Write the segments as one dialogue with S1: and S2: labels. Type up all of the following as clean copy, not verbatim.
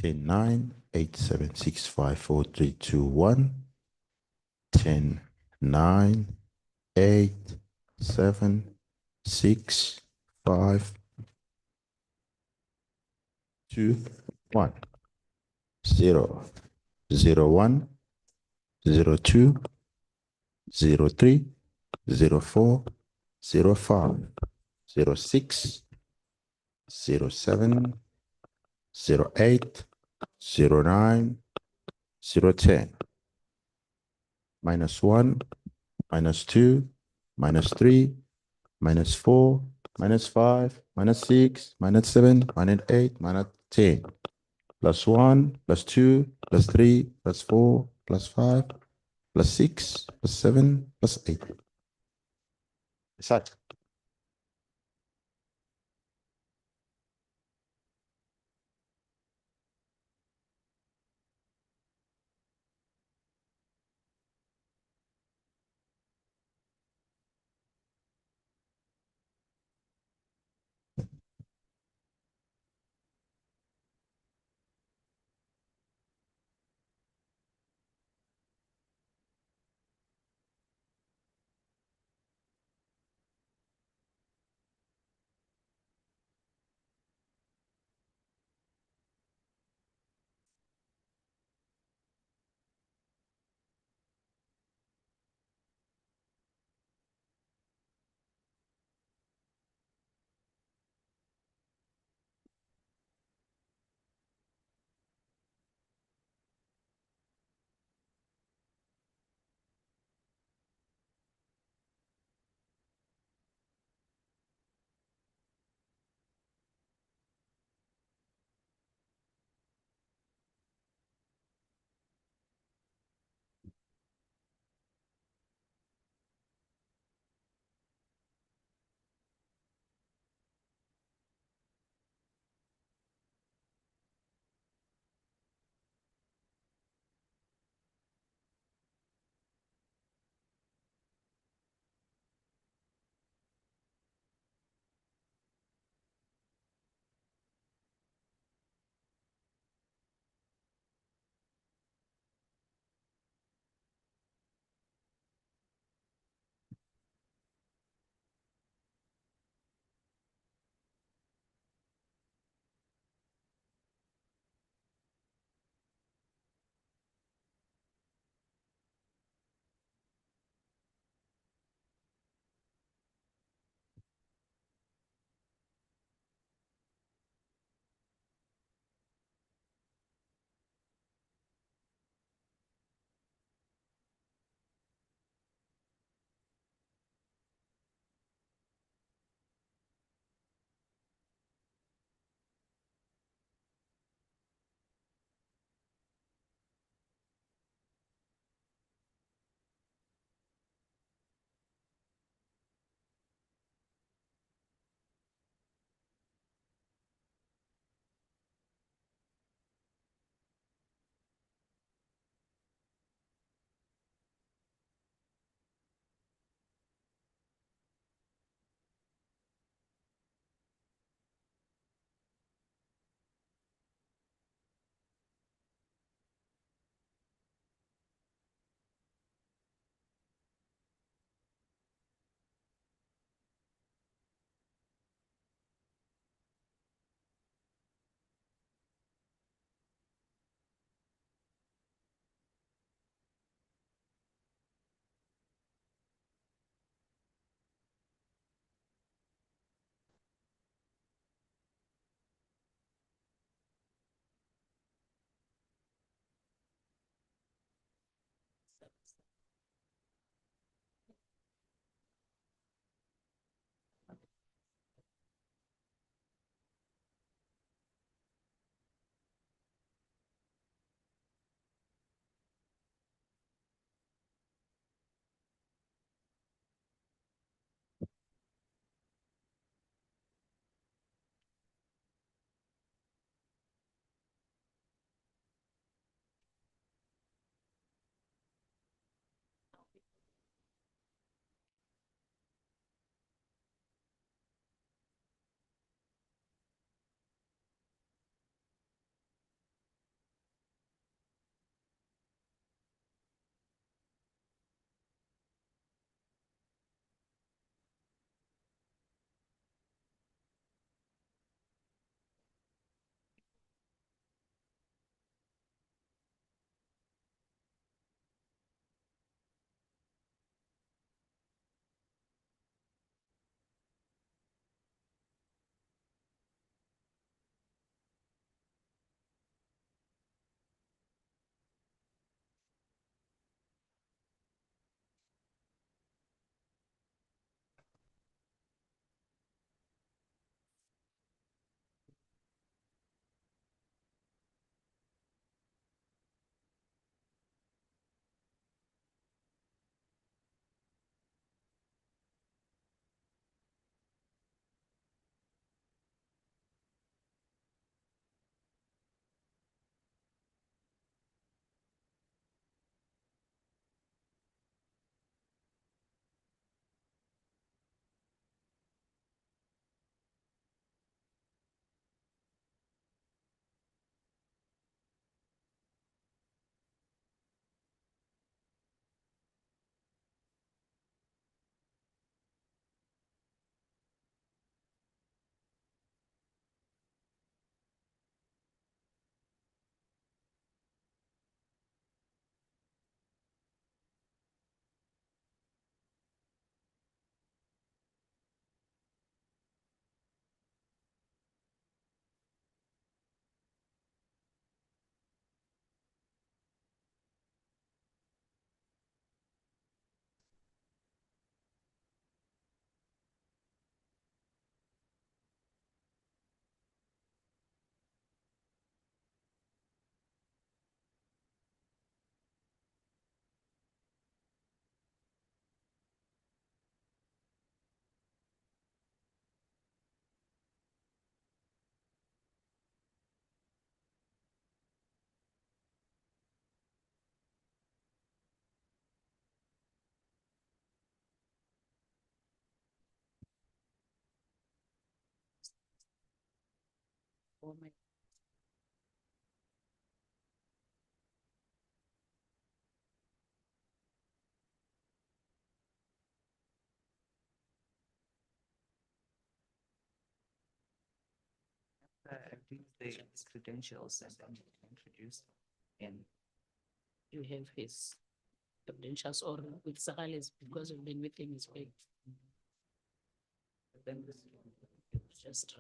S1: 10, 9, 8, 7, 6, 5, 4, 3, 2, 1. 10, 9, 8, 7, 6, 5, 2, 1. 0, 0, 1, 0, 2, 0, 3, 0, 4, 0, 5, 0, 6, 0, 7, 0, 8, 0, 9, 0, 10. Minus 1, minus 2, minus 3, minus 4, minus 5, minus 6, minus 7, minus 8, minus 10. Plus 1, plus 2, plus 3, plus 4, plus 5, plus 6, plus 7, plus 8. Exacto.
S2: the credentials and then introduce and you have his credentials or with Sahales because you've been with him is big. Then just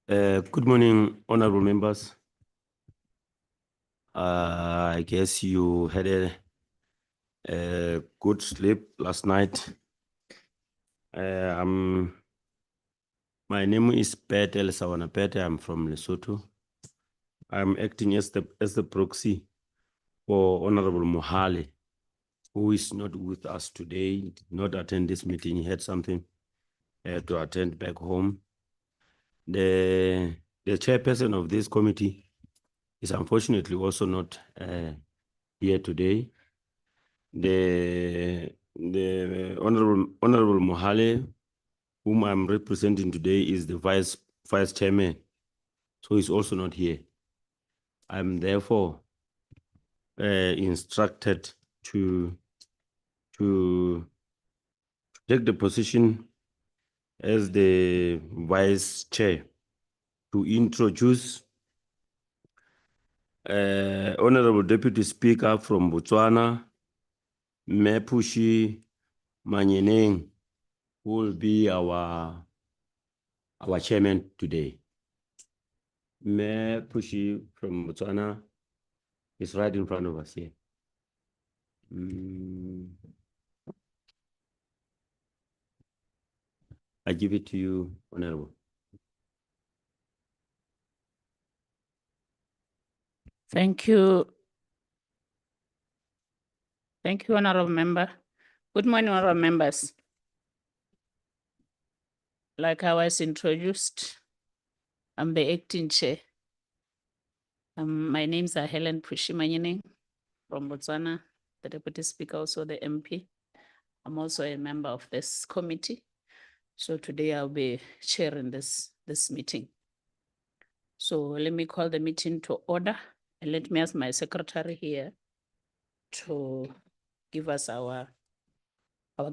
S3: Good morning, honorable members. I guess you had a good sleep last night. My name is Pete Lesawana Pete. I'm from Lesotho. I'm acting as the proxy for Honorable Mohale, who is not with us today, did not attend this meeting. He had something to attend back home. The chairperson of this committee is unfortunately also not here today. The Honorable Mohale, whom I'm representing today, is the vice chairman, so he's also not here. I'm therefore instructed to take the position as the vice chair to introduce Honorable Deputy Speaker from Botswana, Mepushi Manyeneng, who will be our chairman today. Mepushi from Botswana is right in front of us here. I give it to you, Honorable.
S2: Thank you. Thank you, honorable member. Good morning, honorable members. Like I was introduced, I'm the acting chair. My names are Helen Pushimanyening from Botswana, the deputy speaker, also the MP. I'm also a member of this committee. So today I'll be chairing this meeting. So let me call the meeting to order and let me ask my secretary here to give us our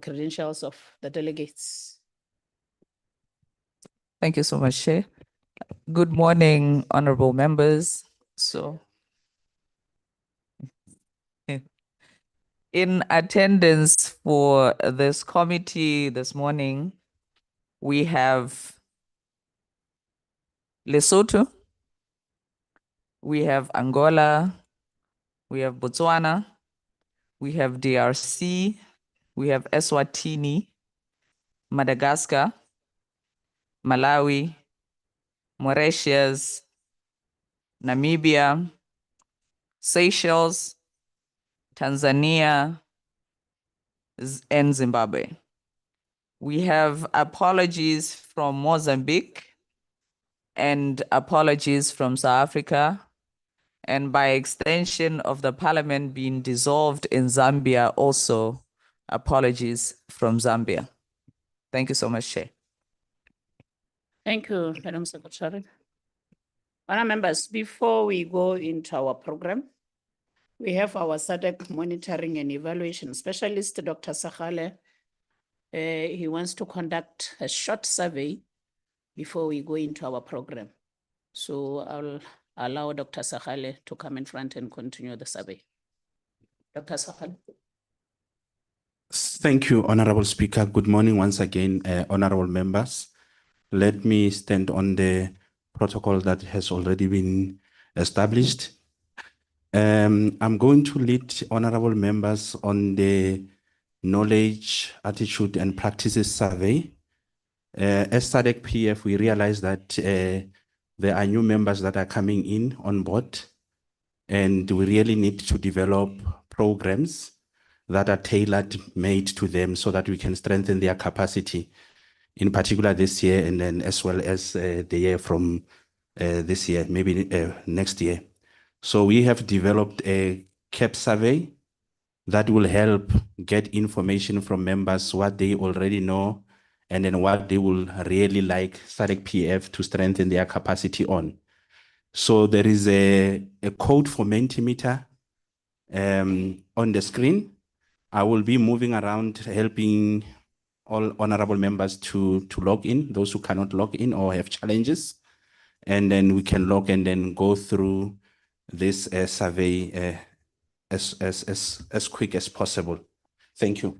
S2: credentials of the delegates.
S4: Thank you so much, Chair. Good morning, honorable members. So, in attendance for this committee this morning, we have Lesotho, we have Angola, we have Botswana, we have DRC, we have Eswatini, Madagascar, Malawi, Mauritius, Namibia, Seychelles, Tanzania, and Zimbabwe. We have apologies from Mozambique and apologies from South Africa, and by extension of the parliament being dissolved in Zambia, also apologies from Zambia. Thank you so much, Chair.
S2: Thank you, Madam Secretary. Honourable members, before we go into our program, we have our SADC monitoring and evaluation specialist, Dr. Sakhale. He wants to conduct a short survey before we go into our program. So I'll allow Dr. Sakhale to come in front and continue the survey. Dr. Sakhale.
S1: Thank you, Honorable Speaker. Good morning once again, honorable members. Let me stand on the protocol that has already been established. I'm going to lead honorable members on the knowledge, attitude, and practices survey. As SADC PF, we realize that there are new members that are coming in on board, and we really need to develop programs that are tailored made to them so that we can strengthen their capacity, in particular this year, and then as well as the year from this year, maybe next year. So we have developed a CAP survey that will help get information from members, what they already know, and then what they will really like SADC PF to strengthen their capacity on. So there is a code for Mentimeter on the screen. I will be moving around helping all honorable members to log in, those who cannot log in or have challenges. And then we can log and then go through this survey as quick as possible. Thank you.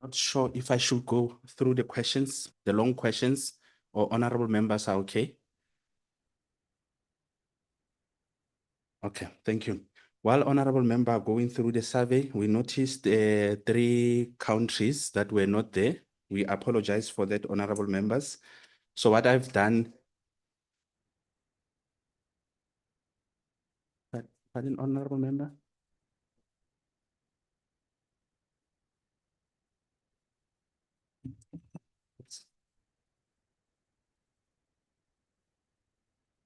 S5: Not sure if I should go through the questions, the long questions, or honorable members are okay. Okay, thank you. While honorable member are going through the survey, we noticed 3 countries that were not there. We apologize for that, honorable members. So what I've done. Pardon, honorable member?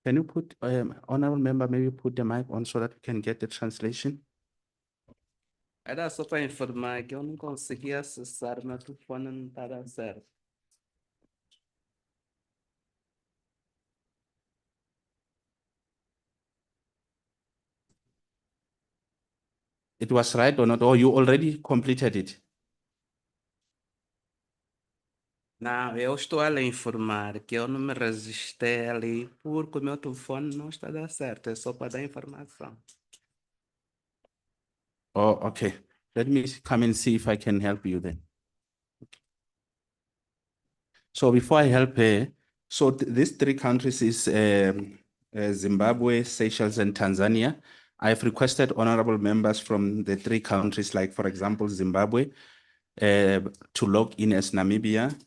S5: Can you put, honorable member, maybe put the mic on so that we can get the translation?
S6: Era só para informar que eu não consegui acessar, meu telefone não estava certo.
S5: It was right or not, or you already completed it?
S6: Não, eu estou a lhe informar que eu não me registrei ali porque o meu telefone não está a dar certo, é só para dar informação.
S5: Oh, okay. Let me come and see if I can help you then. So before I help her, so these 3 countries is Zimbabwe, Seychelles, and Tanzania. I've requested honorable members from the 3 countries, like for example, Zimbabwe, to log in as Namibia,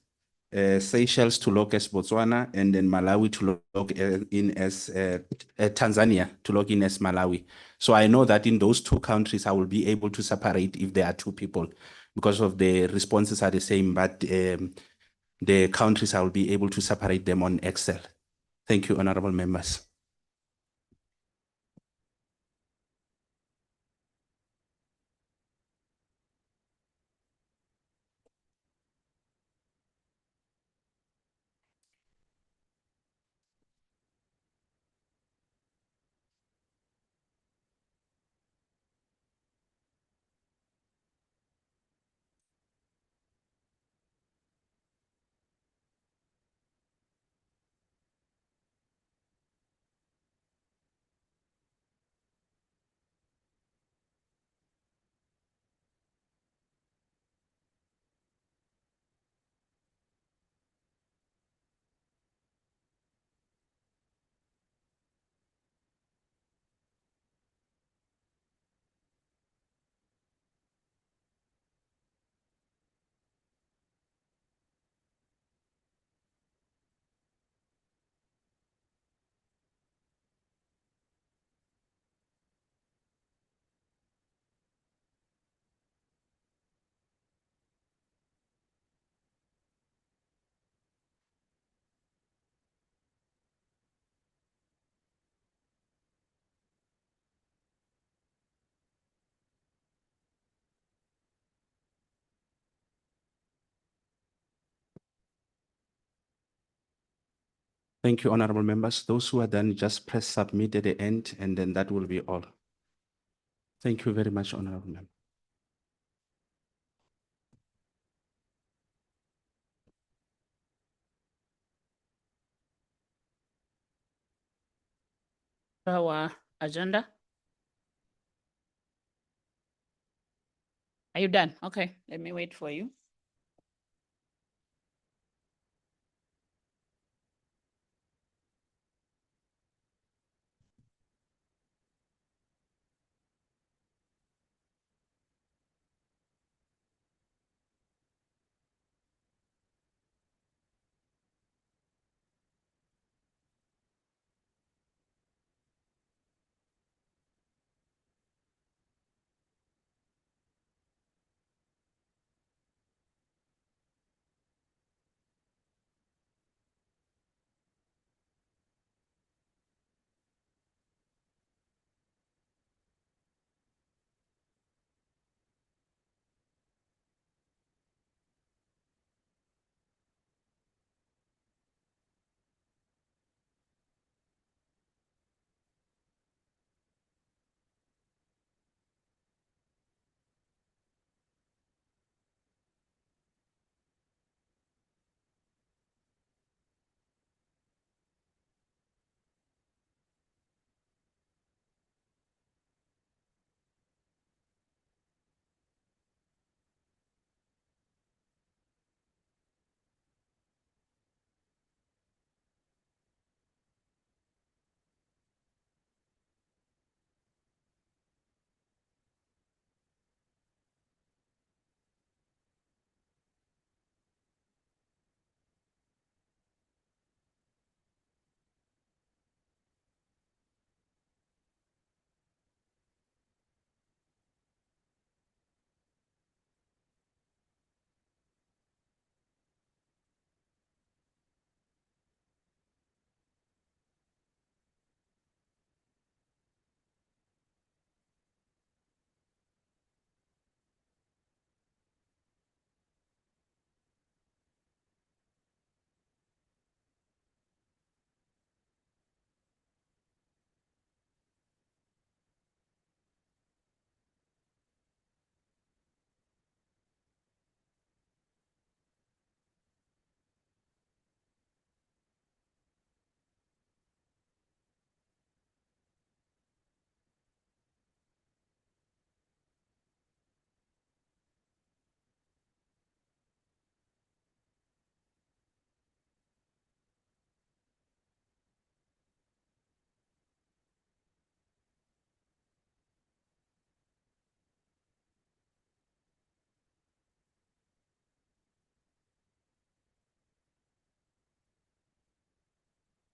S5: Seychelles to log as Botswana, and then Malawi to log in as Tanzania to log in as Malawi. So I know that in those 2 countries, I will be able to separate if there are 2 people because of the responses are the same, but the countries, I will be able to separate them on Excel. Thank you, honorable members. Thank you, honorable members. Those who are done, just press submit at the end, and then that will be all. Thank you very much, honorable member.
S2: Our agenda. Are you done? Okay, let me wait for you.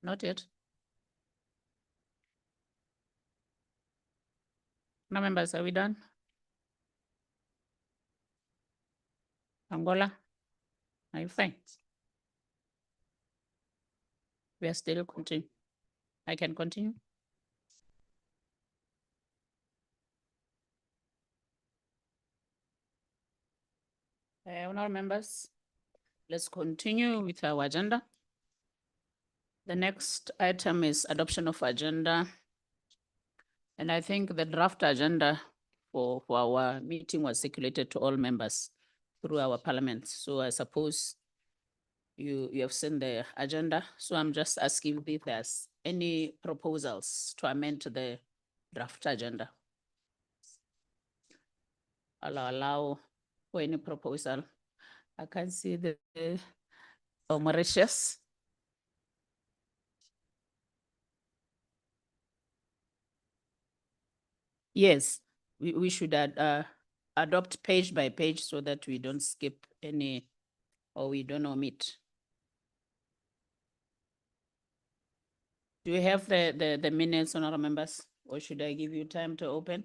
S2: Not yet. No members, are we done? Angola, are you fine? We are still continuing. I can continue. Honourable members, let's continue with our agenda. The next item is adoption of agenda. And I think the draft agenda for our meeting was circulated to all members through our parliament. So I suppose you have seen the agenda. So I'm just asking if there's any proposals to amend the draft agenda. I'll allow for any proposal. I can see the Mauritius. Yes, we should adopt page by page so that we don't skip any or we don't omit. Do you have the minutes, honourable members, or should I give you time to open?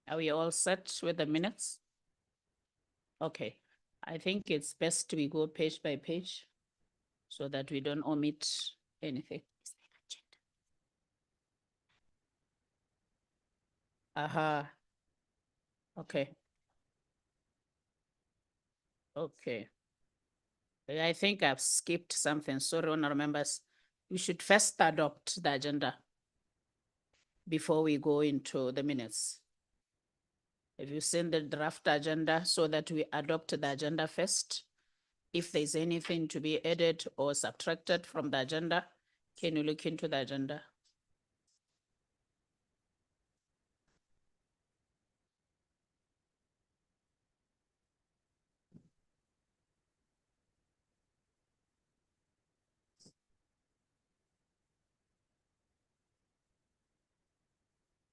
S2: Are we all set with the minutes? Okay, I think it's best we go page by page so that we don't omit anything. Aha. Okay. Okay. I think I've skipped something. Sorry, honourable members. We should first adopt the agenda before we go into the minutes. Have you seen the draft agenda so that we adopt the agenda first? If there's anything to be added or subtracted from the agenda, can you look into the agenda?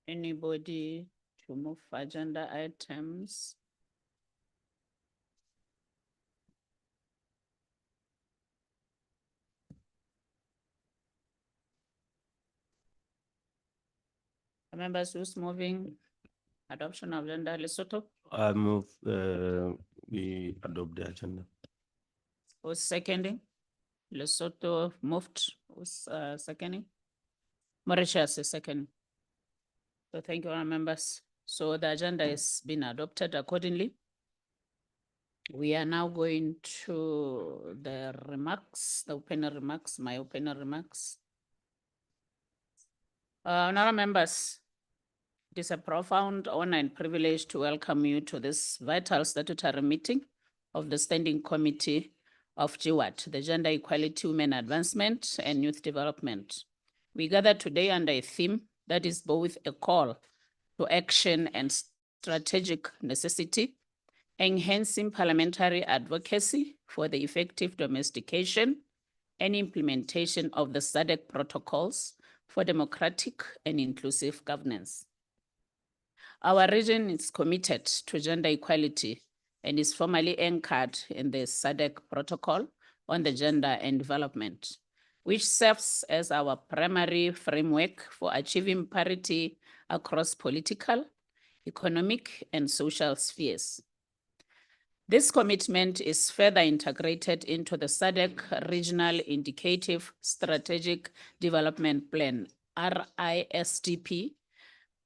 S2: Anybody to move agenda items? Members who's moving adoption of agenda, Lesotho,
S3: I move, we adopt the agenda.
S2: who's seconding? Lesotho moved, who's seconding? Mauritius is second. So thank you, honourable members. So the agenda is being adopted accordingly. We are now going to the remarks, the opening remarks, my opening remarks. Honourable members, it is a profound honor and privilege to welcome you to this vital statutory meeting of the Standing Committee of GWAT, the Gender Equality, Women Advancement and Youth Development. We gather today under a theme that is both a call to action and strategic necessity, enhancing parliamentary advocacy for the effective domestication and implementation of the SADC protocols for democratic and inclusive governance. Our region is committed to gender equality and is formally anchored in the SADC protocol on the gender and development, which serves as our primary framework for achieving parity across political, economic, and social spheres. This commitment is further integrated into the SADC Regional Indicative Strategic Development Plan, RISDP,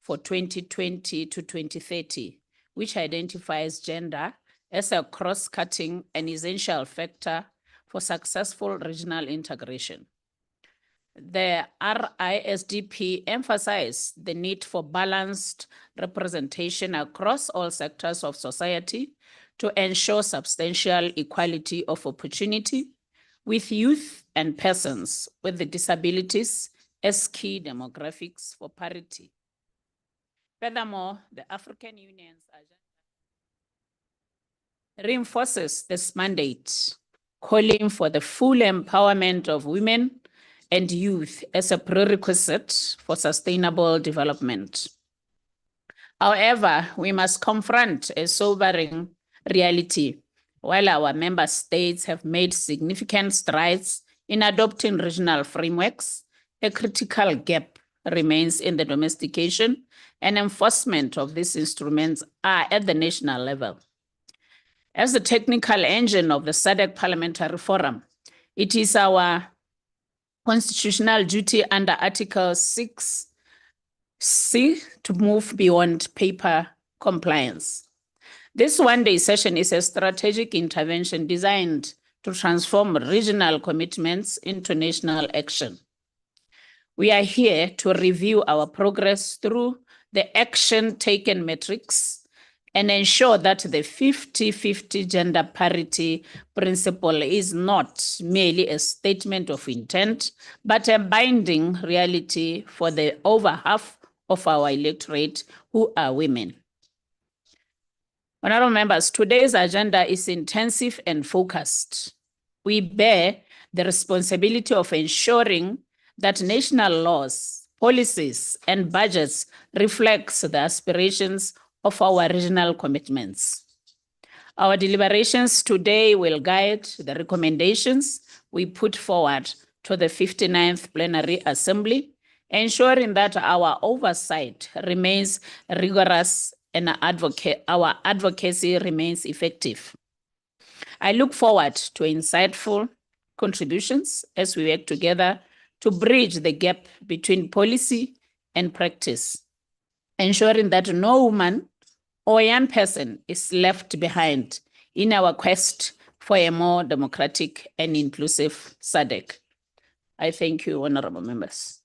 S2: for 2020 to 2030, which identifies gender as a cross-cutting and essential factor for successful regional integration. The RISDP emphasizes the need for balanced representation across all sectors of society to ensure substantial equality of opportunity, with youth and persons with disabilities as key demographics for parity. Furthermore, the African Union's agenda reinforces this mandate, calling for the full empowerment of women and youth as a prerequisite for sustainable development. However, we must confront a sobering reality. While our member states have made significant strides In adopting regional frameworks, a critical gap remains in the domestication and enforcement of these instruments are at the national level. As the technical engine of the SADC Parliamentary Forum, it is our constitutional duty under Article 6C to move beyond paper compliance. This one-day session is a strategic intervention designed to transform regional commitments into national action. We are here to review our progress through the action taken metrics and ensure that the 50-50 gender parity principle is not merely a statement of intent, but a binding reality for the over half of our electorate who are women. Honorable members, today's agenda is intensive and focused. We bear the responsibility of ensuring that national laws, policies, and budgets reflect the aspirations of our regional commitments. Our deliberations today will guide the recommendations we put forward to the 59th Plenary Assembly, ensuring that our oversight remains rigorous and our advocacy remains effective. I look forward to insightful contributions as we work together to bridge the gap between policy and practice, ensuring that no woman or young person is left behind in our quest for a more democratic and inclusive SADC. I thank you, honorable members.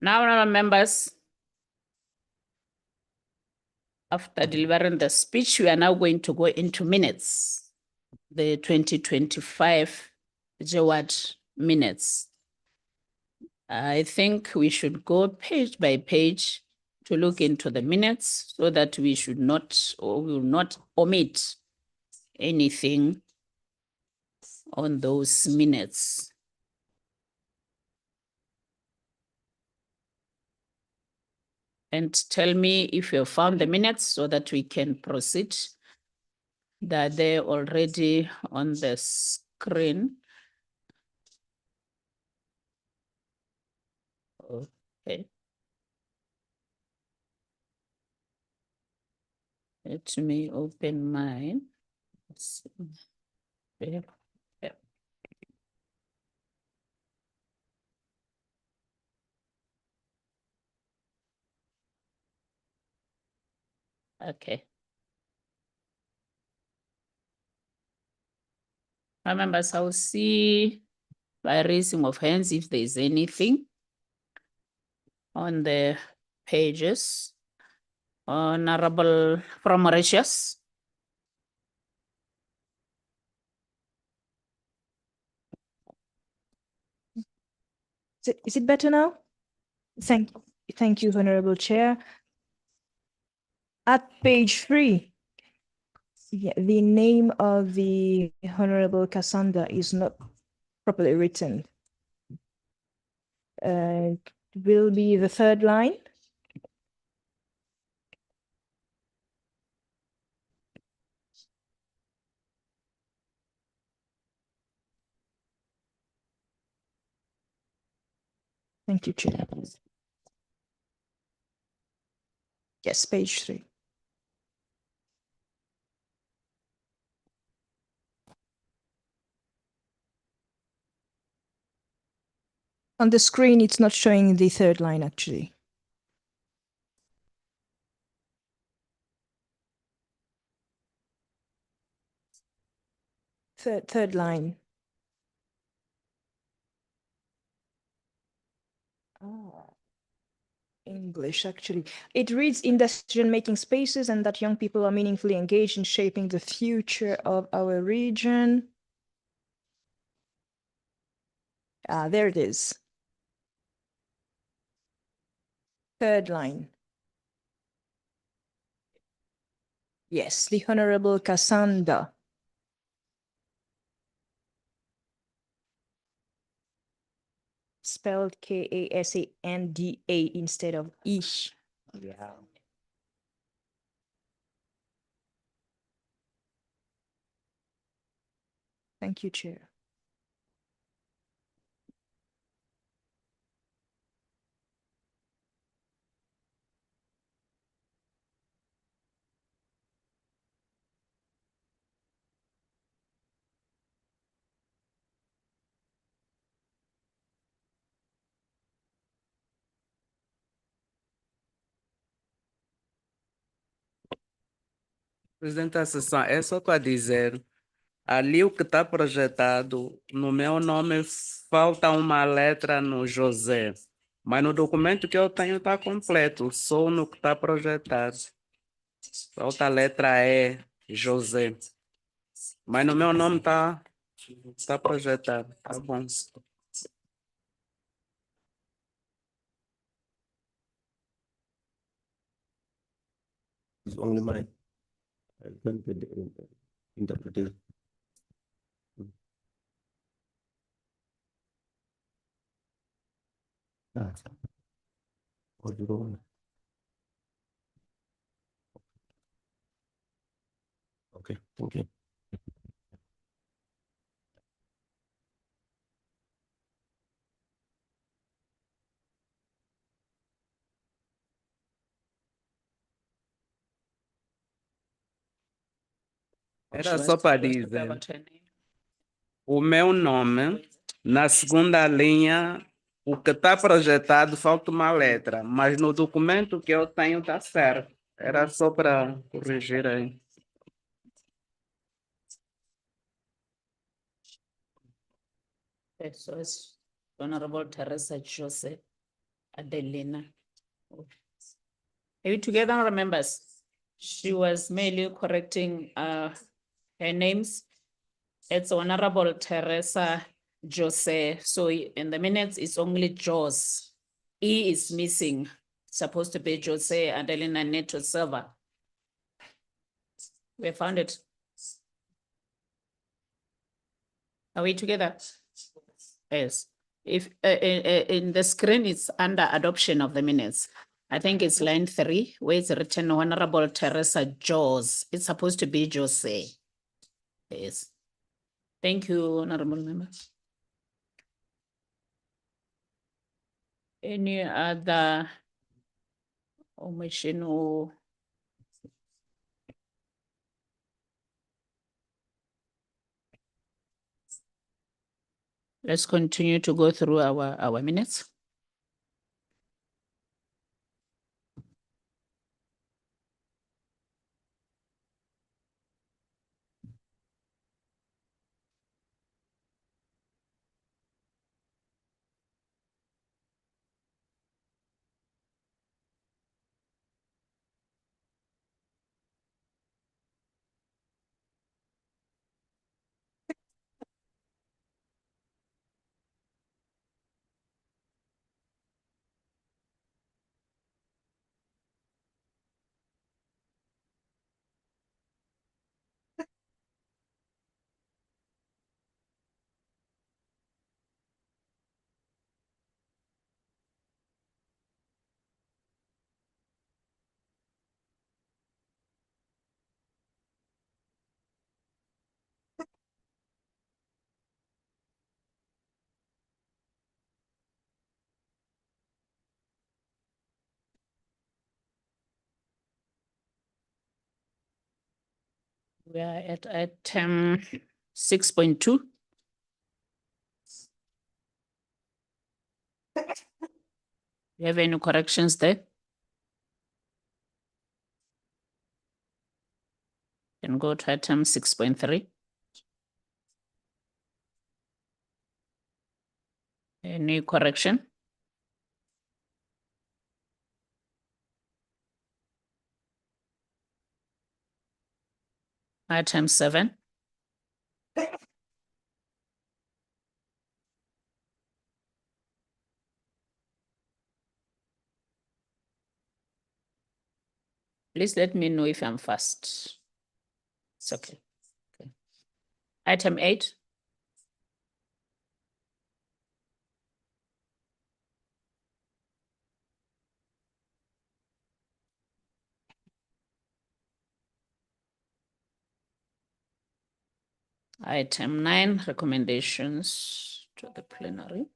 S2: Now, honorable members, after delivering the speech, we are now going to go into minutes, the 2025 JWAD minutes. I think we should go page by page to look into the minutes so that we should not or will not omit anything on those minutes. And tell me if you have found the minutes so that we can proceed. That they're already on the screen. Okay. Let me open mine. Let's see. Yeah. Yeah. Okay. Members, I'll see by raising of hands if there is anything on the pages. Honorable from Mauritius.
S7: Is it better now? Thank you, Honorable Chair. At page 3, yeah, the name of the Honorable Cassandra is not properly written. Will be the third line. Thank you, Chair. Yes, page 3. On the screen, it's not showing the third line, actually. Third line. English, actually. It reads in decision-making spaces and that young people are meaningfully engaged in shaping the future of our region. There it is. Third line. Yes, the Honorable Cassandra. Spelled K-A-S-A-N-D-A instead of ish. Yeah. Thank you, Chair.
S6: Presidente da sessão, é só para dizer, ali o que está projetado, no meu nome falta uma letra no José, mas no documento que eu tenho está completo, só no que está projetado. Falta a letra E, José. Mas no meu nome tá projetado, tá bom.
S3: It's only mine. I can't get the interpretation. Ah. Oh, you don't want- Okay, thank you.
S6: Era
S2: She
S6: só
S2: was
S6: para
S2: supposed to
S6: dizer,
S2: cover her name.
S6: o meu nome, na segunda linha, o que está projetado falta uma letra, mas no documento que eu tenho tá certo. Era só para corrigir aí.
S2: Okay, so it's Honorable Teresa Jose Adelina. Are you together, honorable members? She was merely correcting her names. It's Honorable Teresa Jose. So in the minutes, it's only Jos. E is missing. Supposed to be Jose Adelina Neto Silva. We found it. Are we together? Yes. If in the screen, it's under adoption of the minutes. I think it's line 3, where it's written Honorable Teresa Jos. It's supposed to be Jose. Yes. Thank you, honorable members. Any other omission or let's continue to go through our minutes. We are at item 6.2. You have any corrections there? Can go to item 6.3. Any correction? Item 7. Please let me know if I'm fast. It's okay. Okay. Item 8. Item 9, recommendations to the plenary.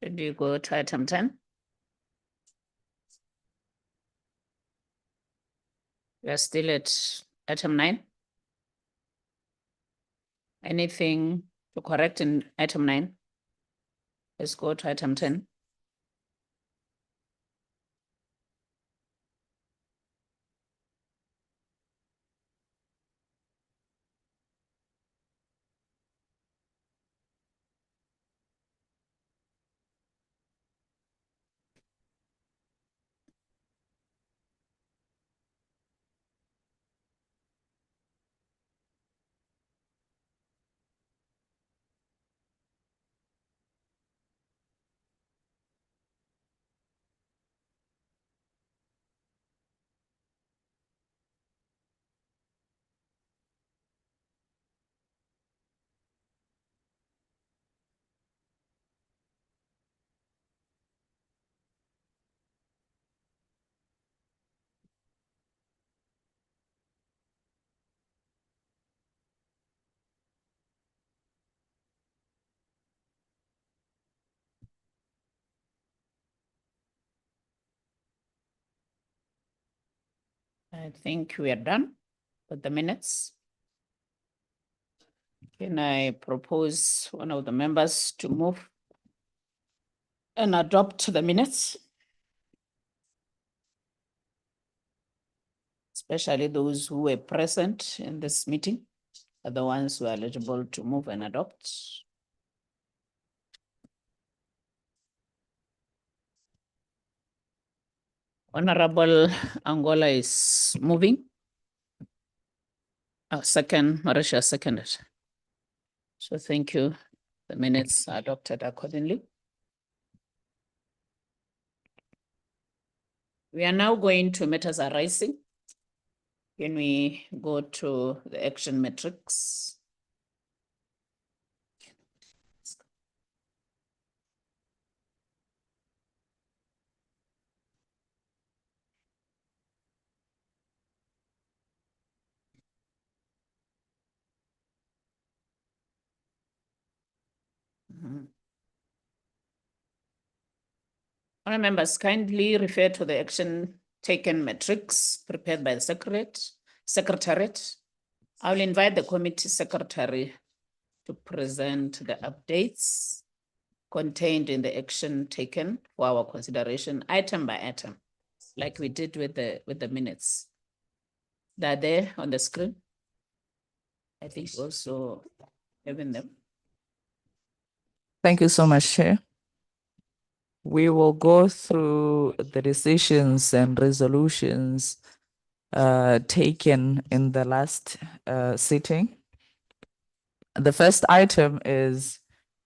S2: Should we go to item 10? We are still at item 9. Anything to correct in item 9? Let's go to item 10. I think we are done with the minutes. Can I propose one of the members to move and adopt the minutes? Especially those who were present in this meeting are the ones who are eligible to move and adopt. Honorable Angola is moving. Second, Marisha seconded. So thank you. The minutes are adopted accordingly. We are now going to matters arising. Can we go to the action matrix? Honourable members, kindly refer to the action taken matrix prepared by the secretariat. I will invite the committee secretary to present the updates contained in the action taken for our consideration item by item, like we did with the minutes. They're there on the screen. I think also having them.
S4: Thank you so much, Chair. We will go through the decisions and resolutions taken in the last sitting. The first item is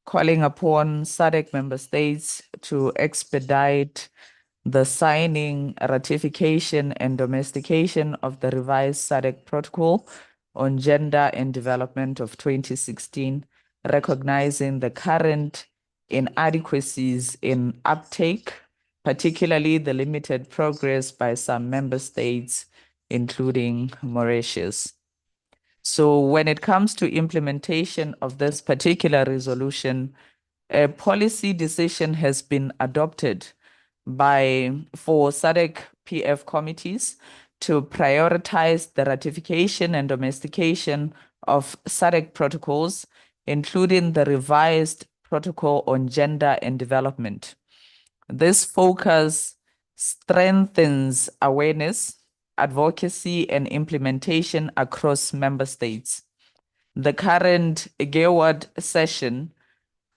S4: calling upon SADC member states to expedite the signing, ratification, and domestication of the revised SADC protocol on gender and development of 2016, recognizing the current inadequacies in uptake, particularly the limited progress by some member states, including Mauritius. So when it comes to implementation of this particular resolution, a policy decision has been adopted for SADC PF committees to prioritize the ratification and domestication of SADC protocols, including the revised protocol on gender and development. This focus strengthens awareness, advocacy, and implementation across member states. The current GEWAD session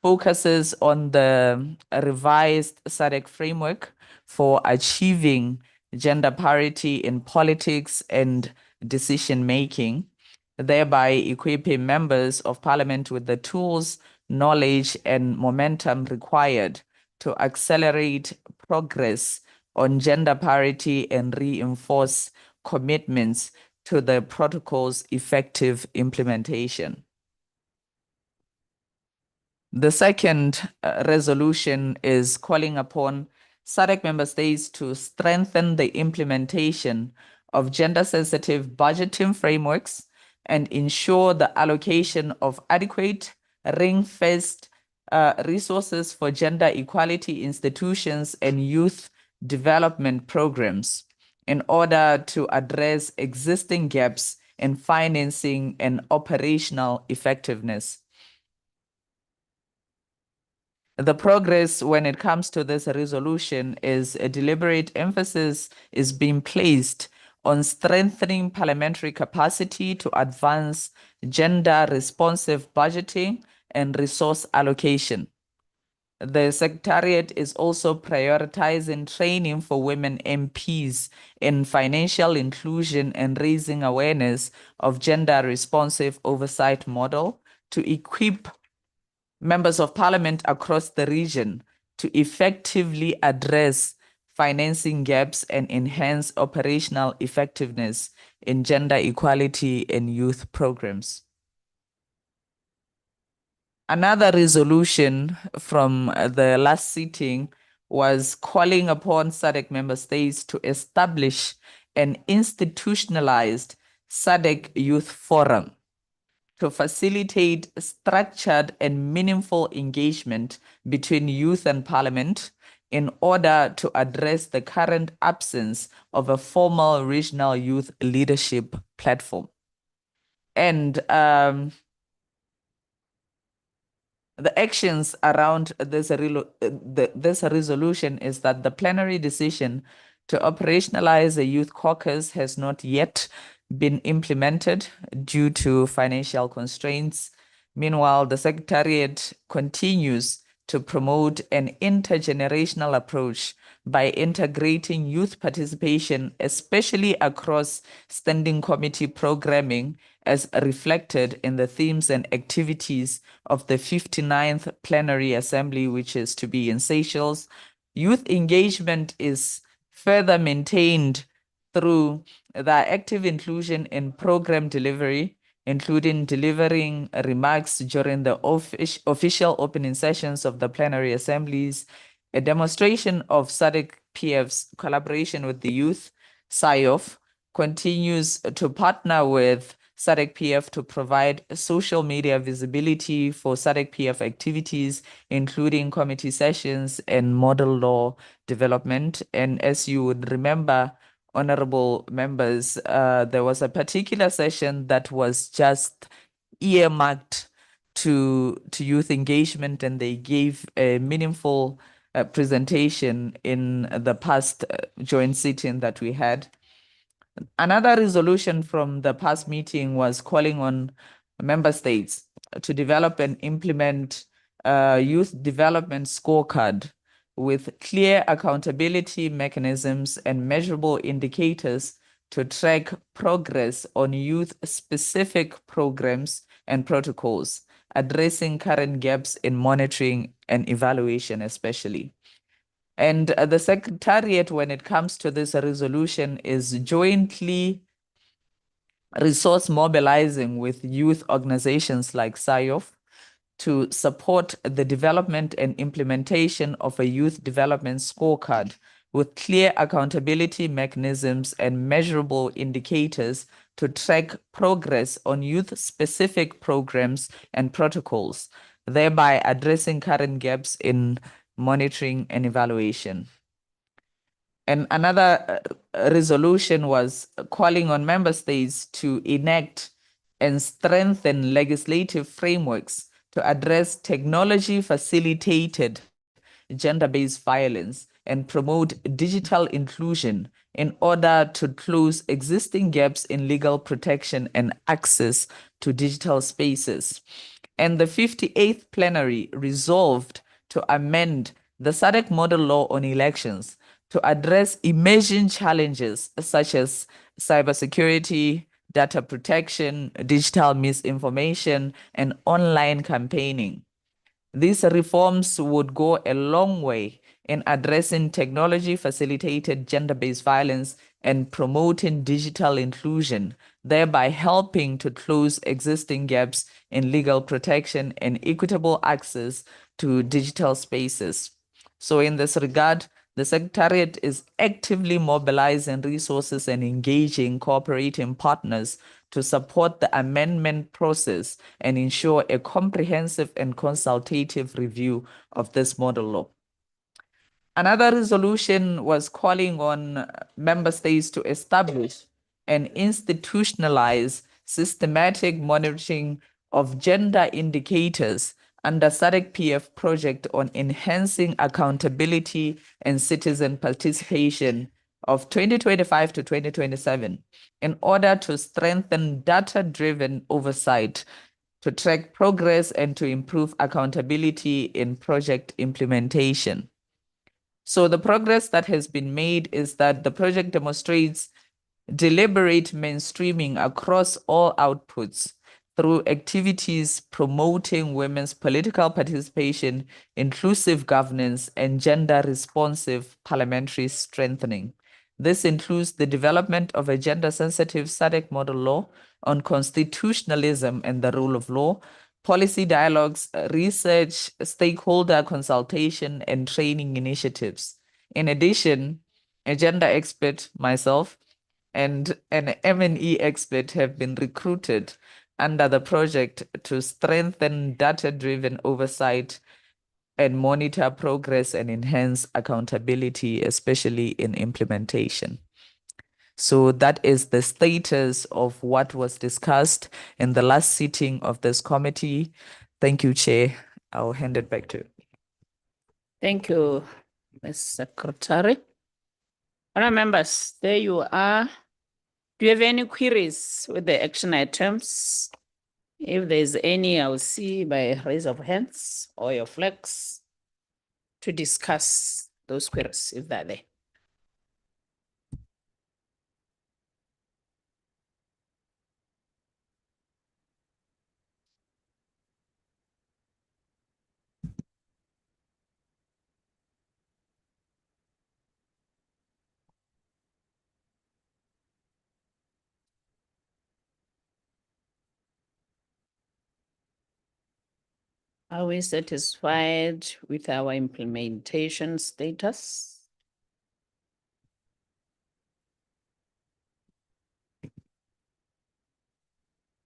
S4: focuses on the revised SADC framework for achieving gender parity in politics and decision-making, thereby equipping members of parliament with the tools, knowledge, and momentum required to accelerate progress on gender parity and reinforce commitments to the protocol's effective implementation. The second resolution is calling upon SADC member states to strengthen the implementation of gender-sensitive budgeting frameworks and ensure the allocation of adequate, ring-fenced resources for gender equality institutions and youth development programs in order to address existing gaps in financing and operational effectiveness. The progress when it comes to this resolution is a deliberate emphasis is being placed on strengthening parliamentary capacity to advance gender-responsive budgeting and resource allocation. The Secretariat is also prioritizing training for women MPs in financial inclusion and raising awareness of gender-responsive oversight model to equip members of parliament across the region to effectively address financing gaps and enhance operational effectiveness in gender equality and youth programs. Another resolution from the last sitting was calling upon SADC member states to establish an institutionalized SADC Youth Forum to facilitate structured and meaningful engagement between youth and parliament in order to address the current absence of a formal regional youth leadership platform. And the actions around this resolution is that the plenary decision to operationalize a youth caucus has not yet been implemented due to financial constraints. Meanwhile, the Secretariat continues to promote an intergenerational approach by integrating youth participation, especially across standing committee programming, as reflected in the themes and activities of the 59th Plenary Assembly, which is to be in Seychelles. Youth engagement is further maintained through the active inclusion in program delivery, including delivering remarks during the official opening sessions of the plenary assemblies, a demonstration of SADC PF's collaboration with the youth. SIOF continues to partner with SADC PF to provide social media visibility for SADC PF activities, including committee sessions and model law development. And as you would remember, honorable members, there was a particular session that was just earmarked to youth engagement, and they gave a meaningful presentation in the past joint sitting that we had. Another resolution from the past meeting was calling on member states to develop and implement a youth development scorecard with clear accountability mechanisms and measurable indicators to track progress on youth-specific programs and protocols, addressing current gaps in monitoring and evaluation especially. And the Secretariat, when it comes to this resolution, is jointly resource mobilizing with youth organizations like SIOF to support the development and implementation of a youth development scorecard with clear accountability mechanisms and measurable indicators to track progress on youth-specific programs and protocols, thereby addressing current gaps in monitoring and evaluation. And another resolution was calling on member states to enact and strengthen legislative frameworks to address technology facilitated gender-based violence and promote digital inclusion in order to close existing gaps in legal protection and access to digital spaces. And the 58th plenary resolved to amend the SADC model law on elections to address emerging challenges such as cybersecurity, data protection, digital misinformation, and online campaigning. These reforms would go a long way in addressing technology-facilitated gender-based violence and promoting digital inclusion, thereby helping to close existing gaps in legal protection and equitable access to digital spaces. So in this regard, the Secretariat is actively mobilizing resources and engaging cooperating partners to support the amendment process and ensure a comprehensive and consultative review of this model law. Another resolution was calling on member states to establish and institutionalize systematic monitoring of gender indicators under SADC PF project on enhancing accountability and citizen participation of 2025 to 2027 in order to strengthen data-driven oversight, to track progress and to improve accountability in project implementation. So the progress that has been made is that the project demonstrates deliberate mainstreaming across all outputs through activities promoting women's political participation, inclusive governance, and gender-responsive parliamentary strengthening. This includes the development of a gender-sensitive SADC model law on constitutionalism and the rule of law, policy dialogues, research, stakeholder consultation, and training initiatives. In addition, a gender expert, myself, and an M&E expert have been recruited under the project to strengthen data-driven oversight and monitor progress and enhance accountability, especially in implementation. So that is the status of what was discussed in the last sitting of this committee. Thank you, Chair. I'll hand it back to you.
S2: Thank you, Ms. Secretary. Honourable members, there you are. Do you have any queries with the action items? If there's any, I'll see by raise of hands or your flags to discuss those queries if they're there. Are we satisfied with our implementation status?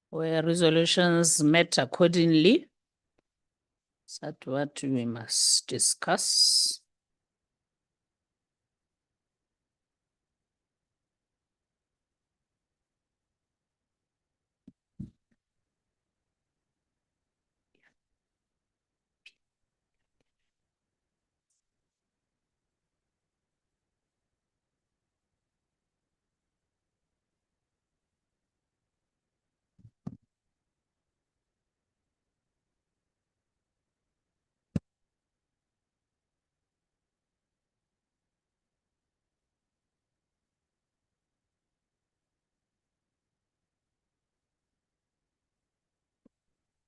S2: Where resolutions met accordingly? Is that what we must discuss?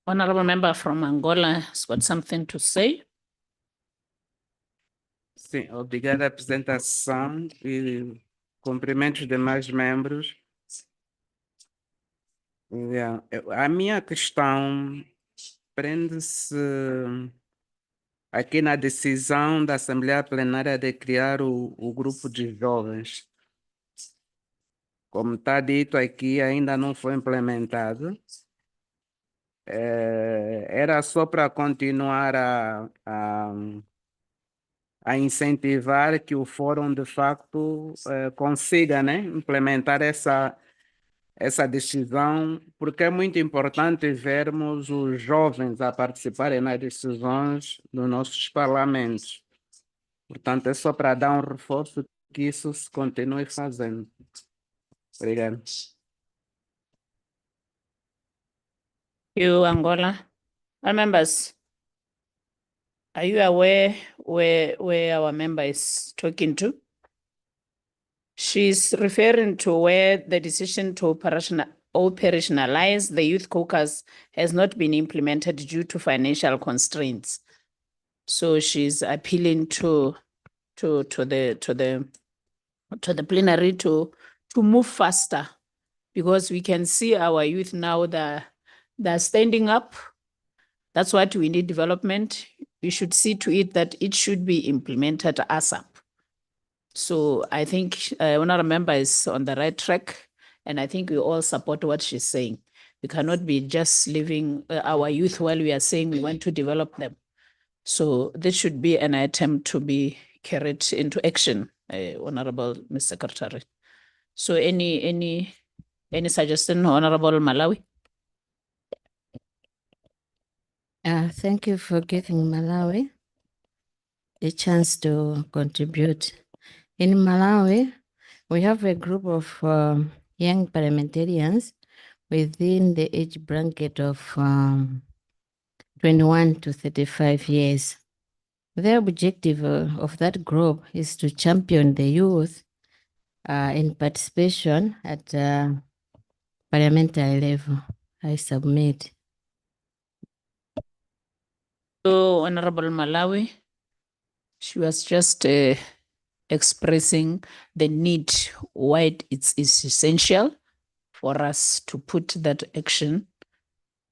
S2: Honorable member from Angola has got something to say.
S6: Sim, obrigada a apresentação e cumprimento os demais membros. A minha questão prende-se aqui na decisão da Assembleia Plenária de criar o grupo de jovens. Como está dito aqui, ainda não foi implementado. Era só para continuar a a incentivar que o fórum, de facto, consiga, né, implementar essa decisão, porque é muito importante vermos os jovens a participarem nas decisões dos nossos parlamentos. Portanto, é só para dar um reforço que isso se continue fazendo. Obrigado.
S2: You, Angola. Our members, are you aware where our member is talking to? She's referring to where the decision to operationalize the youth caucus has not been implemented due to financial constraints. So she's appealing to the plenary to move faster, because we can see our youth now they're standing up. That's what we need, development. We should see to it that it should be implemented ASAP. So I think honorable member is on the right track, and I think we all support what she's saying. We cannot be just leaving our youth while we are saying we want to develop them. So this should be an item to be carried into action, Honorable Mr. Secretary. So any suggestion, Honorable Malawi?
S8: Thank you for giving Malawi the chance to contribute. In Malawi, we have a group of young parliamentarians within the age bracket of 21 to 35 years. The objective of that group is to champion the youth in participation at parliamentary level. I submit.
S2: So Honorable Malawi, she was just expressing the need, why it's essential for us to put that action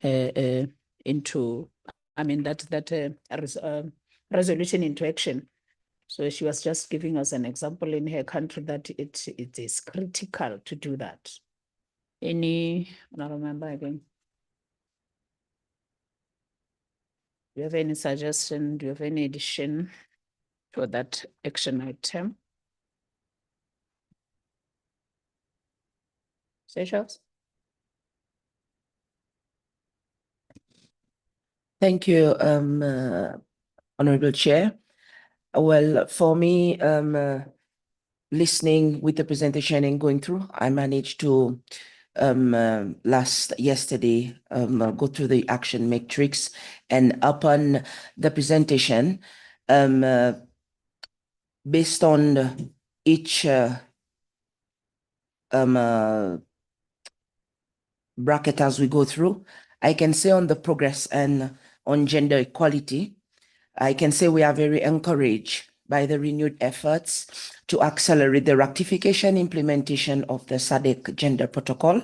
S2: into, resolution into action. So she was just giving us an example in her country that it is critical to do that. Any, honorable member again? Do you have any suggestion? Do you have any addition to that action item? Seychelles?
S9: Thank you, Honorable Chair. Well, for me, listening with the presentation and going through, I managed to yesterday go through the action matrix, and upon the presentation, based on each bracket as we go through, I can say on the progress and on gender equality, I can say we are very encouraged by the renewed efforts to accelerate the ratification implementation of the SADC gender protocol,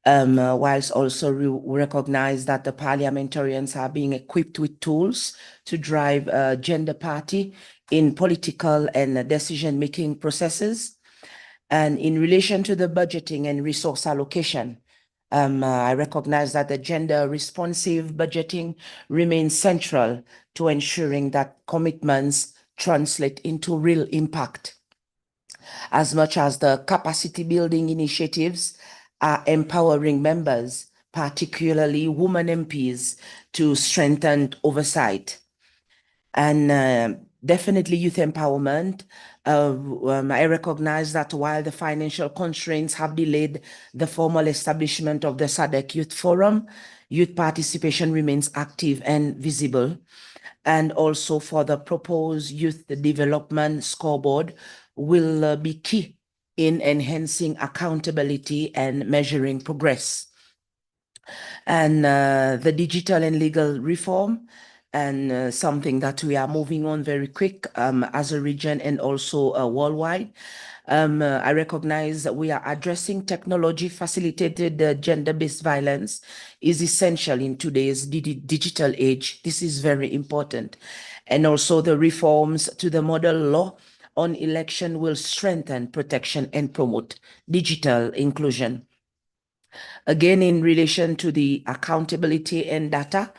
S9: whilst also we recognize that the parliamentarians are being equipped with tools to drive gender parity in political and decision-making processes. And in relation to the budgeting and resource allocation, I recognize that the gender responsive budgeting remains central to ensuring that commitments translate into real impact, as much as the capacity building initiatives are empowering members, particularly women MPs, to strengthen oversight. And definitely youth empowerment. I recognize that while the financial constraints have delayed the formal establishment of the SADC Youth Forum, youth participation remains active and visible. And also for the proposed youth development scoreboard will be key in enhancing accountability and measuring progress. And the digital and legal reform, and something that we are moving on very quick as a region and also worldwide. I recognize that we are addressing technology-facilitated gender-based violence is essential in today's digital age. This is very important. And also the reforms to the model law on election will strengthen protection and promote digital inclusion. Again, in relation to the accountability and data,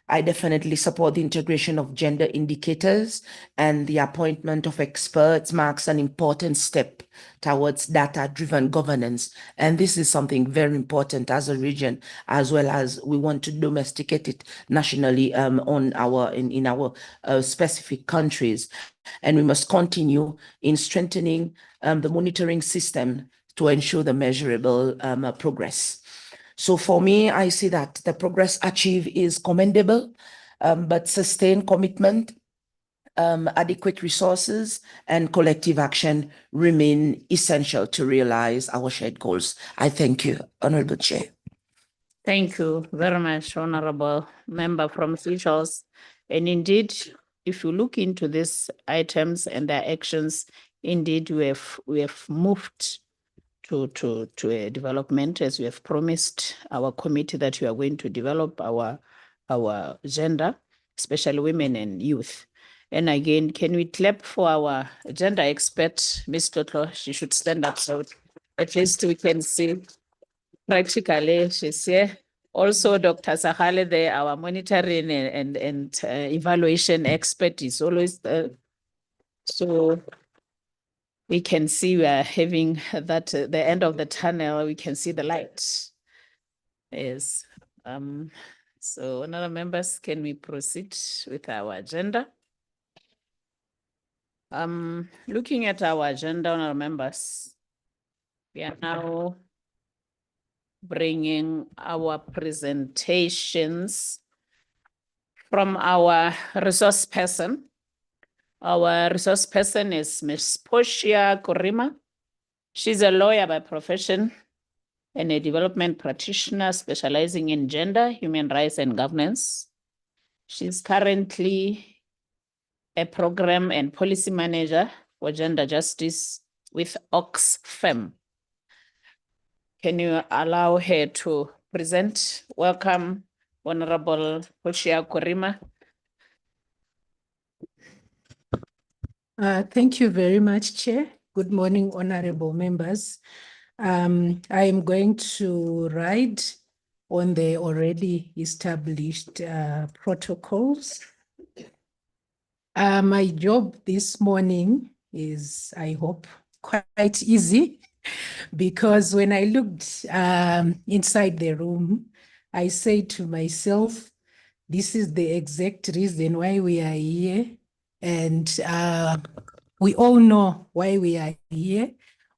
S9: I definitely support the integration of gender indicators, and the appointment of experts marks an important step towards data-driven governance. And this is something very important as a region, as well as we want to domesticate it nationally in our specific countries. And we must continue in strengthening the monitoring system to ensure the measurable progress. So for me, I see that the progress achieved is commendable, but sustained commitment, adequate resources, and collective action remain essential to realize our shared goals. I thank you, Honorable Chair.
S2: Thank you very much, Honorable Member from Seychelles. And indeed, if you look into these items and their actions, indeed, we have moved to a development, as we have promised our committee that we are going to develop our gender, especially women and youth. And again, can we clap for our gender expert, Ms. Totlo? She should stand up so at least we can see practically she's here. Also, Dr. Sahale there, our monitoring and evaluation expert is always there. So we can see we are having that the end of the tunnel, we can see the light. Yes. So honorable members, can we proceed with our agenda? Looking at our agenda, honorable members, we are now bringing our presentations from our resource person. Our resource person is Ms. Portia Korima. She's a lawyer by profession and a development practitioner specializing in gender, human rights, and governance. She's currently a program and policy manager for gender justice with Oxfam. Can you allow her to present? Welcome, Honorable Portia Korima.
S10: Thank you very much, Chair. Good morning, honorable members. I am going to ride on the already established protocols. My job this morning is, I hope, quite easy, because when I looked inside the room, I said to myself, this is the exact reason why we are here. And we all know why we are here.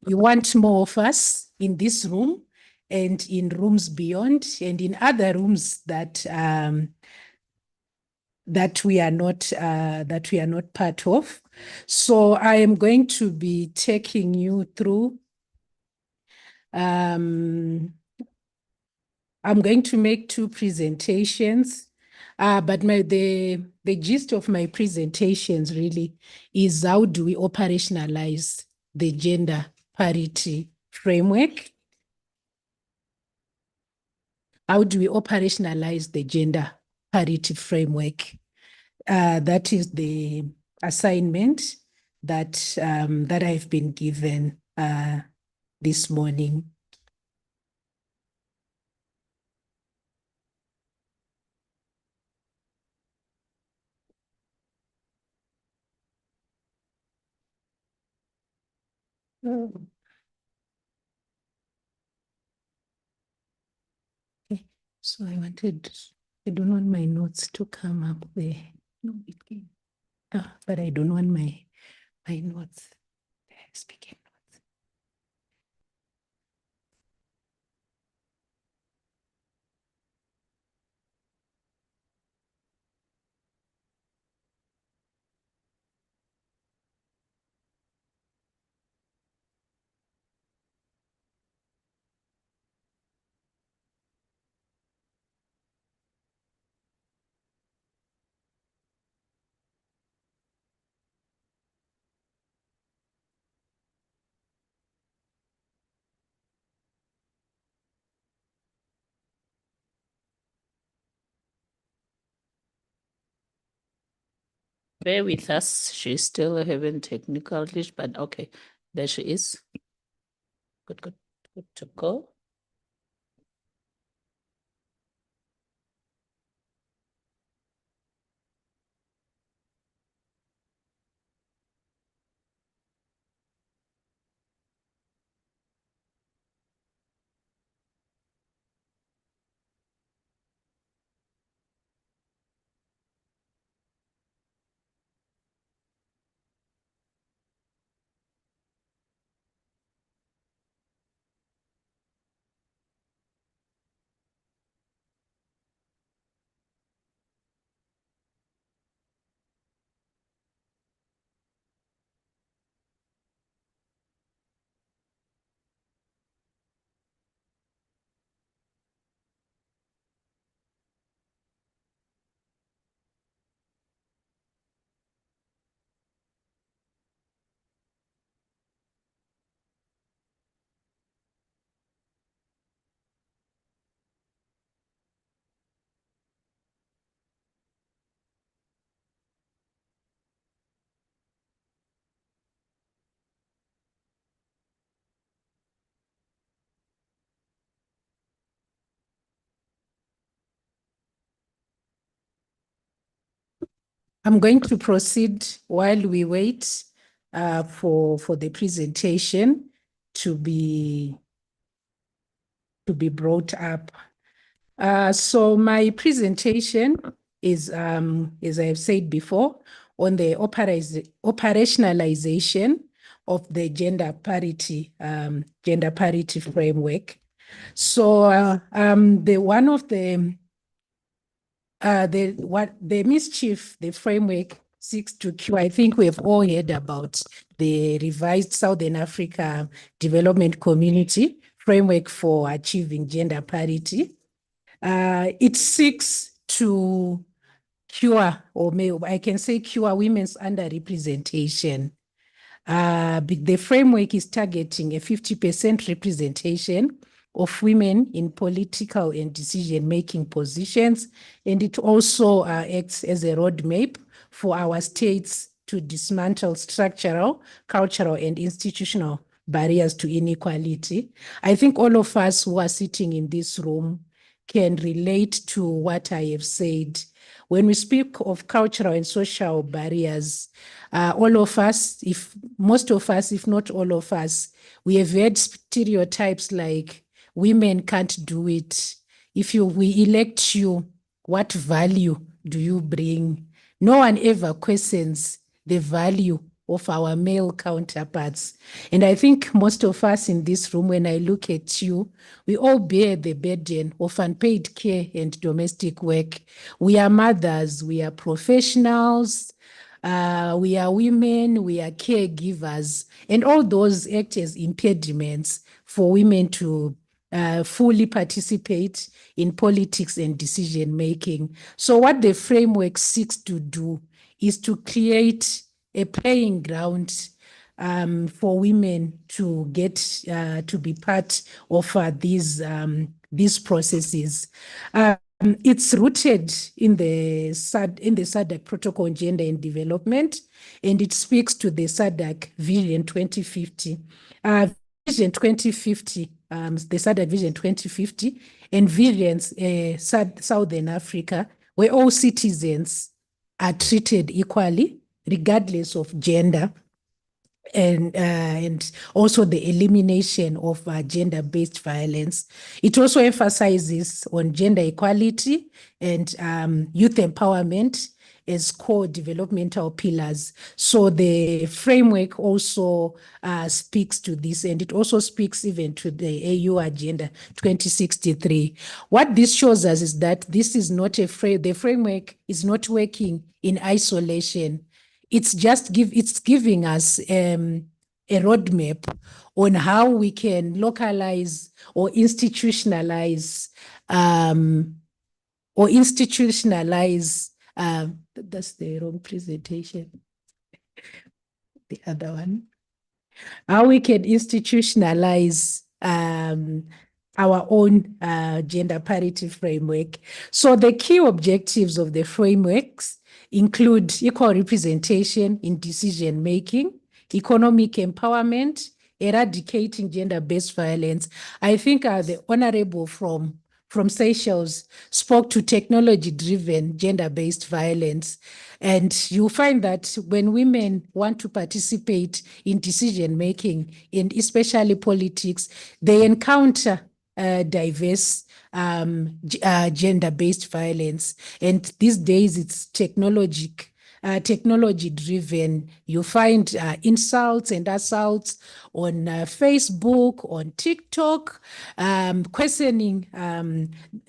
S10: We want more of us in this room and in rooms beyond and in other rooms that we are not part of. So I am going to be taking you through. I'm going to make two presentations. But the gist of my presentations really is how do we operationalize the gender parity framework? How do we operationalize the gender parity framework? That is the assignment that I've been given this morning. Okay, so I don't want my notes to come up there. No, it came. But I don't want my notes. Speaking notes.
S2: Bear with us. She's still having technical glitch, but okay, there she is. Good to go.
S10: I'm going to proceed while we wait for the presentation to be brought up. So my presentation is, as I've said before, on the operationalization of the gender parity framework. So the mischief the framework seeks to cure, I think we've all heard about the revised Southern Africa Development Community Framework for Achieving Gender Parity. It seeks to cure, I can say cure, women's underrepresentation. The framework is targeting a 50% representation of women in political and decision-making positions, and it also acts as a roadmap for our states to dismantle structural, cultural, and institutional barriers to inequality. I think all of us who are sitting in this room can relate to what I have said. When we speak of cultural and social barriers, all of us, most of us, if not all of us, we have heard stereotypes like women can't do it. If we elect you, what value do you bring? No one ever questions the value of our male counterparts. And I think most of us in this room, when I look at you, we all bear the burden of unpaid care and domestic work. We are mothers, we are professionals, we are women, we are caregivers, and all those act as impediments for women to fully participate in politics and decision making. So what the framework seeks to do is to create a playing ground for women to get to be part of these processes. It's rooted in the SADC Protocol on Gender and Development, and it speaks to the SADC Vision 2050. Vision 2050, the SADC Vision 2050, and Visions Southern Africa, where all citizens are treated equally, regardless of gender, and also the elimination of gender-based violence. It also emphasizes on gender equality and youth empowerment as core developmental pillars. So the framework also speaks to this, and it also speaks even to the AU Agenda 2063. What this shows us is that this is not the framework is not working in isolation. It's giving us a roadmap on how we can localize or institutionalize that's the wrong presentation. The other one. How we can institutionalize our own gender parity framework. So the key objectives of the frameworks include equal representation in decision-making, economic empowerment, eradicating gender-based violence. I think the Honorable from Seychelles spoke to technology-driven gender-based violence. And you find that when women want to participate in decision-making, and especially politics, they encounter diverse gender-based violence. And these days it's technology-driven. You find insults and assaults on Facebook, on TikTok, questioning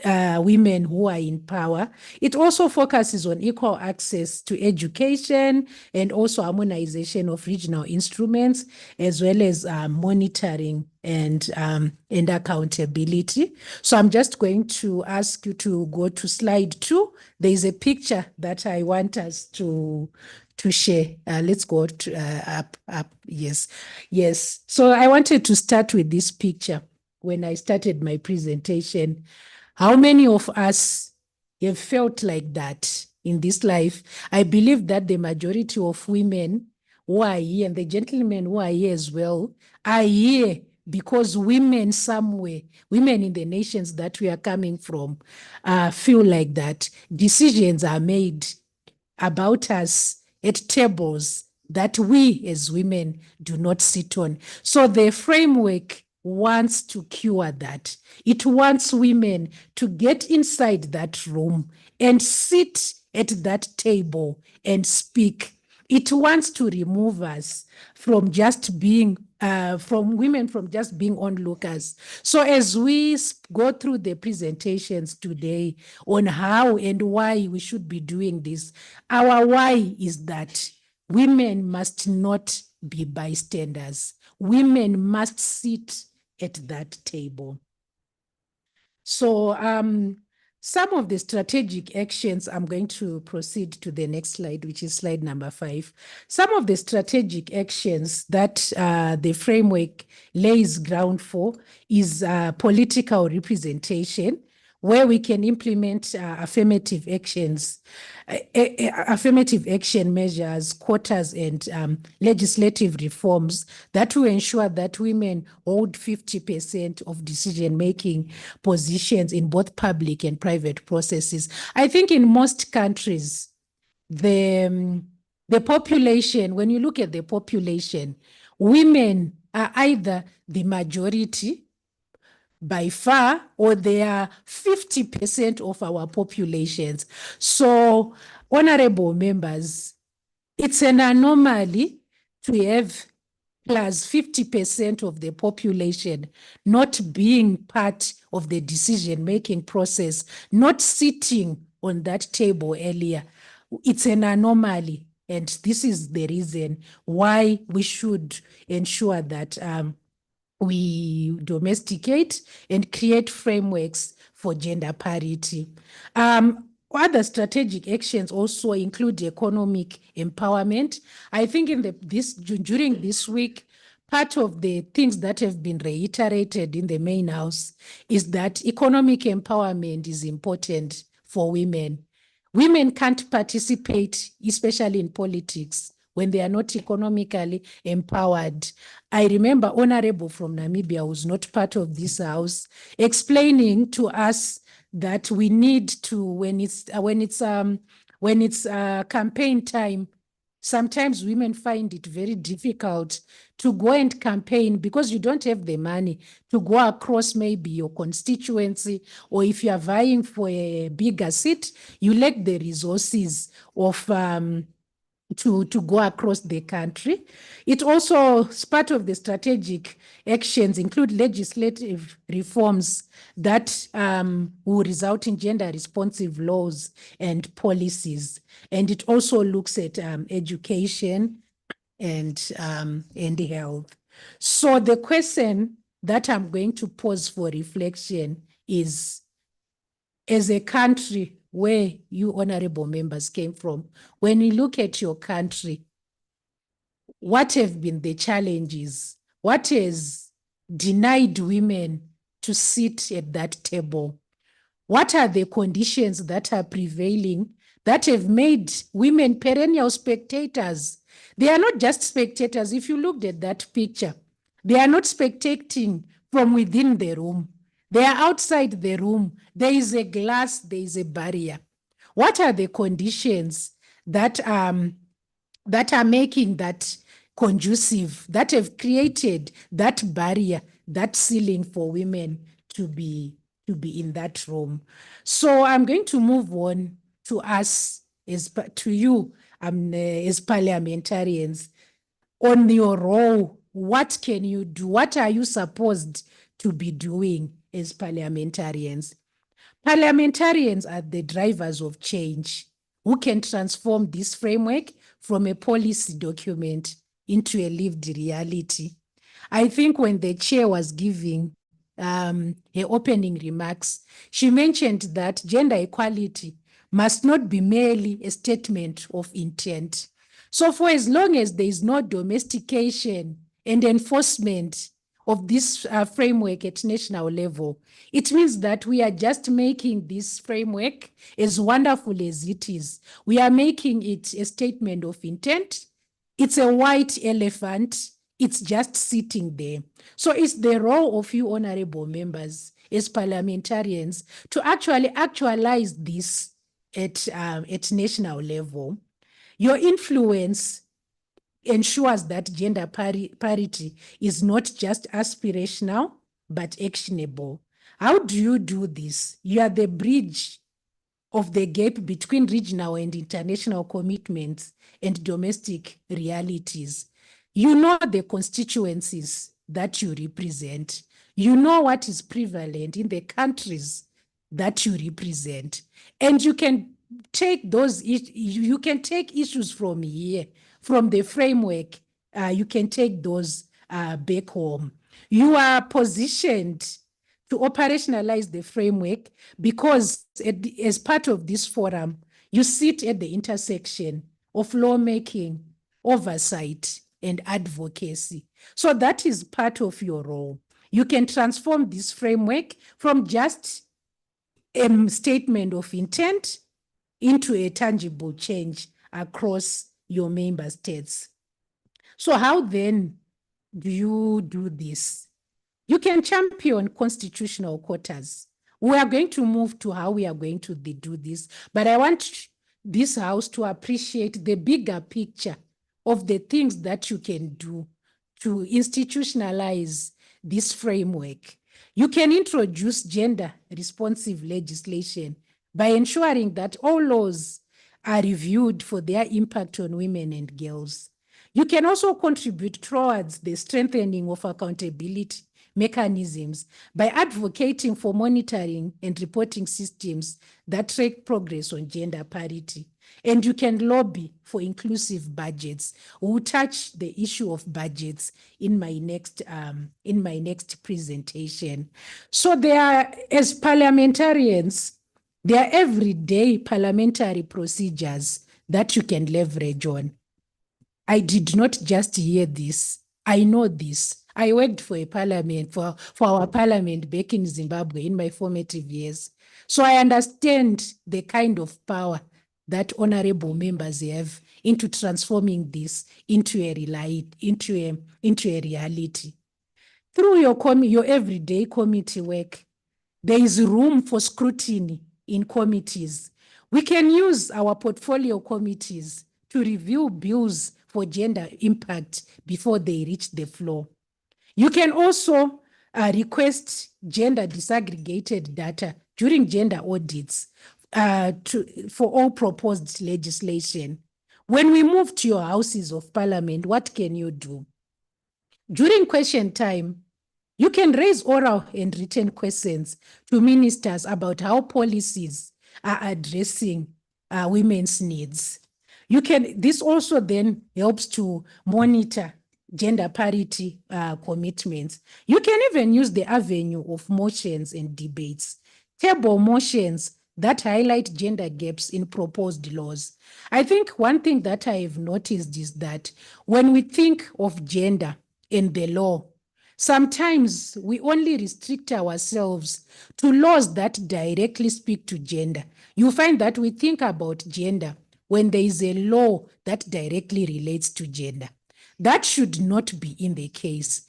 S10: women who are in power. It also focuses on equal access to education and also harmonization of regional instruments, as well as monitoring and accountability. So I'm just going to ask you to go to slide 2. There is a picture that I want us to share. Let's go to up. Yes. So I wanted to start with this picture. When I started my presentation, how many of us have felt like that in this life? I believe that the majority of women who are here, and the gentlemen who are here as well, are here because women somewhere, women in the nations that we are coming from, feel like that decisions are made about us at tables that we as women do not sit on. So the framework wants to cure that. It wants women to get inside that room and sit at that table and speak. It wants to remove us from just being from women from just being onlookers. So as we go through the presentations today on how and why we should be doing this, our why is that women must not be bystanders. Women must sit at that table. So some of the strategic actions, I'm going to proceed to the next slide, which is slide number 5. Some of the strategic actions that the framework lays ground for is political representation, where we can implement affirmative actions, affirmative action measures, quotas, and legislative reforms that will ensure that women hold 50% of decision-making positions in both public and private processes. I think in most countries, the population, when you look at the population, women are either the majority by far, or they are 50% of our populations. So, honorable members, it's an anomaly to have plus 50% of the population not being part of the decision-making process, not sitting on that table earlier. It's an anomaly, and this is the reason why we should ensure that we domesticate and create frameworks for gender parity. Other strategic actions also include economic empowerment. I think during this week, part of the things that have been reiterated in the main house is that economic empowerment is important for women. Women can't participate, especially in politics, when they are not economically empowered. I remember Honorable from Namibia, who's not part of this house, explaining to us that we need to, when it's campaign time, sometimes women find it very difficult to go and campaign because you don't have the money to go across maybe your constituency, or if you are vying for a bigger seat, you lack the resources of to go across the country. It also, as part of the strategic actions, include legislative reforms that will result in gender responsive laws and policies. And it also looks at education and health. So the question that I'm going to pose for reflection is, as a country where you honorable members came from, when you look at your country, what have been the challenges? What has denied women to sit at that table? What are the conditions that are prevailing that have made women perennial spectators? They are not just spectators. If you looked at that picture, they are not spectating from within the room. They are outside the room. There is a glass, there is a barrier. What are the conditions that are making that conducive, that have created that barrier, that ceiling for women to be in that room? So I'm going to move on to us, to you as parliamentarians, on your role. What can you do? What are you supposed to be doing as parliamentarians? Parliamentarians are the drivers of change who can transform this framework from a policy document into a lived reality. I think when the chair was giving her opening remarks, she mentioned that gender equality must not be merely a statement of intent. So for as long as there is no domestication and enforcement of this framework at national level, it means that we are just making this framework, as wonderful as it is, we are making it a statement of intent. It's a white elephant. It's just sitting there. So it's the role of you honorable members as parliamentarians to actually actualize this at national level. Your influence ensures that gender parity is not just aspirational, but actionable. How do you do this? You are the bridge of the gap between regional and international commitments and domestic realities. You know the constituencies that you represent. You know what is prevalent in the countries that you represent. And you can take you can take issues from here, from the framework, you can take those back home. You are positioned to operationalize the framework because as part of this forum, you sit at the intersection of lawmaking, oversight, and advocacy. So that is part of your role. You can transform this framework from just a statement of intent into a tangible change across your member states. So how then do you do this? You can champion constitutional quotas. We are going to move to how we are going to do this, but I want this house to appreciate the bigger picture of the things that you can do to institutionalize this framework. You can introduce gender responsive legislation by ensuring that all laws are reviewed for their impact on women and girls. You can also contribute towards the strengthening of accountability mechanisms by advocating for monitoring and reporting systems that track progress on gender parity. And you can lobby for inclusive budgets. We'll touch the issue of budgets in my next presentation. So there are, as parliamentarians, there are everyday parliamentary procedures that you can leverage on. I did not just hear this. I know this. I worked for a parliament, for our parliament back in Zimbabwe in my formative years. So I understand the kind of power that honorable members have into transforming this into a reality. Through your everyday committee work, there is room for scrutiny in committees. We can use our portfolio committees to review bills for gender impact before they reach the floor. You can also request gender disaggregated data during gender audits for all proposed legislation. When we move to your houses of parliament, what can you do? During question time, you can raise oral and written questions to ministers about how policies are addressing women's needs. This also then helps to monitor gender parity commitments. You can even use the avenue of motions and debates, table motions that highlight gender gaps in proposed laws. I think one thing that I have noticed is that when we think of gender in the law, sometimes we only restrict ourselves to laws that directly speak to gender. You find that we think about gender when there is a law that directly relates to gender. That should not be in the case.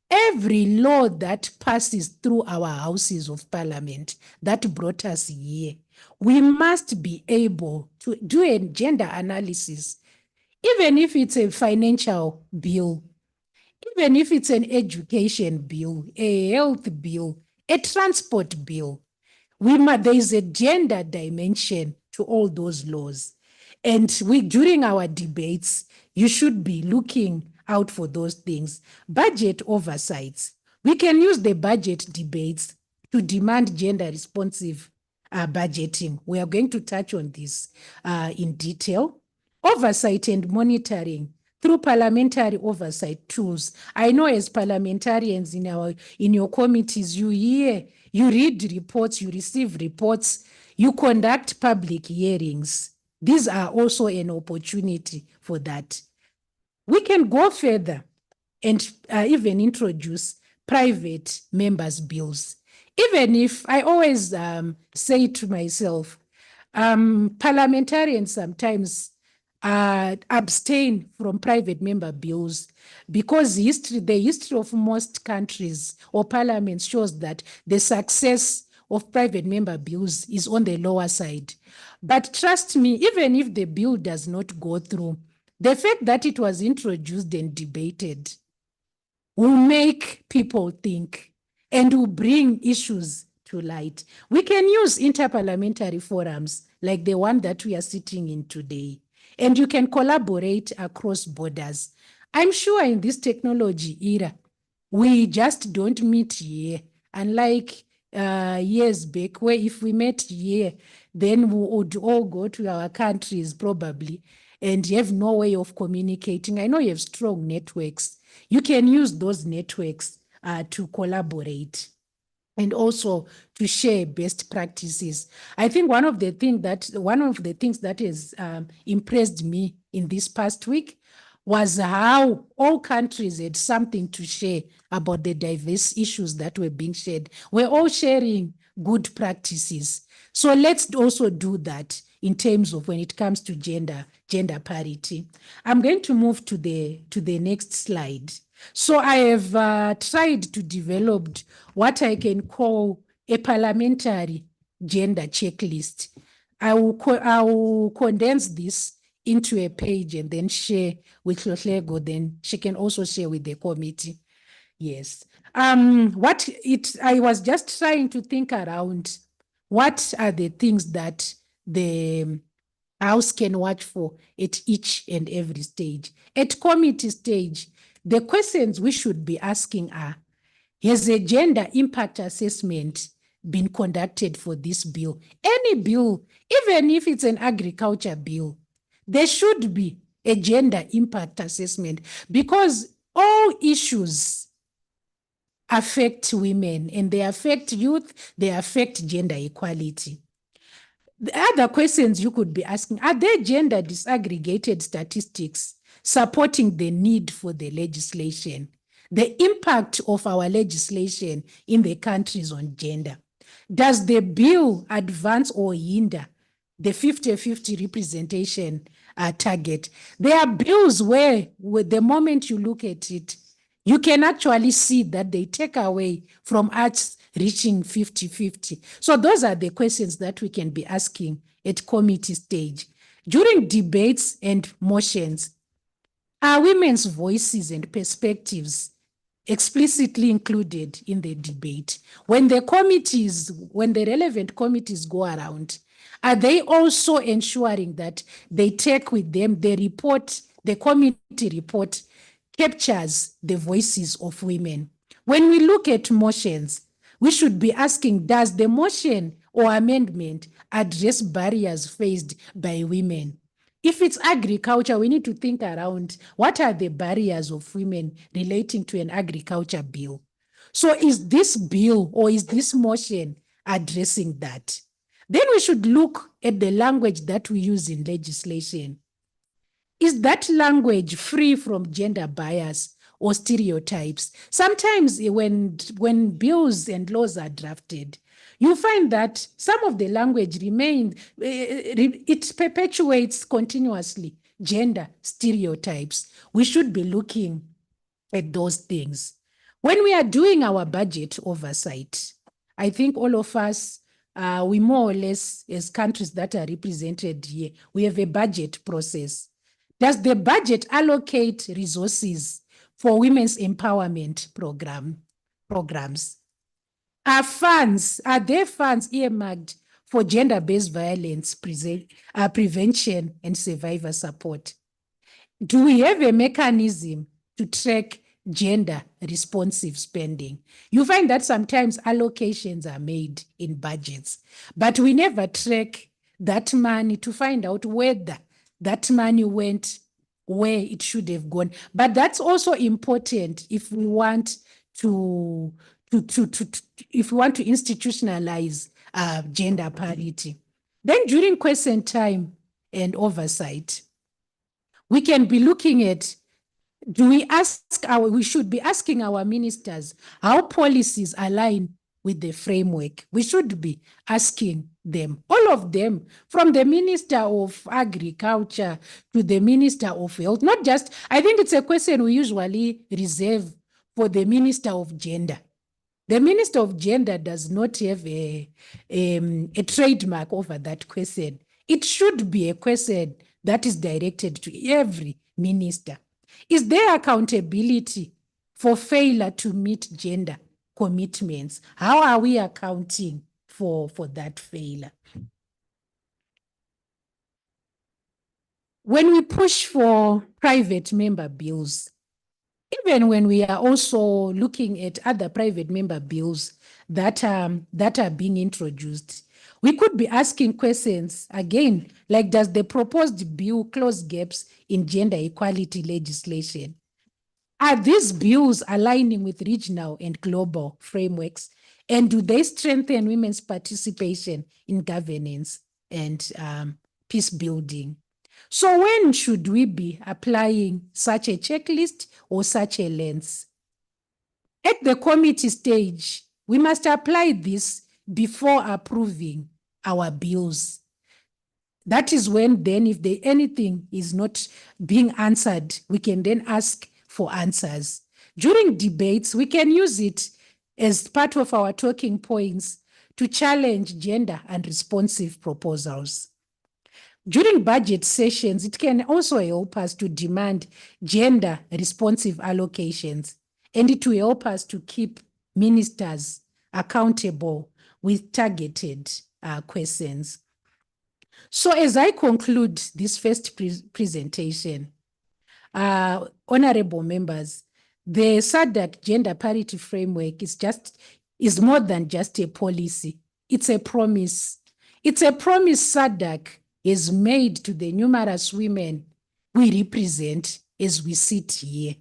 S10: Every law that passes through our houses of parliament that brought us here, we must be able to do a gender analysis, even if it's a financial bill, even if it's an education bill, a health bill, a transport bill. There is a gender dimension to all those laws. And during our debates, you should be looking out for those things. Budget oversights. We can use the budget debates to demand gender responsive budgeting. We are going to touch on this in detail. Oversight and monitoring through parliamentary oversight tools. I know as parliamentarians in your committees, you read reports, you receive reports, you conduct public hearings. These are also an opportunity for that. We can go further and even introduce private members' bills. Even if I always say to myself, parliamentarians sometimes abstain from private member bills because the history of most countries or parliaments shows that the success of private member bills is on the lower side. But trust me, even if the bill does not go through, the fact that it was introduced and debated will make people think and will bring issues to light. We can use interparliamentary forums like the one that we are sitting in today, and you can collaborate across borders. I'm sure in this technology era, we just don't meet here, unlike years back, where if we met here, then we would all go to our countries probably and have no way of communicating. I know you have strong networks. You can use those networks to collaborate and also to share best practices. I think one of the things that has impressed me in this past week was how all countries had something to share about the diverse issues that were being shared. We're all sharing good practices. So let's also do that in terms of when it comes to gender parity. I'm going to move to the next slide. So I have tried to develop what I can call a parliamentary gender checklist. I will condense this into a page and then share with Hlohlego, then she can also share with the committee. Yes. I was just trying to think around what are the things that the House can watch for at each and every stage. At committee stage, the questions we should be asking are, has a gender impact assessment been conducted for this bill? Any bill, even if it's an agriculture bill, there should be a gender impact assessment because all issues affect women and they affect youth, they affect gender equality. The other questions you could be asking, are there gender disaggregated statistics supporting the need for the legislation? The impact of our legislation in the countries on gender. Does the bill advance or hinder the 50-50 representation target? There are bills where the moment you look at it, you can actually see that they take away from us reaching 50-50. So those are the questions that we can be asking at committee stage. During debates and motions, are women's voices and perspectives explicitly included in the debate? When the relevant committees go around, are they also ensuring that they take with them the report, the committee report captures the voices of women? When we look at motions, we should be asking, does the motion or amendment address barriers faced by women? If it's agriculture, we need to think around what are the barriers of women relating to an agriculture bill. So is this bill or is this motion addressing that? Then we should look at the language that we use in legislation. Is that language free from gender bias or stereotypes? Sometimes when bills and laws are drafted, you find that some of the language remains, it perpetuates continuously gender stereotypes. We should be looking at those things. When we are doing our budget oversight, I think all of us, we more or less, as countries that are represented here, we have a budget process. Does the budget allocate resources for women's empowerment programs? Are there funds earmarked for gender-based violence prevention and survivor support? Do we have a mechanism to track gender responsive spending? You find that sometimes allocations are made in budgets, but we never track that money to find out whether that money went where it should have gone. But that's also important if we want to institutionalize gender parity. Then during question time and oversight, we can be looking at, we should be asking our ministers how policies align with the framework. We should be asking them, all of them, from the Minister of Agriculture to the Minister of Health, not just, I think it's a question we usually reserve for the Minister of Gender. The Minister of Gender does not have a trademark over that question. It should be a question that is directed to every minister. Is there accountability for failure to meet gender commitments? How are we accounting for that failure? When we push for private member bills, even when we are also looking at other private member bills that are being introduced, we could be asking questions again, like, does the proposed bill close gaps in gender equality legislation? Are these bills aligning with regional and global frameworks? And do they strengthen women's participation in governance and peace building? So when should we be applying such a checklist or such a lens? At the committee stage, we must apply this before approving our bills. That is when then, if anything is not being answered, we can then ask for answers. During debates, we can use it as part of our talking points to challenge gender and responsive proposals. During budget sessions, it can also help us to demand gender responsive allocations, and it will help us to keep ministers accountable with targeted questions. So as I conclude this first presentation, honorable members, the SADC gender parity framework is more than just a policy. It's a promise. It's a promise SADC is made to the numerous women we represent as we sit here.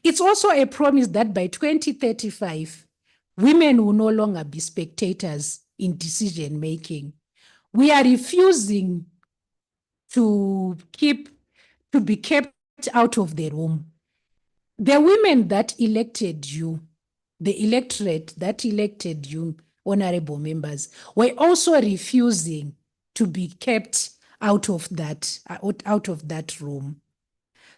S10: It's also a promise that by 2035, women will no longer be spectators in decision making. We are refusing to be kept out of the room. The women that elected you, the electorate that elected you, honorable members, were also refusing to be kept out of that room.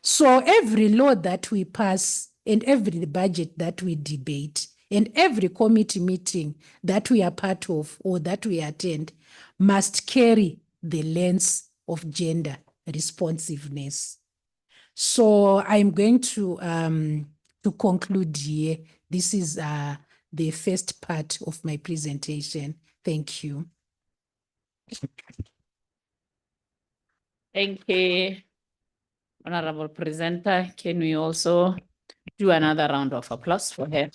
S10: So every law that we pass and every budget that we debate and every committee meeting that we are part of or that we attend must carry the lens of gender responsiveness. So I'm going to conclude here. This is the first part of my presentation. Thank you.
S2: Thank you, Honorable Presenter. Can we also do another round of applause for her?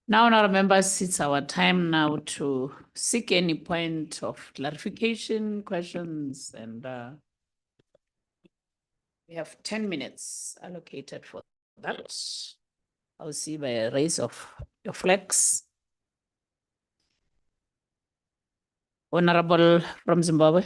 S2: Now, honorable members, it's our time now to seek any point of clarification, questions, and we have 10 minutes allocated for that. I'll see by a raise of your flags. Honorable from Zimbabwe.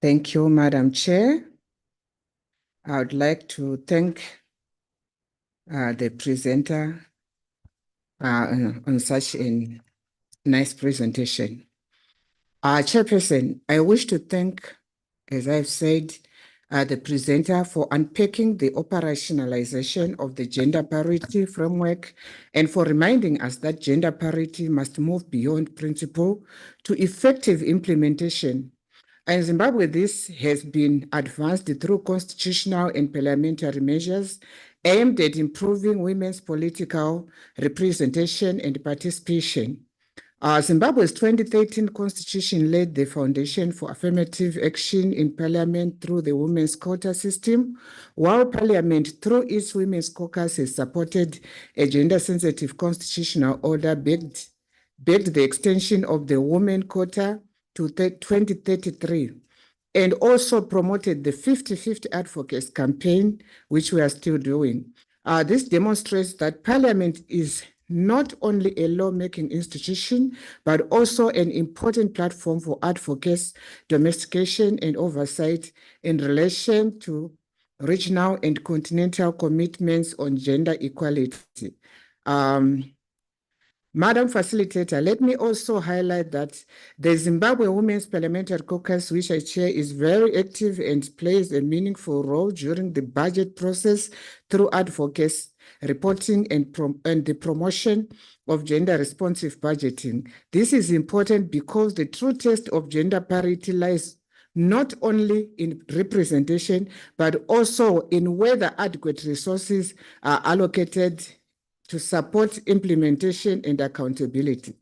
S11: Thank you, Madam Chair. I would like to thank the presenter on such a nice presentation. Chairperson, I wish to thank, as I've said, the presenter for unpacking the operationalization of the gender parity framework and for reminding us that gender parity must move beyond principle to effective implementation. In Zimbabwe, this has been advanced through constitutional and parliamentary measures aimed at improving women's political representation and participation. Zimbabwe's 2013 constitution laid the foundation for affirmative action in parliament through the women's quota system, while parliament through its women's caucus has supported a gender-sensitive constitutional order backed the extension of the women quota to 2033, and also promoted the 50-50 advocates campaign, which we are still doing. This demonstrates that parliament is not only a lawmaking institution, but also an important platform for advocates, domestication, and oversight in relation to regional and continental commitments on gender equality. Madam Facilitator, let me also highlight that the Zimbabwe Women's Parliamentary Caucus, which I chair, is very active and plays a meaningful role during the budget process through advocacy, reporting, and the promotion of gender-responsive budgeting. This is important because the true test of gender parity lies not only in representation, but also in whether adequate resources are allocated to support implementation and accountability.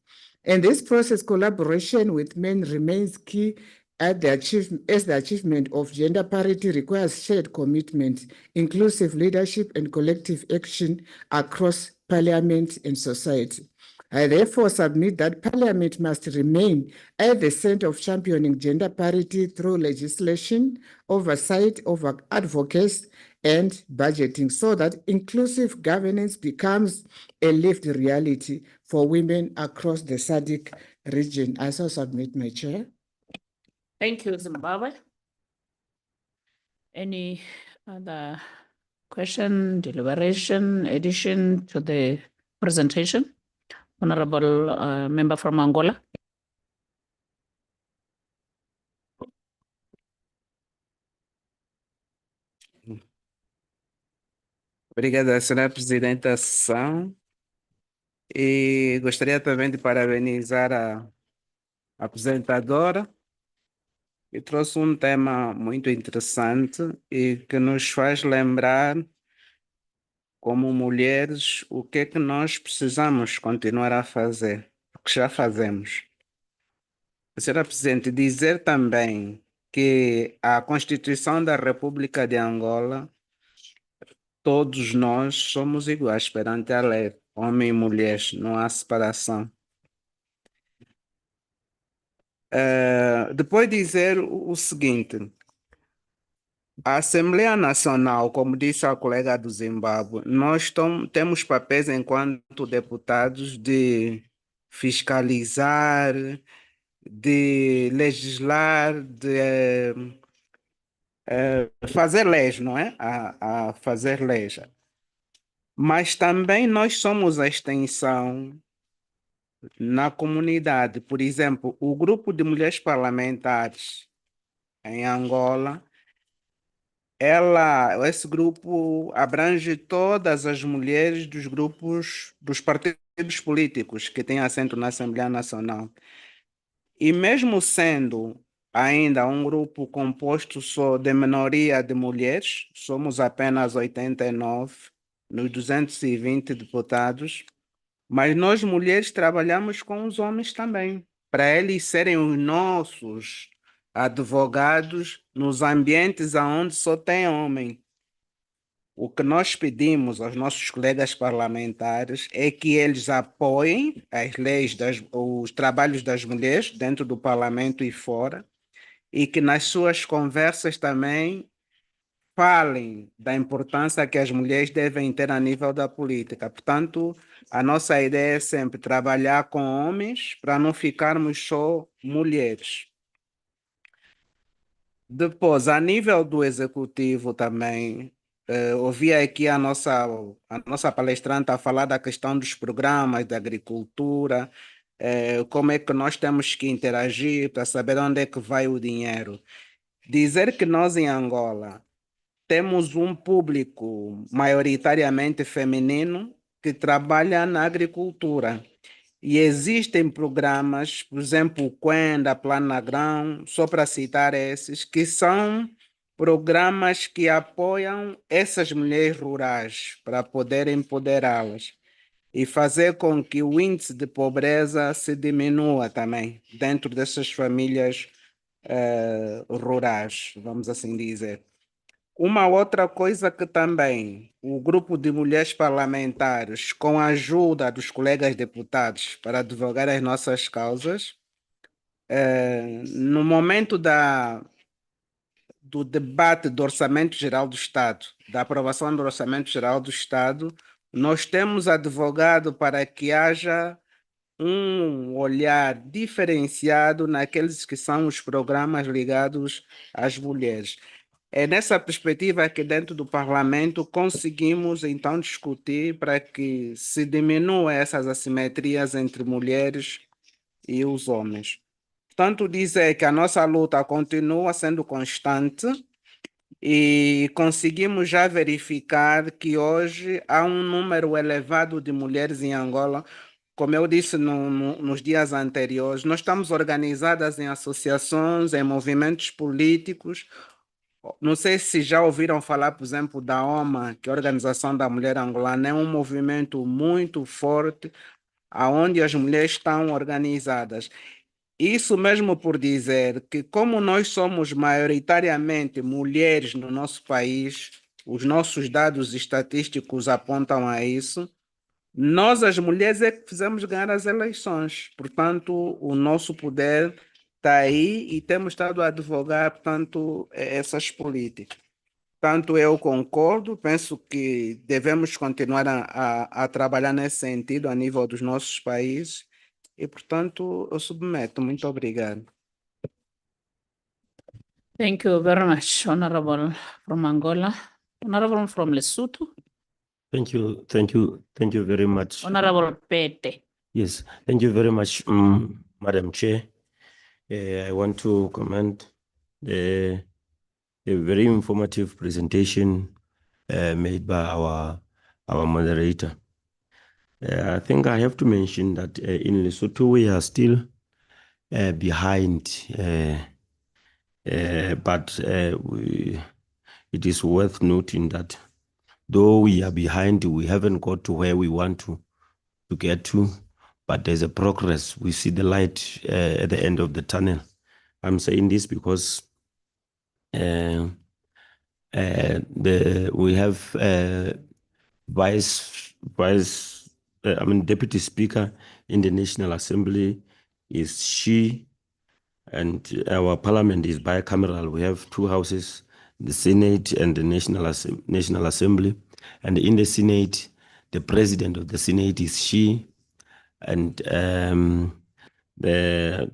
S11: In this process, collaboration with men remains key as the achievement of gender parity requires shared commitment, inclusive leadership, and collective action across Parliament and society. I therefore submit that Parliament must remain at the center of championing gender parity through legislation, oversight, advocacy, and budgeting, so that inclusive governance becomes a lived reality for women across the SADC region. I so submit, my chair.
S2: Thank you, Zimbabwe. Any other question, deliberation, addition to the presentation? Honorable member from Angola.
S6: Obrigada, senhora presidente da sessão. E gostaria também de parabenizar a apresentadora, que trouxe um tema muito interessante e que nos faz lembrar, como mulheres, o que é que nós precisamos continuar a fazer, porque já fazemos. Senhora presidente, dizer também que a Constituição da República de Angola, todos nós somos iguais perante a lei, homem e mulher, não há separação. Depois dizer o seguinte, a Assembleia Nacional, como disse a colega do Zimbábue, nós temos papéis enquanto deputados de fiscalizar, de legislar, de fazer leis, não é? A fazer leis. Mas também nós somos a extensão na comunidade. Por exemplo, o grupo de mulheres parlamentares em Angola, esse grupo abrange todas as mulheres dos grupos, dos partidos políticos que têm assento na Assembleia Nacional. E mesmo sendo ainda um grupo composto só de minoria de mulheres, somos apenas 89 nos 220 deputados, mas nós mulheres trabalhamos com os homens também, para eles serem os nossos advogados nos ambientes onde só tem homem. O que nós pedimos aos nossos colegas parlamentares é que eles apoiem as leis, os trabalhos das mulheres dentro do parlamento e fora, e que nas suas conversas também falem da importância que as mulheres devem ter a nível da política. Portanto, a nossa ideia é sempre trabalhar com homens para não ficarmos só mulheres. Depois, a nível do executivo também, ouvi aqui a nossa palestrante a falar da questão dos programas da agricultura, como é que nós temos que interagir para saber onde é que vai o dinheiro. Dizer que nós em Angola temos um público maioritariamente feminino que trabalha na agricultura. E existem programas, por exemplo, o Quenda, Planagrão, só para citar esses, que são programas que apoiam essas mulheres rurais para poder empoderá-las e fazer com que o índice de pobreza se diminua também dentro dessas famílias rurais, vamos assim dizer. Uma outra coisa que também o grupo de mulheres parlamentares, com a ajuda dos colegas deputados para advogar as nossas causas, no momento do debate do Orçamento Geral do Estado, da aprovação do Orçamento Geral do Estado, nós temos advogado para que haja um olhar diferenciado naqueles que são os programas ligados às mulheres. É nessa perspectiva que dentro do parlamento conseguimos então discutir para que se diminua essas assimetrias entre mulheres e os homens. Portanto, dizer que a nossa luta continua sendo constante e conseguimos já verificar que hoje há um número elevado de mulheres em Angola. Como eu disse nos dias anteriores, nós estamos organizadas em associações, em movimentos políticos. Não sei se já ouviram falar, por exemplo, da OMA, que é a Organização da Mulher Angolana, é um movimento muito forte, aonde as mulheres estão organizadas. Isso mesmo por dizer que, como nós somos maioritariamente mulheres no nosso país, os nossos dados estatísticos apontam a isso. Nós, as mulheres, é que fizemos ganhar as eleições. Portanto, o nosso poder está aí e temos estado a advogar, portanto, essas políticas. Tanto eu concordo, penso que devemos continuar a trabalhar nesse sentido a nível dos nossos países e, portanto, eu submeto. Muito obrigado.
S2: Thank you very much, Honorable from Angola. Honorable from Lesotho,
S3: Thank you very much.
S2: Honorable Pete.
S3: Yes, thank you very much, Madam Chair. I want to commend the very informative presentation made by our moderator. I think I have to mention that in Lesotho we are still behind, but it is worth noting that though we are behind, we haven't got to where we want to get to, but there's a progress. We see the light at the end of the tunnel. I'm saying this because we have Deputy Speaker in the National Assembly is she, and our parliament is bicameral. We have two houses, the Senate and the National Assembly. And in the Senate, the president of the Senate is she, and the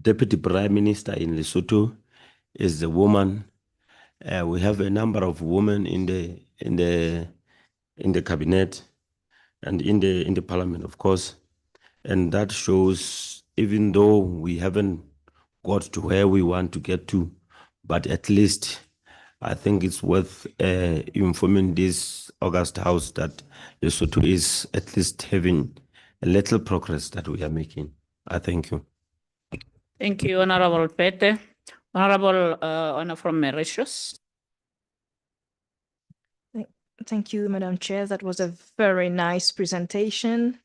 S3: Deputy Prime Minister in Lesotho is a woman. We have a number of women in the cabinet and in the parliament, of course, and that shows, even though we haven't got to where we want to get to, but at least I think it's worth informing this August House that Lesotho is at least having a little progress that we are making. I thank you.
S2: Thank you, Honorable Pete. Honorable Honor from Mauritius.
S7: Thank you, Madam Chair. That was a very nice presentation.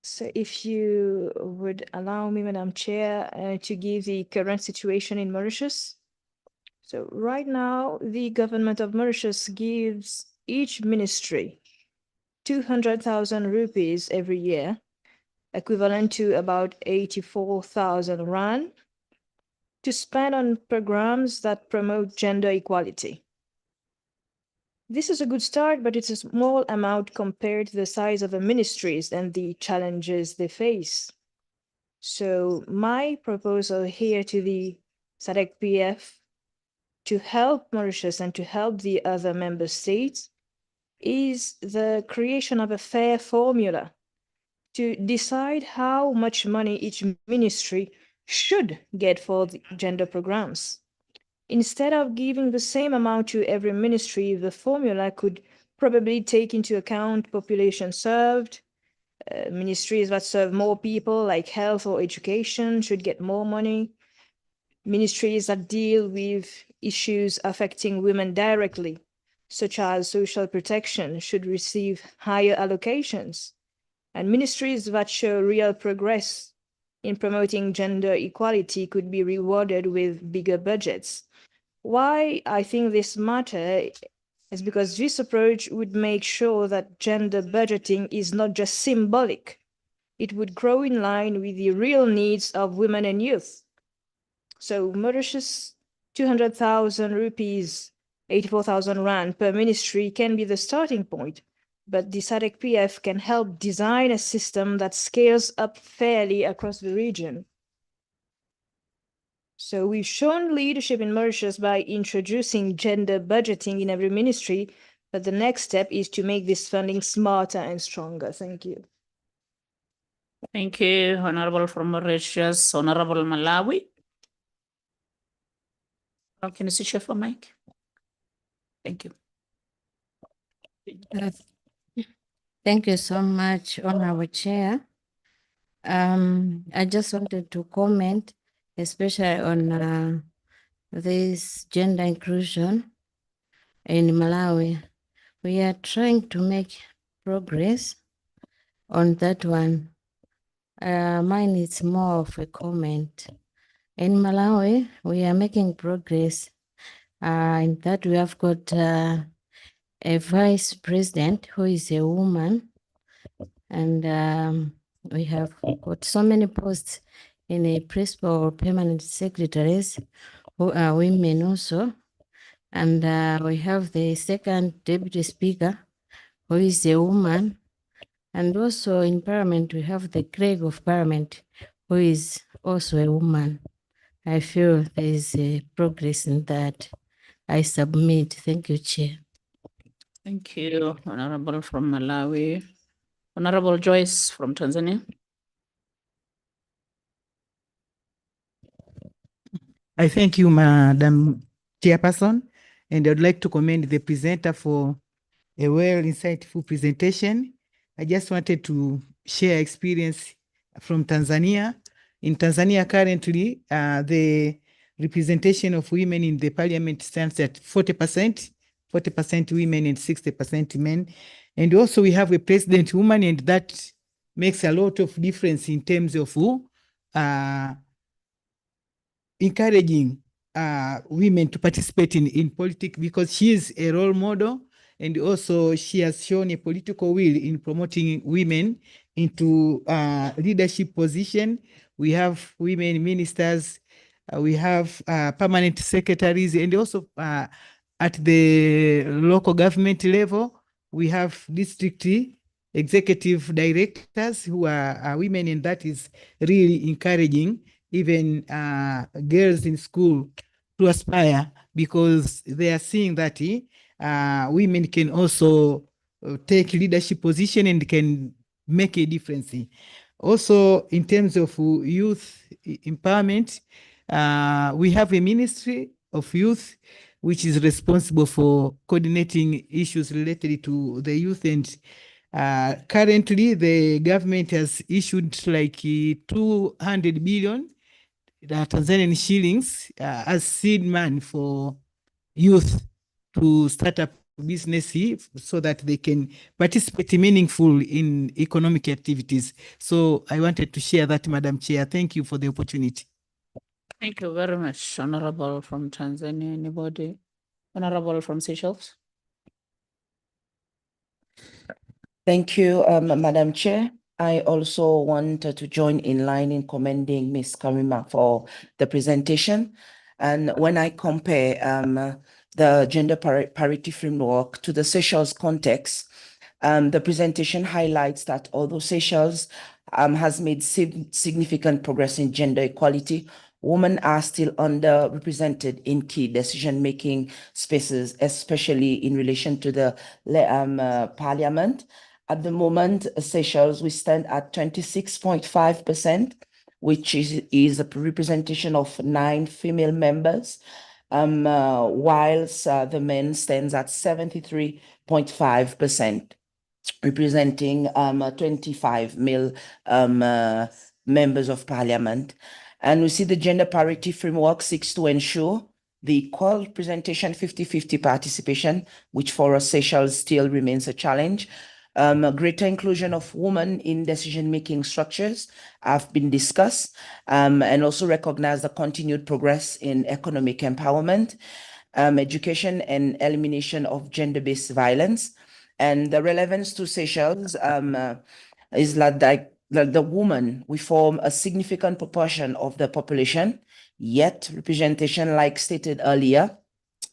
S7: So if you would allow me, Madam Chair, to give the current situation in Mauritius. So right now, the government of Mauritius gives each ministry 200,000 rupees every year, equivalent to about 84,000 rand, to spend on programs that promote gender equality. This is a good start, but it's a small amount compared to the size of the ministries and the challenges they face. So my proposal here to the SADC-PF to help Mauritius and to help the other member states is the creation of a fair formula to decide how much money each ministry should get for the gender programs. Instead of giving the same amount to every ministry, the formula could probably take into account population served. Ministries that serve more people, like health or education, should get more money. Ministries that deal with issues affecting women directly, such as social protection, should receive higher allocations. And ministries that show real progress in promoting gender equality could be rewarded with bigger budgets. Why I think this matter is because this approach would make sure that gender budgeting is not just symbolic. It would grow in line with the real needs of women and youth. So Mauritius, 200,000 rupees, 84,000 rand per ministry can be the starting point, but the SADC-PF can help design a system that scales up fairly across the region. So we've shown leadership in Mauritius by introducing gender budgeting in every ministry, but the next step is to make this funding smarter and stronger. Thank you.
S2: Thank you, Honorable from Mauritius, Honorable Malawi. Can you switch off your mic? Thank you.
S8: Thank you so much, Honorable Chair. I just wanted to comment, especially on this gender inclusion in Malawi. We are trying to make progress on that one. Mine is more of a comment. In Malawi, we are making progress in that we have got a vice president who is a woman, and we have got so many posts in a principal or permanent secretaries who are women also. And we have the second deputy speaker who is a woman. And also in parliament, we have the clerk of parliament who is also a woman. I feel there is a progress in that. I submit. Thank you, Chair.
S2: Thank you, Honorable from Malawi. Honorable Joyce from Tanzania.
S12: I thank you, Madam Chairperson, and I'd like to commend the presenter for a well insightful presentation. I just wanted to share experience from Tanzania. In Tanzania currently, the representation of women in the parliament stands at 40%, 40% women and 60% men. And also we have a president woman, and that makes a lot of difference in terms of encouraging women to participate in politics, because she is a role model, and also she has shown a political will in promoting women into leadership position. We have women ministers, we have permanent secretaries, and also at the local government level, we have district executive directors who are women, and that is really encouraging even girls in school to aspire, because they are seeing that women can also take leadership position and can make a difference. Also, in terms of youth empowerment, we have a Ministry of Youth, which is responsible for coordinating issues related to the youth. And currently, the government has issued like 200 billion Tanzanian shillings as seed money for youth to start up business so that they can participate meaningful in economic activities. So I wanted to share that, Madam Chair. Thank you for the opportunity.
S2: Thank you very much, Honorable from Tanzania. Anybody? Honorable from Seychelles.
S9: Thank you, Madam Chair. I also want to join in line in commending Ms. Karima for the presentation. And when I compare the gender parity framework to the Seychelles context, the presentation highlights that although Seychelles has made significant progress in gender equality, women are still underrepresented in key decision-making spaces, especially in relation to the parliament. At the moment, Seychelles, we stand at 26.5%, which is a representation of 9 female members, whilst the men stands at 73.5%, representing 25 male members of parliament. And we see the gender parity framework seeks to ensure the equal representation, 50-50 participation, which for us Seychelles still remains a challenge. Greater inclusion of women in decision-making structures have been discussed, and also recognize the continued progress in economic empowerment, education, and elimination of gender-based violence. And the relevance to Seychelles is that the women, we form a significant proportion of the population, yet representation, like stated earlier,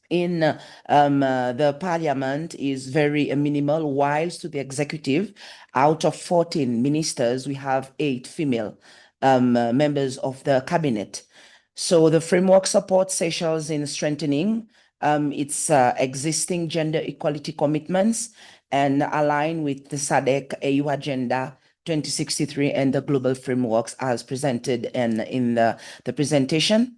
S9: in the parliament is very minimal, whilst to the executive, out of 14 ministers, we have 8 female members of the cabinet. So the framework supports Seychelles in strengthening its existing gender equality commitments and align with the SADC AU Agenda 2063 and the global frameworks as presented in the presentation.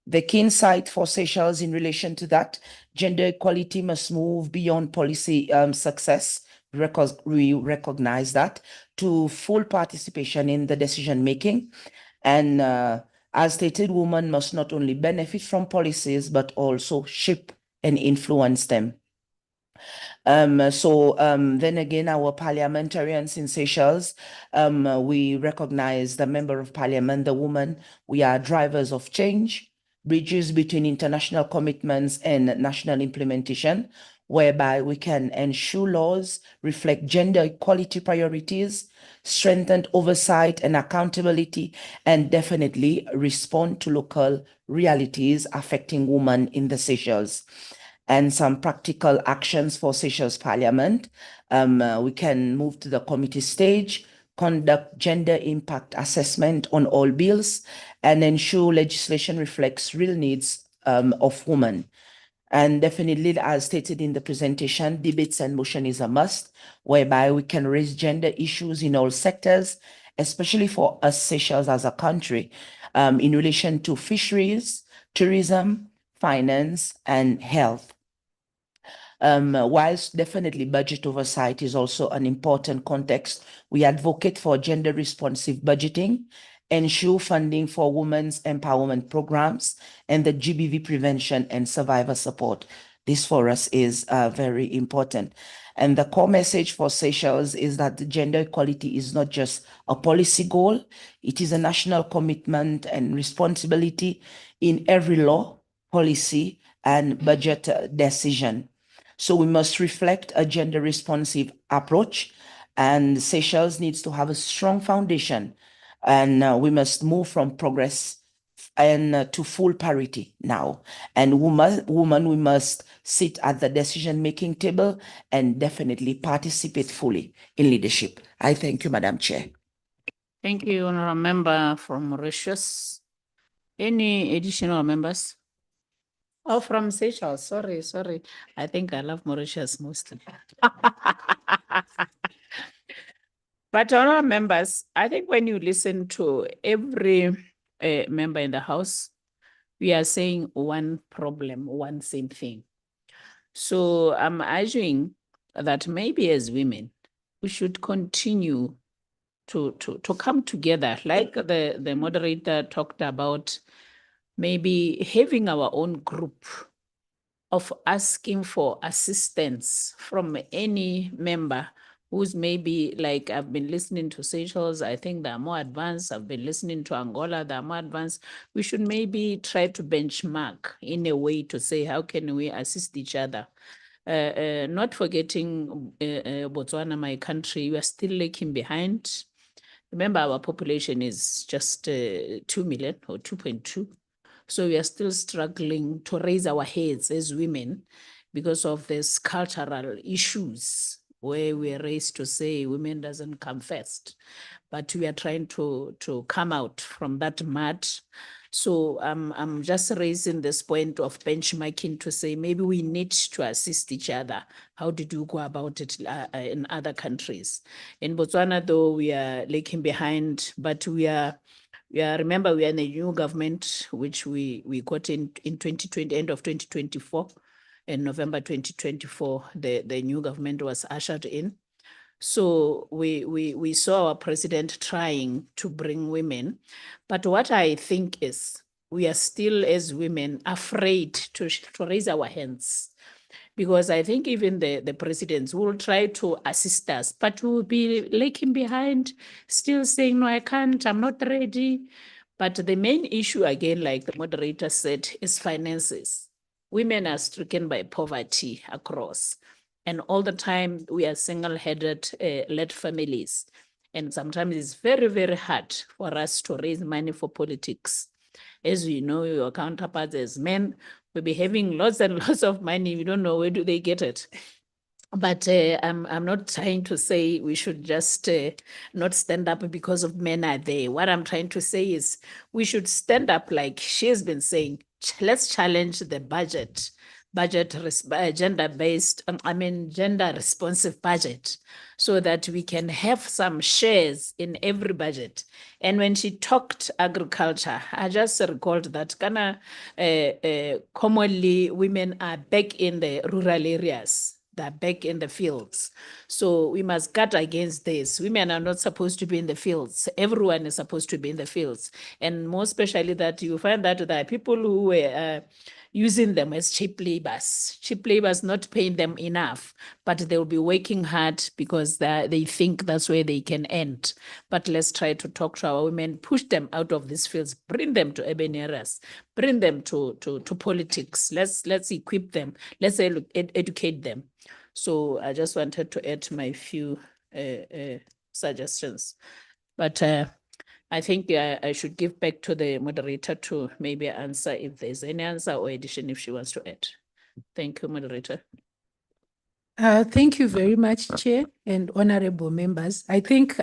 S9: The key insight for Seychelles in relation to that, gender equality must move beyond policy success. We recognize that to full participation in the decision making. And as stated, women must not only benefit from policies, but also shape and influence them. Then again, our parliamentarians in Seychelles, we recognize the member of parliament, the woman. We are drivers of change, bridges between international commitments and national implementation, whereby we can ensure laws reflect gender equality priorities, strengthen oversight and accountability, and definitely respond to local realities affecting women in the Seychelles. And some practical actions for Seychelles Parliament. We can move to the committee stage, conduct gender impact assessment on all bills, and ensure legislation reflects real needs of women. And definitely, as stated in the presentation, debates and motion is a must, whereby we can raise gender issues in all sectors, especially for us Seychelles as a country, in relation to fisheries, tourism, finance, and health. Whilst definitely budget oversight is also an important context, we advocate for gender responsive budgeting, ensure funding for women's empowerment programs, and the GBV prevention and survivor support. This for us is very important. And the core message for Seychelles is that gender equality is not just a policy goal, it is a national commitment and responsibility in every law, policy, and budget decision. So we must reflect a gender responsive approach, and Seychelles needs to have a strong foundation, and we must move from progress and to full parity now. And women, we must sit at the decision-making table and definitely participate fully in leadership. I thank you, Madam Chair.
S2: Thank you, Honorable Member from Mauritius. Any additional members? Oh, from Seychelles, sorry. I think I love Mauritius mostly. But honorable members, I think when you listen to every member in the House, we are saying one problem, one same thing. So I'm urging that maybe as women, we should continue to come together, like the moderator talked about, maybe having our own group of asking for assistance from any member who's maybe, like, I've been listening to Seychelles, I think they are more advanced. I've been listening to Angola, they are more advanced. We should maybe try to benchmark in a way to say, how can we assist each other? Not forgetting Botswana, my country, we are still lagging behind. Remember, our population is just 2 million or 2.2. So we are still struggling to raise our heads as women because of these cultural issues where we are raised to say women doesn't come first. But we are trying to come out from that mud. So I'm just raising this point of benchmarking to say maybe we need to assist each other. How did you go about it in other countries? In Botswana, though, we are lagging behind, but remember, we are in a new government, which we got in 2020, end of 2024. In November 2024, the new government was ushered in. So we saw our president trying to bring women. But what I think is we are still, as women, afraid to raise our hands. Because I think even the presidents will try to assist us, but we'll be lagging behind, still saying, no, I can't, I'm not ready. But the main issue, again, like the moderator said, is finances. Women are stricken by poverty across. And all the time, we are single-headed led families. And sometimes it's very, very hard for us to raise money for politics. As you know, your counterparts as men will be having lots and lots of money. We don't know where do they get it. But I'm not trying to say we should just not stand up because of men are there. What I'm trying to say is we should stand up, like she has been saying. Let's challenge the budget, gender-based, gender responsive budget, so that we can have some shares in every budget. And when she talked agriculture, I just recalled that commonly women are back in the rural areas. They're back in the fields. So we must guard against this. Women are not supposed to be in the fields. Everyone is supposed to be in the fields. And more especially that you find that there are people who were using them as cheap laborers, not paying them enough, but they'll be working hard because they think that's where they can end. But let's try to talk to our women, push them out of these fields, bring them to urban areas, bring them to politics. Let's equip them. Let's educate them. So I just wanted to add my few suggestions. But I think I should give back to the moderator to maybe answer if there's any answer or addition if she wants to add. Thank you, moderator.
S10: Thank you very much, Chair and honorable members. I think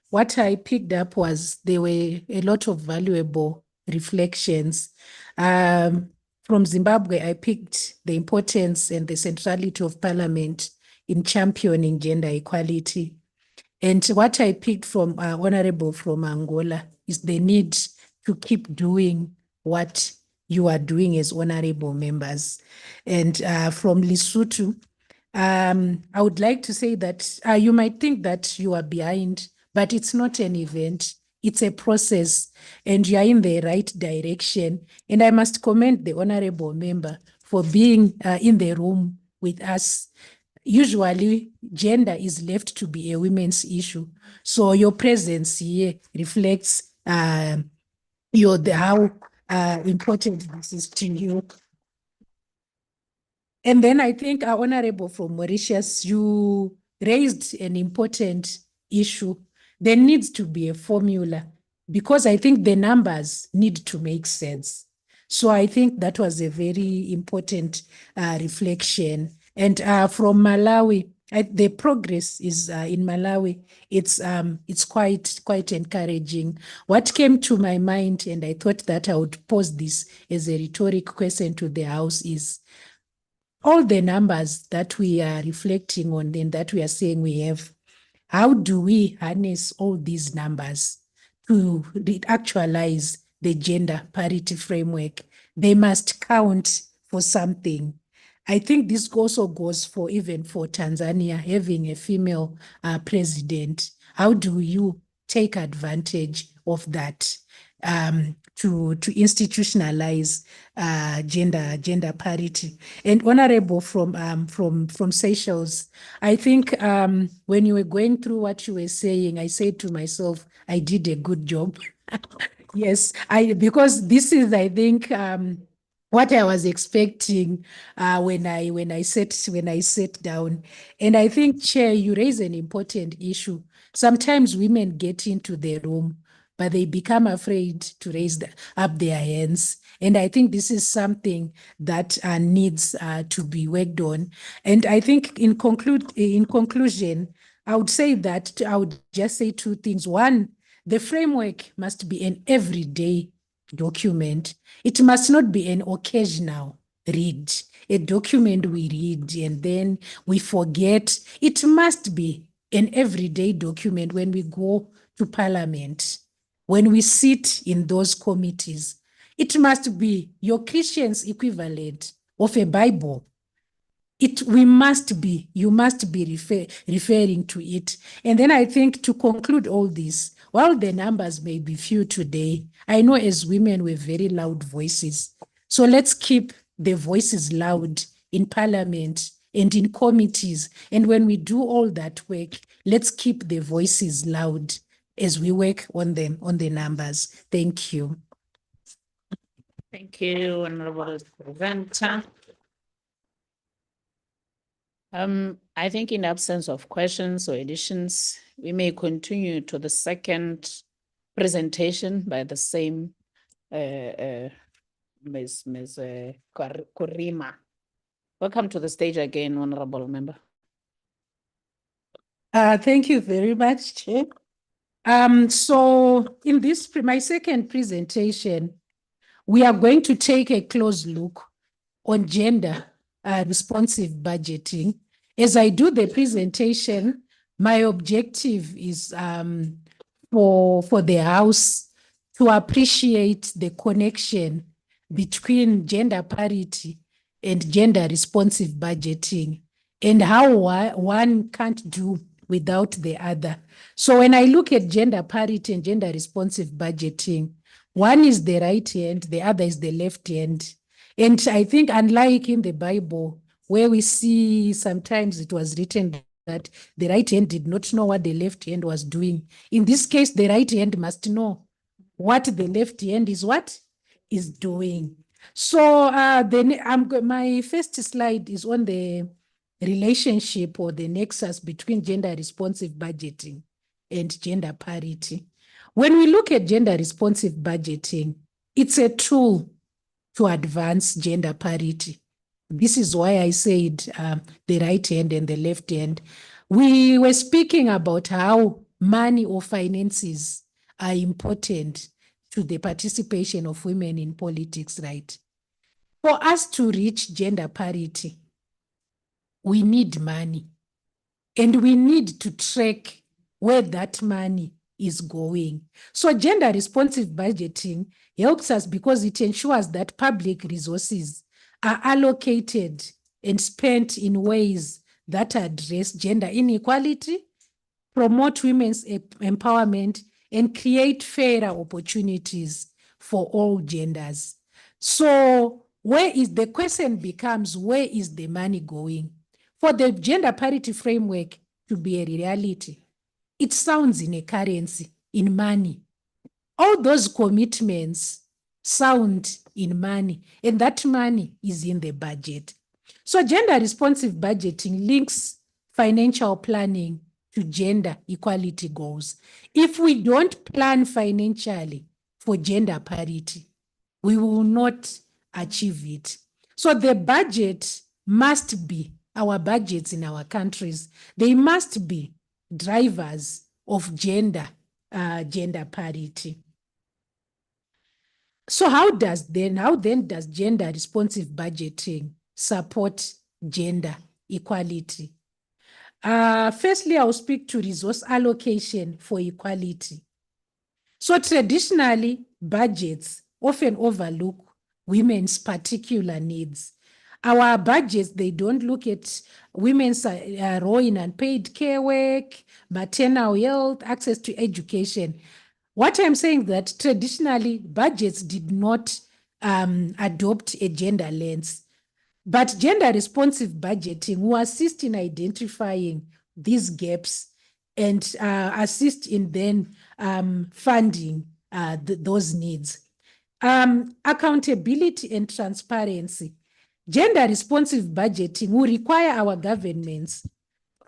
S10: what I picked up was there were a lot of valuable reflections. From Zimbabwe, I picked the importance and the centrality of Parliament in championing gender equality. And what I picked from honorable from Angola is the need to keep doing what you are doing as honorable members. And from Lesotho, I would like to say that you might think that you are behind, but it's not an event. It's a process, and you are in the right direction. And I must commend the honorable member for being in the room with us. Usually, gender is left to be a women's issue. So your presence here reflects how important this is to you. And then I think our honorable from Mauritius, you raised an important issue. There needs to be a formula because I think the numbers need to make sense. So I think that was a very important reflection. And from Malawi, the progress is in Malawi. It's quite encouraging. What came to my mind, and I thought that I would pose this as a rhetoric question to the House, is all the numbers that we are reflecting on and that we are saying we have, how do we harness all these numbers to actualize the gender parity framework? They must count for something. I think this also goes for even for Tanzania, having a female president. How do you take advantage of that to institutionalize gender parity? And honorable from Seychelles, I think when you were going through what you were saying, I said to myself, I did a good job. Yes, because this is, I think, what I was expecting when I sat down. And I think, Chair, you raise an important issue. Sometimes women get into the room, but they become afraid to raise up their hands. And I think this is something that needs to be worked on. And I think in conclusion, I would say that I would just say two things. One, the framework must be an everyday document. It must not be an occasional read, a document we read and then we forget. It must be an everyday document when we go to Parliament, when we sit in those committees. It must be your Christian's equivalent of a Bible. You must be referring to it. And then I think to conclude all this, while the numbers may be few today, I know as women we're very loud voices. So let's keep the voices loud in Parliament and in committees. And when we do all that work, let's keep the voices loud as we work on them, on the numbers. Thank you.
S2: Thank you, Honorable Presenter. I think in absence of questions or additions, we may continue to the second presentation by the same Ms. Kurima. Welcome to the stage again, Honorable Member.
S10: Thank you very much, Chair. So in this, my second presentation, we are going to take a close look on gender responsive budgeting. As I do the presentation, my objective is for the House to appreciate the connection between gender parity and gender responsive budgeting and how one can't do without the other. So when I look at gender parity and gender responsive budgeting, one is the right hand, the other is the left hand. And I think unlike in the Bible, where we see sometimes it was written that the right hand did not know what the left hand was doing. In this case, the right hand must know what the left hand is doing. So then my first slide is on the relationship or the nexus between gender responsive budgeting and gender parity. When we look at gender responsive budgeting, it's a tool to advance gender parity. This is why I said the right hand and the left hand. We were speaking about how money or finances are important to the participation of women in politics, right? For us to reach gender parity, we need money, and we need to track where that money is going. So gender responsive budgeting helps us because it ensures that public resources are allocated and spent in ways that address gender inequality, promote women's empowerment, and create fairer opportunities for all genders. So the question becomes, where is the money going? For the gender parity framework to be a reality, it sounds in a currency, in money. All those commitments sound in money, and that money is in the budget. So gender responsive budgeting links financial planning to gender equality goals. If we don't plan financially for gender parity, we will not achieve it. So the budget must be, our budgets in our countries, they must be drivers of gender parity. So how then does gender responsive budgeting support gender equality? Firstly, I'll speak to resource allocation for equality. So traditionally, budgets often overlook women's particular needs. Our budgets, they don't look at women's role in unpaid care work, maternal health, access to education. What I'm saying that traditionally, budgets did not adopt a gender lens. But gender responsive budgeting will assist in identifying these gaps and assist in then funding those needs. Accountability and transparency. Gender responsive budgeting will require our governments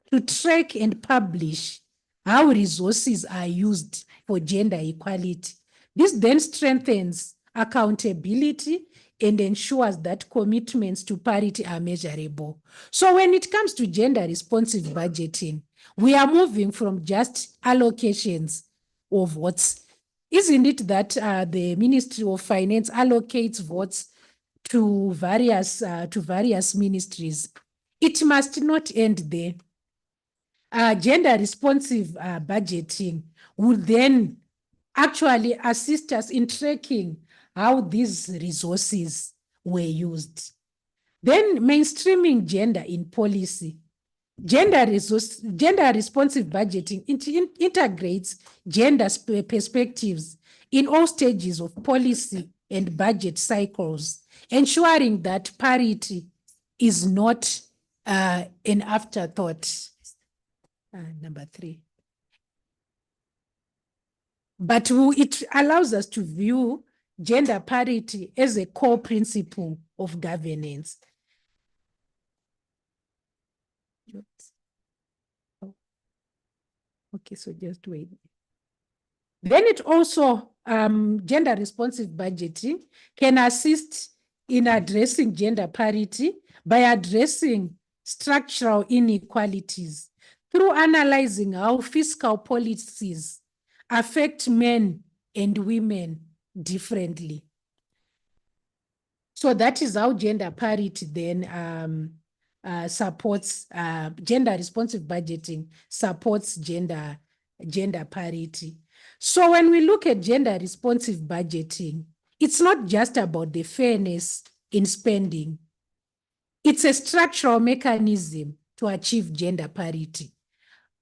S10: to track and publish how resources are used for gender equality. This then strengthens accountability and ensures that commitments to parity are measurable. So when it comes to gender responsive budgeting, we are moving from just allocations of votes. Isn't it that the Ministry of Finance allocates votes to various ministries? It must not end there. Gender responsive budgeting will then actually assist us in tracking how these resources were used. Then mainstreaming gender in policy. Gender responsive budgeting integrates gender perspectives in all stages of policy and budget cycles, ensuring that parity is not an afterthought. Number 3. But it allows us to view gender parity as a core principle of governance. Okay, so just wait. Then it also, gender responsive budgeting can assist in addressing gender parity by addressing structural inequalities. through analyzing how fiscal policies affect men and women differently. So that is how gender parity then supports gender responsive budgeting supports gender parity. So when we look at gender responsive budgeting, it's not just about the fairness in spending. It's a structural mechanism to achieve gender parity.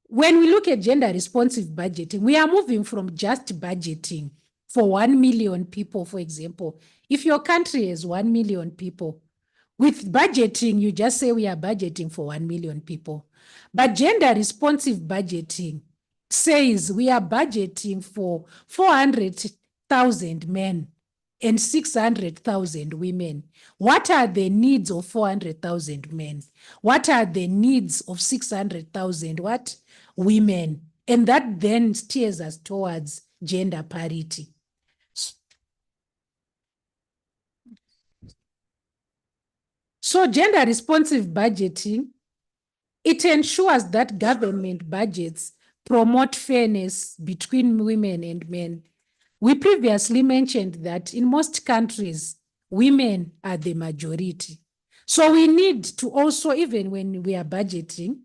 S10: When we look at gender responsive budgeting, we are moving from just budgeting for 1 million people, for example. If your country has 1 million people, with budgeting, you just say we are budgeting for 1 million people. But gender responsive budgeting says we are budgeting for 400,000 men and 600,000 women. What are the needs of 400,000 men? What are the needs of 600,000 women? And that then steers us towards gender parity. So gender responsive budgeting, it ensures that government budgets promote fairness between women and men. We previously mentioned that in most countries, women are the majority. So we need to also, even when we are budgeting,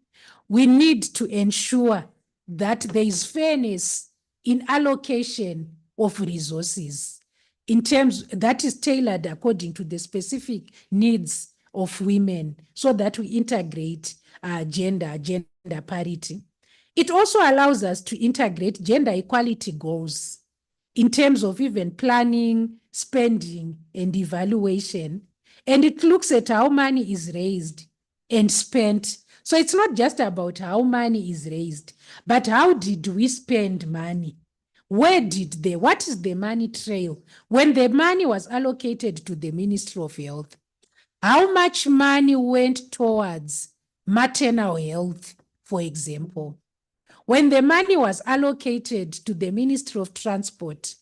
S10: we need to ensure that there is fairness in allocation of resources in terms that is tailored according to the specific needs of women, so that we integrate gender parity. It also allows us to integrate gender equality goals in terms of even planning, spending, and evaluation. And it looks at how money is raised and spent. So it's not just about how money is raised, but how did we spend money? What is the money trail? When the money was allocated to the Ministry of Health, how much money went towards maternal health, for example? When the money was allocated to the Ministry of Transport,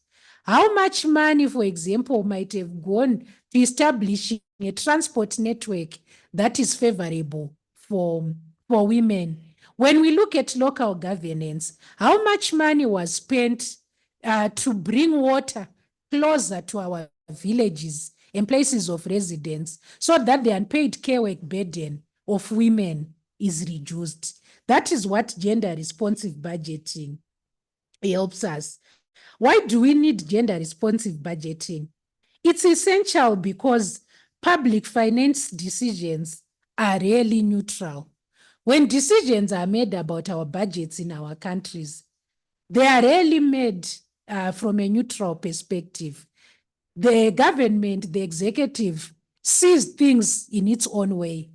S10: how much money, for example, might have gone to establishing a transport network that is favorable for women? When we look at local governance, how much money was spent to bring water closer to our villages and places of residence so that the unpaid care work burden of women is reduced? That is what gender responsive budgeting helps us. Why do we need gender responsive budgeting? It's essential because public finance decisions are really neutral. When decisions are made about our budgets in our countries, they are rarely made from a neutral perspective. The government, the executive, sees things in its own way,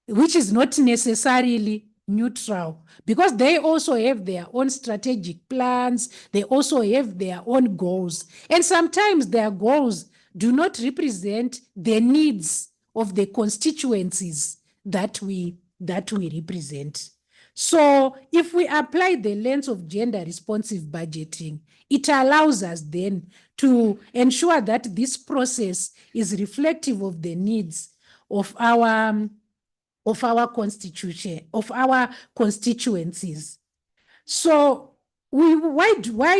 S10: which is not necessarily neutral, because they also have their own strategic plans. They also have their own goals. And sometimes their goals do not represent the needs of the constituencies that we represent. So if we apply the lens of gender responsive budgeting, it allows us then to ensure that this process is reflective of the needs of our constituencies. So why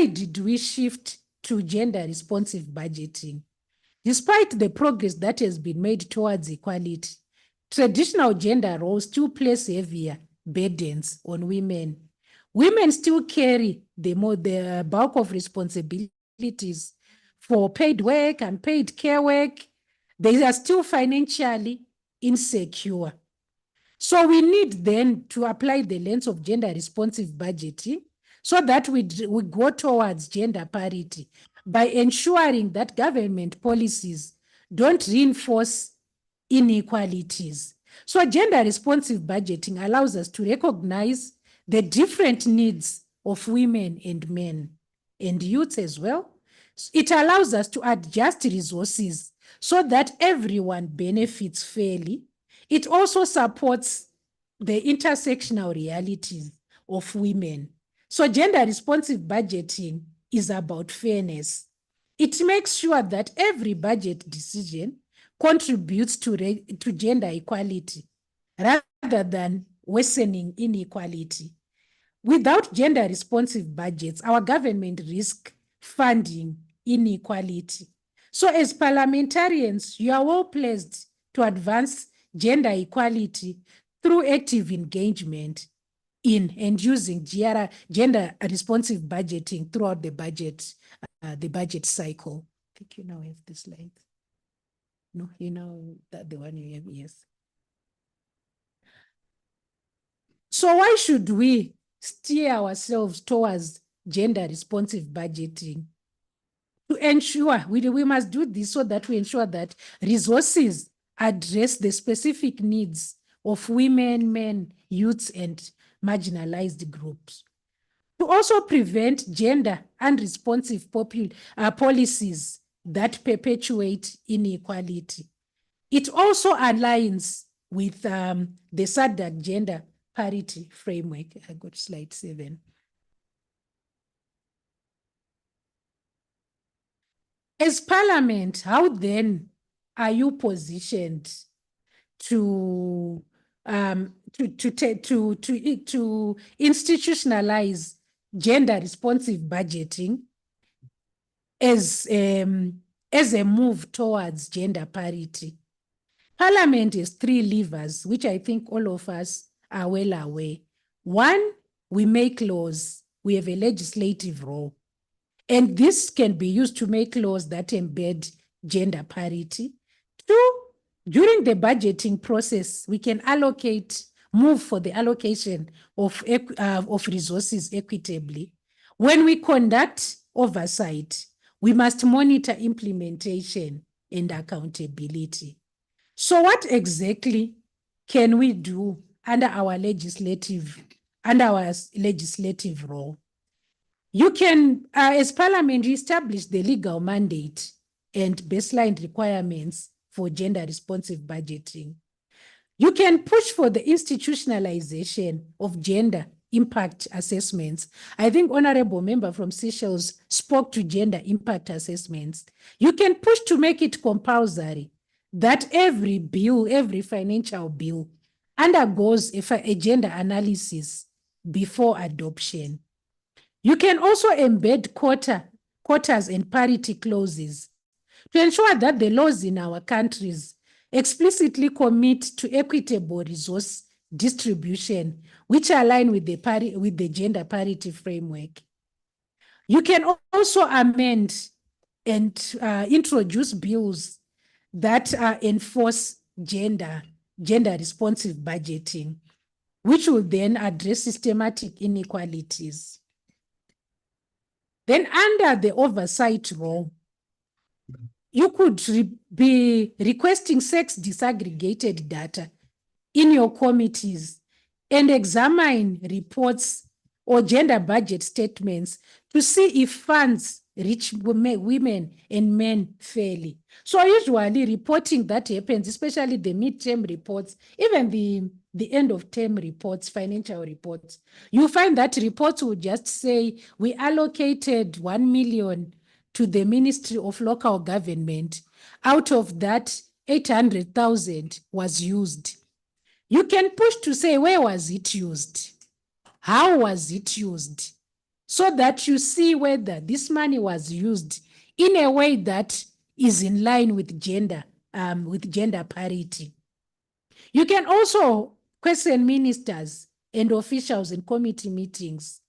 S10: did we shift to gender responsive budgeting? Despite the progress that has been made towards equality, traditional gender roles still place heavier burdens on women. Women still carry the bulk of responsibilities for paid work and paid care work. They are still financially insecure. So we need then to apply the lens of gender responsive budgeting so that we go towards gender parity by ensuring that government policies don't reinforce inequalities. So gender responsive budgeting allows us to recognize the different needs of women and men and youth as well. It allows us to adjust resources so that everyone benefits fairly. It also supports the intersectional realities of women. So gender responsive budgeting is about fairness. It makes sure that every budget decision contributes to gender equality rather than worsening inequality. Without gender responsive budgets, our government risks funding inequality. So as parliamentarians, you are well placed to advance gender equality through active engagement in and using gender responsive budgeting throughout the budget cycle. I think you now have the slides. No, you know that the one you have, yes. So why should we steer ourselves towards gender responsive budgeting? To ensure, we must do this so that we ensure that resources address the specific needs of women, men, youths, and marginalized groups. To also prevent gender unresponsive policies that perpetuate inequality. It also aligns with the SADC gender parity framework. I got slide 7. As Parliament, how then are you positioned to institutionalize gender responsive budgeting as a move towards gender parity? Parliament has 3 levers, which I think all of us are well aware. 1, we make laws. We have a legislative role. And this can be used to make laws that embed gender parity. 2, during the budgeting process, we can move for the allocation of resources equitably. When we conduct oversight, we must monitor implementation and accountability. So what exactly can we do under our legislative role? You can, as Parliament, establish the legal mandate and baseline requirements for gender responsive budgeting. You can push for the institutionalization of gender impact assessments. I think Honorable Member from Seychelles spoke to gender impact assessments. You can push to make it compulsory that every bill, every financial bill undergoes a gender analysis before adoption. You can also embed quotas and parity clauses to ensure that the laws in our countries explicitly commit to equitable resource distribution, which align with the gender parity framework. You can also amend and introduce bills that enforce gender responsive budgeting, which will then address systematic inequalities. Then under the oversight role, you could be requesting sex disaggregated data in your committees and examine reports or gender budget statements to see if funds reach women and men fairly. So usually reporting that happens, especially the midterm reports, even the end of term reports, financial reports, you find that reports will just say we allocated 1 million to the Ministry of Local Government. Out of that, 800,000 was used. You can push to say, where was it used? How was it used? So that you see whether this money was used in a way that is in line with gender parity. You can also question ministers and officials in committee meetings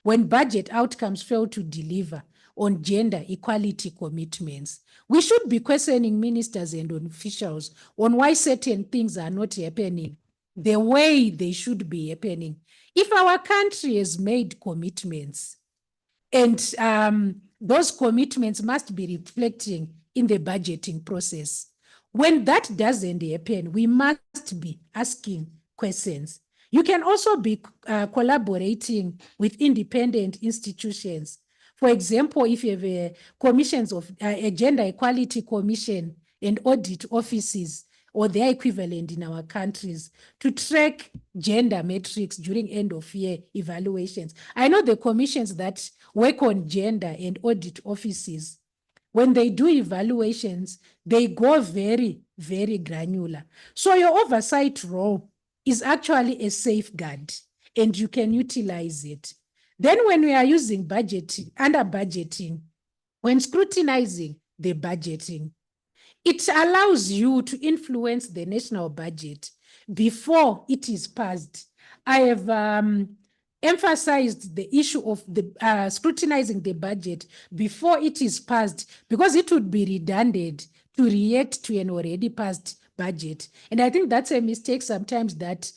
S10: when budget outcomes fail to deliver on gender equality commitments. We should be questioning ministers and officials on why certain things are not happening the way they should be happening. If our country has made commitments, and those commitments must be reflecting in the budgeting process. When that doesn't happen, we must be asking questions. You can also be collaborating with independent institutions. For example, if you have a gender equality commission and audit offices or their equivalent in our countries to track gender metrics during end of year evaluations. I know the commissions that work on gender and audit offices, when they do evaluations, they go very, very granular. So your oversight role is actually a safeguard and you can utilize it. Then when we are using budgeting, under budgeting, when scrutinizing the budgeting, it allows you to influence the national budget before it is passed. I have emphasized the issue of the scrutinizing the budget before it is passed because it would be redundant to react to an already passed budget. And I think that's a mistake sometimes that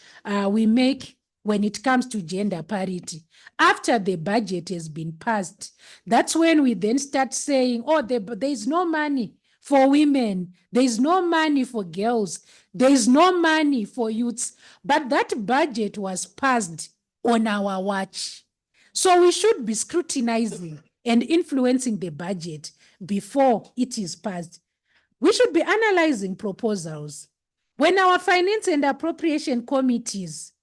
S10: we make when it comes to gender parity. After the budget has been passed, that's when we then start saying, oh, there is no money for women, there is no money for girls, there is no money for youths. But that budget was passed on our watch. So we should be scrutinizing and influencing the budget before it is passed. We should be analyzing proposals. When our finance and appropriation committees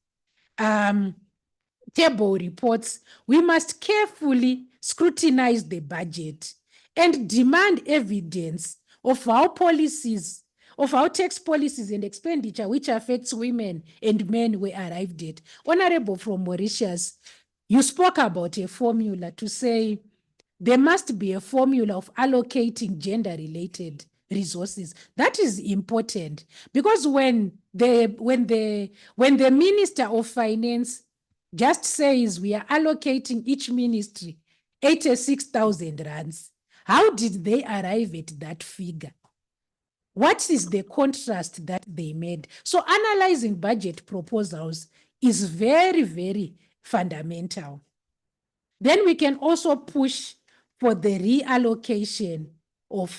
S10: table reports, we must carefully scrutinize the budget and demand evidence of how policies, of how tax policies and expenditure which affects women and men were arrived at. Honorable from Mauritius, you spoke about a formula to say there must be a formula of allocating gender-related resources. That is important because when the Minister of Finance just says we are allocating each ministry 86,000 rands, how did they arrive at that figure? What is the contrast that they made? So analyzing budget proposals is very, very fundamental. Then we can also push for the reallocation of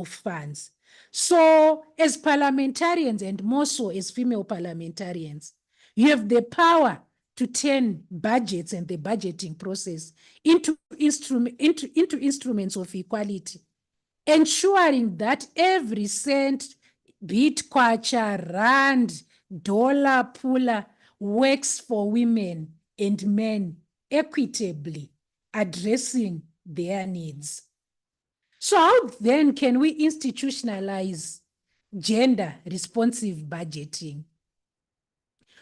S10: funds. So as parliamentarians, and more so as female parliamentarians, you have the power to turn budgets and the budgeting process into instruments of equality, ensuring that every cent, be it kwacha, rand, dollar, pula, works for women and men equitably, addressing their needs. So how then can we institutionalize gender responsive budgeting?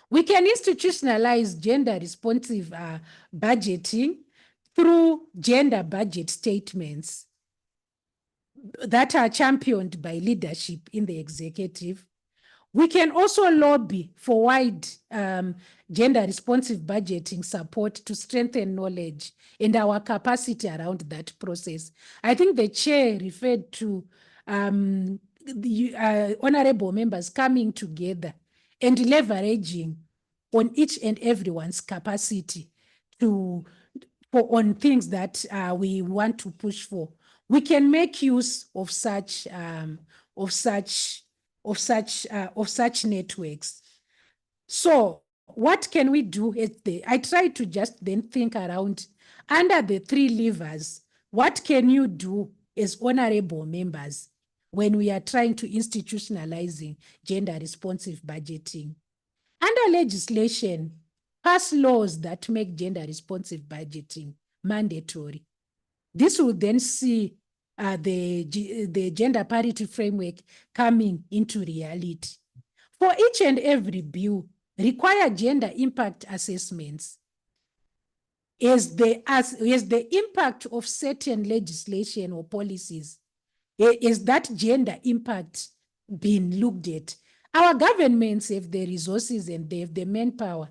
S10: We can institutionalize gender responsive budgeting through gender budget statements that are championed by leadership in the executive. We can also lobby for wide gender responsive budgeting support to strengthen knowledge and our capacity around that process. I think the chair referred to the honorable members coming together and leveraging on each and everyone's capacity on things that we want to push for. We can make use of such networks. So what can we do? I try to just then think around under the three levers. What can you do as honorable members when we are trying to institutionalizing gender responsive budgeting? Under legislation, pass laws that make gender responsive budgeting mandatory. This will then see the gender parity framework coming into reality. For each and every bill, require gender impact assessments. As the impact of certain legislation or policies, is that gender impact being looked at? Our governments have the resources and they have the manpower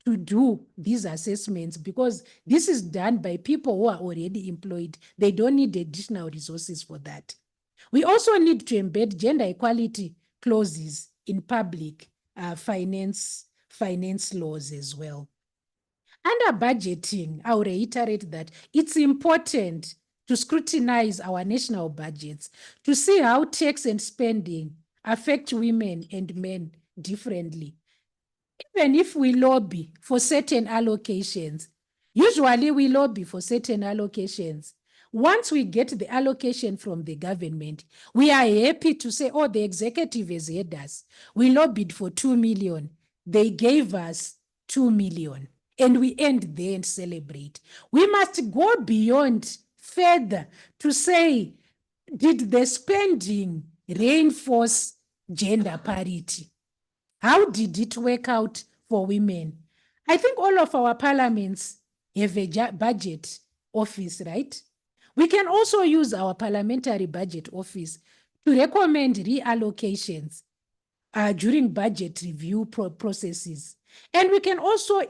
S10: to do these assessments because this is done by people who are already employed. They don't need additional resources for that. We also need to embed gender equality clauses in public finance laws as well. Under budgeting, I'll reiterate that it's important to scrutinize our national budgets to see how tax and spending affect women and men differently. Even if we lobby for certain allocations, usually we lobby for certain allocations. Once we get the allocation from the government, we are happy to say, oh, the executive has heard us. We lobbied for 2 million. They gave us 2 million. And we end there and celebrate. We must go beyond further to say, did the spending reinforce gender parity? How did it work out for women? I think all of our parliaments have a budget office, right? We can also use our parliamentary budget office to recommend reallocations during budget review processes. And we can also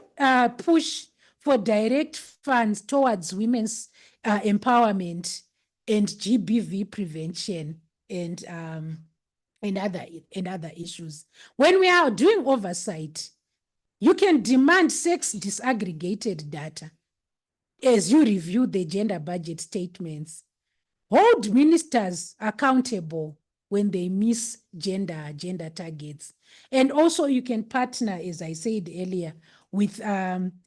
S10: push for direct funds towards women's empowerment and GBV prevention and other issues. When we are doing oversight, you can demand sex disaggregated data as you review the gender budget statements. Hold ministers accountable when they miss gender targets. And also you can partner, as I said earlier, with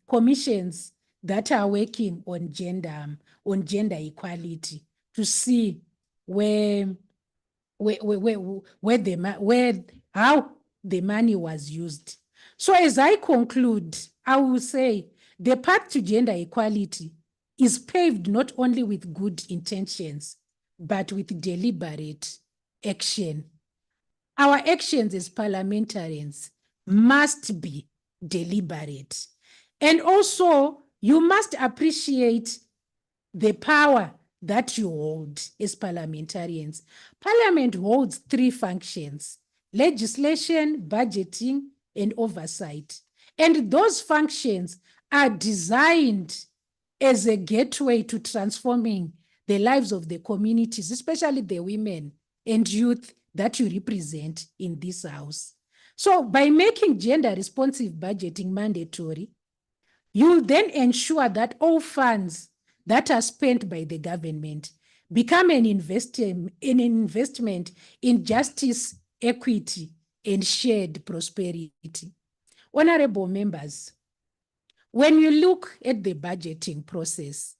S10: commissions that are working on gender equality to see how the money was used. So as I conclude, I will say the path to gender equality is paved not only with good intentions, but with deliberate action. Our actions as parliamentarians must be deliberate. And also, you must appreciate the power that you hold as parliamentarians. Parliament holds 3 functions: legislation, budgeting, and oversight. And those functions are designed as a gateway to transforming the lives of the communities, especially the women and youth that you represent in this house. So by making gender responsive budgeting mandatory, you then ensure that all funds that are spent by the government become an investment in justice, equity, and shared prosperity. Honorable members, when you look at the budgeting process,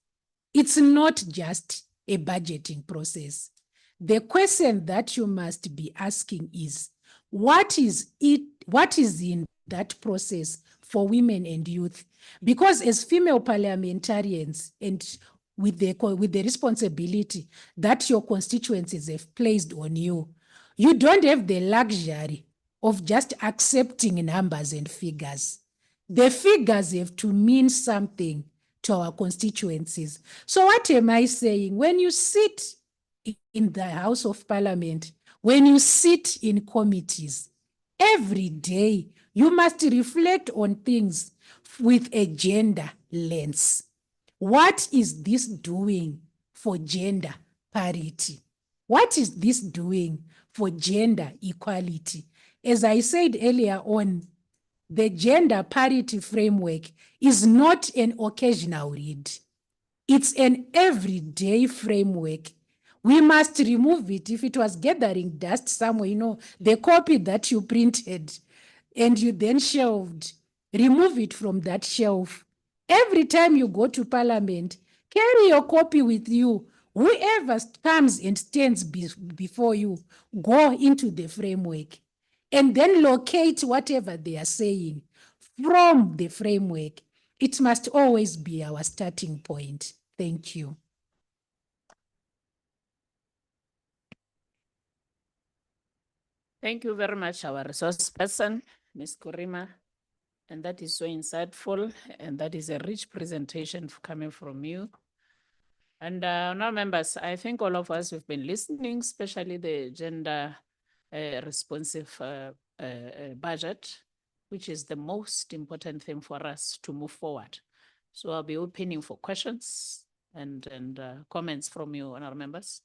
S10: it's not just a budgeting process. The question that you must be asking is, what is in that process for women and youth? Because as female parliamentarians and with the responsibility that your constituencies have placed on you, you don't have the luxury of just accepting numbers and figures. The figures have to mean something to our constituencies. So what am I saying? When you sit in the House of Parliament, when you sit in committees, every day you must reflect on things with a gender lens. What is this doing for gender parity? What is this doing for gender equality? As I said earlier on, the gender parity framework is not an occasional read. It's an everyday framework. We must remove it. If it was gathering dust somewhere, the copy that you printed and you then shelved, remove it from that shelf. Every time you go to Parliament, carry your copy with you. Whoever comes and stands before you, go into the framework and then locate whatever they are saying from the framework. It must always be our starting point. Thank you.
S2: Thank you very much, our resource person, Ms. Kurima. And that is so insightful, and that is a rich presentation coming from you. And now, members, I think all of us have been listening, especially the gender responsive budget, which is the most important thing for us to move forward. So I'll be opening for questions and comments from you, honorable members.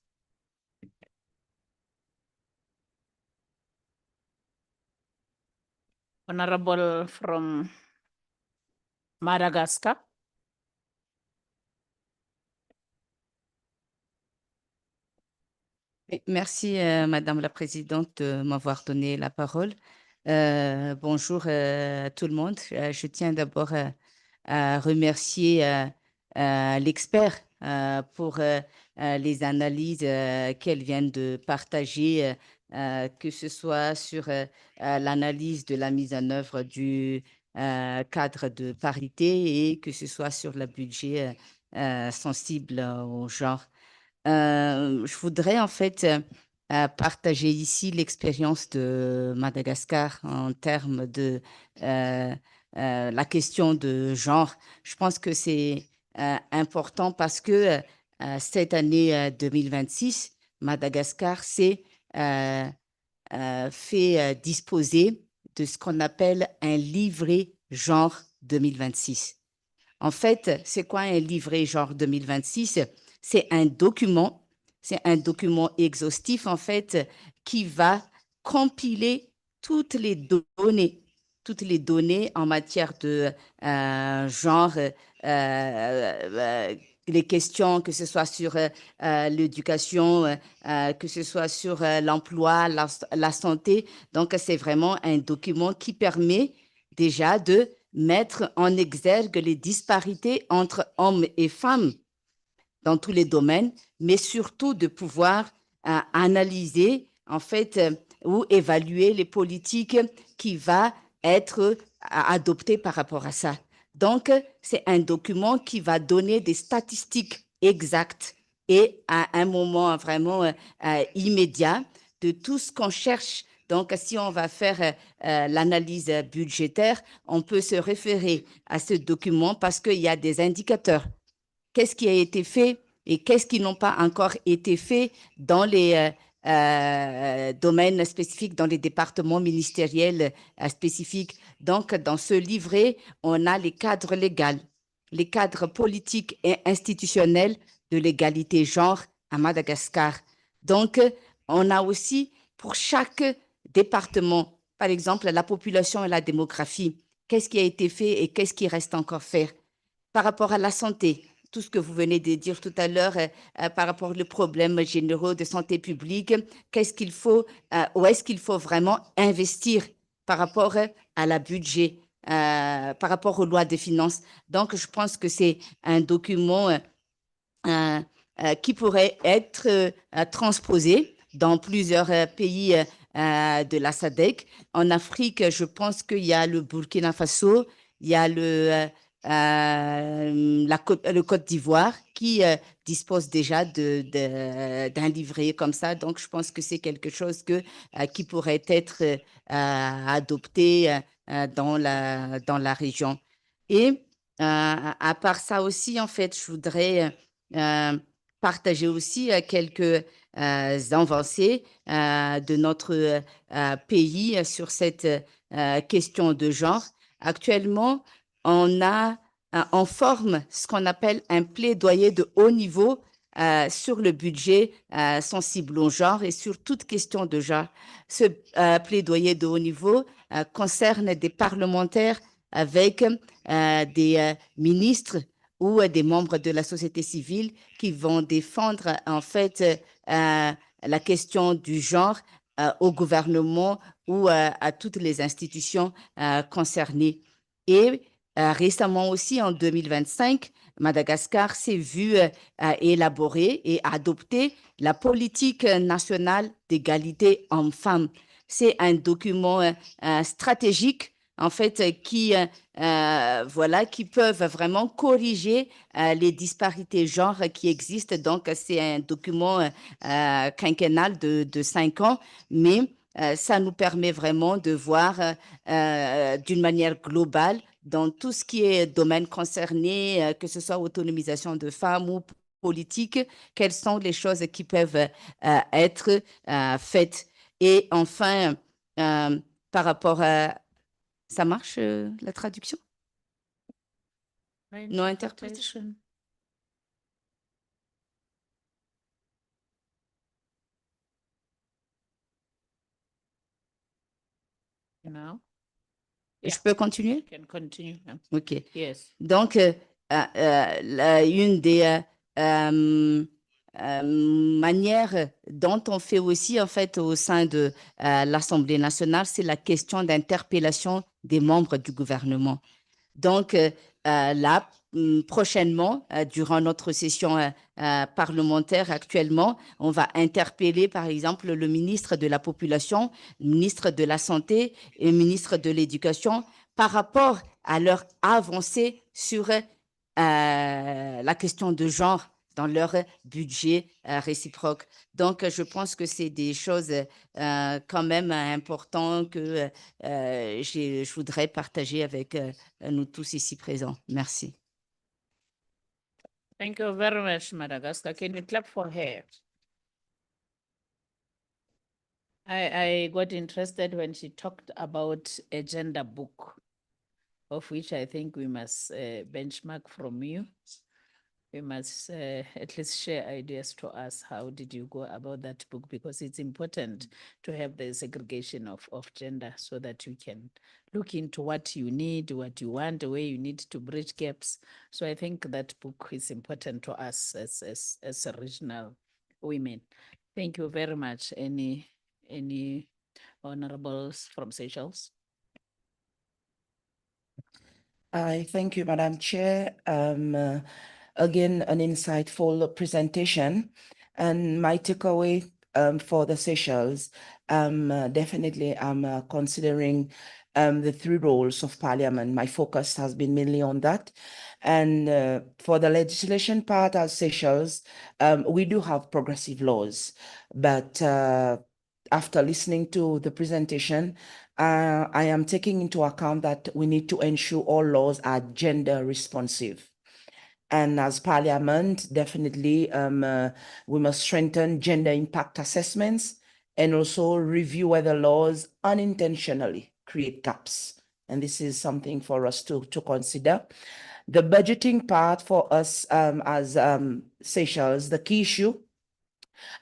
S2: Honorable from Madagascar.
S13: Merci, Madame la Présidente, de m'avoir donné la parole. Bonjour à tout le monde. Je tiens d'abord à remercier l'expert pour les analyses qu'elle vient de partager, que ce soit sur l'analyse de la mise en œuvre du cadre de parité et que ce soit sur le budget sensible au genre. Je voudrais en fait partager ici l'expérience de Madagascar en termes de la question de genre. Je pense que c'est important parce que cette année 2026, Madagascar s'est fait disposer de ce qu'on appelle un livret genre 2026. En fait, c'est quoi un livret genre 2026? C'est un document exhaustif, en fait, qui va compiler toutes les données en matière de genre, les questions, que ce soit sur l'éducation, que ce soit sur l'emploi, la santé. Donc, c'est vraiment un document qui permet déjà de mettre en exergue les disparités entre hommes et femmes dans tous les domaines, mais surtout de pouvoir analyser, en fait, ou évaluer les politiques qui vont être adoptées par rapport à ça. Donc, c'est un document qui va donner des statistiques exactes et à un moment vraiment immédiat de tout ce qu'on cherche. Donc, si on va faire l'analyse budgétaire, on peut se référer à ce document parce qu'il y a des indicateurs. Qu'est-ce qui a été fait et qu'est-ce qui n'a pas encore été fait dans les domaines spécifiques, dans les départements ministériels spécifiques. Donc, dans ce livret, on a les cadres légaux, les cadres politiques et institutionnels de l'égalité genre à Madagascar. Donc, on a aussi pour chaque département, par exemple, la population et la démographie, qu'est-ce qui a été fait et qu'est-ce qui reste encore à faire. Par rapport à la santé, tout ce que vous venez de dire tout à l'heure par rapport aux problèmes généraux de santé publique, qu'est-ce qu'il faut, où est-ce qu'il faut vraiment investir par rapport à la budget, par rapport aux lois de finances. Donc, je pense que c'est un document qui pourrait être transposé dans plusieurs pays de la SADC. En Afrique, je pense qu'il y a le Burkina Faso, il y a le Côte d'Ivoire qui dispose déjà d'un livret comme ça. Donc, je pense que c'est quelque chose qui pourrait être adopté dans la région. Et à part ça aussi, en fait, je voudrais partager aussi quelques avancées de notre pays sur cette question de genre. Actuellement, on forme ce qu'on appelle un plaidoyer de haut niveau sur le budget sensible au genre et sur toute question de genre. Ce plaidoyer de haut niveau concerne des parlementaires avec des ministres ou des membres de la société civile qui vont défendre en fait la question du genre au gouvernement ou à toutes les institutions concernées. Et récemment aussi, en 2025, Madagascar s'est vu élaborer et adopter la politique nationale d'égalité hommes-femmes. C'est un document stratégique, en fait, qui peuvent vraiment corriger les disparités genre qui existent. Donc, c'est un document quinquennal de 5 ans, mais ça nous permet vraiment de voir d'une manière globale dans tout ce qui est domaine concerné, que ce soit autonomisation de femmes ou politique, quelles sont les choses qui peuvent être faites. Et enfin, par rapport à... Ça marche, la traduction? No interpretation.
S2: Now,
S13: Je peux continuer?
S2: can continue. Yeah.
S13: OK.
S2: Yes.
S13: Donc, une des manières dont on fait aussi, en fait, au sein de l'Assemblée nationale, c'est la question d'interpellation des membres du gouvernement. Donc, là, prochainement, durant notre session parlementaire actuellement, on va interpeller, par exemple, le ministre de la Population, le ministre de la Santé et le ministre de l'Éducation par rapport à leur avancée sur la question de genre dans leur budget réciproque. Donc, je pense que c'est des choses quand même importantes que je voudrais partager avec nous tous ici présents. Merci.
S2: Thank you very much, Madagascar. Can we clap for her? I got interested when she talked about a gender book, of which I think we must benchmark from you. We must at least share ideas to us. How did you go about that book? Because it's important to have the segregation of gender so that you can look into what you need, what you want, where you need to bridge gaps. So I think that book is important to us as regional women. Thank you very much. Any honorables from Seychelles?
S9: I thank you, Madam Chair. Again, an insightful presentation. And my takeaway for the Seychelles, definitely I'm considering the three roles of Parliament. My focus has been mainly on that. And for the legislation part as Seychelles, we do have progressive laws, but after listening to the presentation, I am taking into account that we need to ensure all laws are gender responsive. And as Parliament, definitely we must strengthen gender impact assessments and also review whether laws unintentionally create gaps. And this is something for us to consider. The budgeting part for us as Seychelles, the key issue,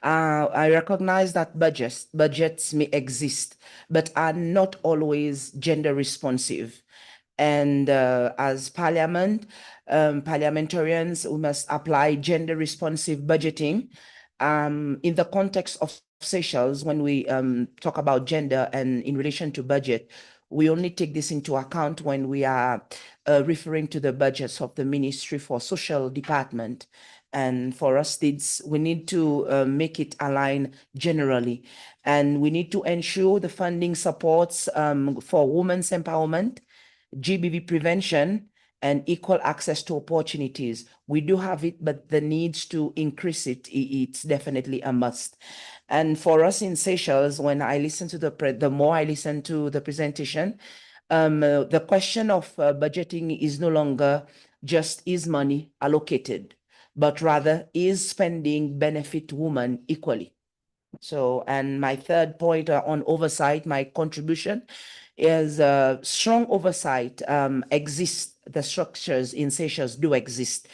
S9: I recognize that budgets may exist, but are not always gender responsive. And as Parliament, parliamentarians, we must apply gender responsive budgeting in the context of Seychelles. When we talk about gender and in relation to budget, we only take this into account when we are referring to the budgets of the Ministry for Social Department. And for us, we need to make it align generally. And we need to ensure the funding supports for women's empowerment, GBV prevention, and equal access to opportunities. We do have it, but the needs to increase it, it's definitely a must. And for us in Seychelles, when I listen to the more I listen to the presentation, the question of budgeting is no longer just is money allocated, but rather is spending benefit women equally. So, and my third point on oversight, my contribution is strong oversight exists. The structures in Seychelles do exist,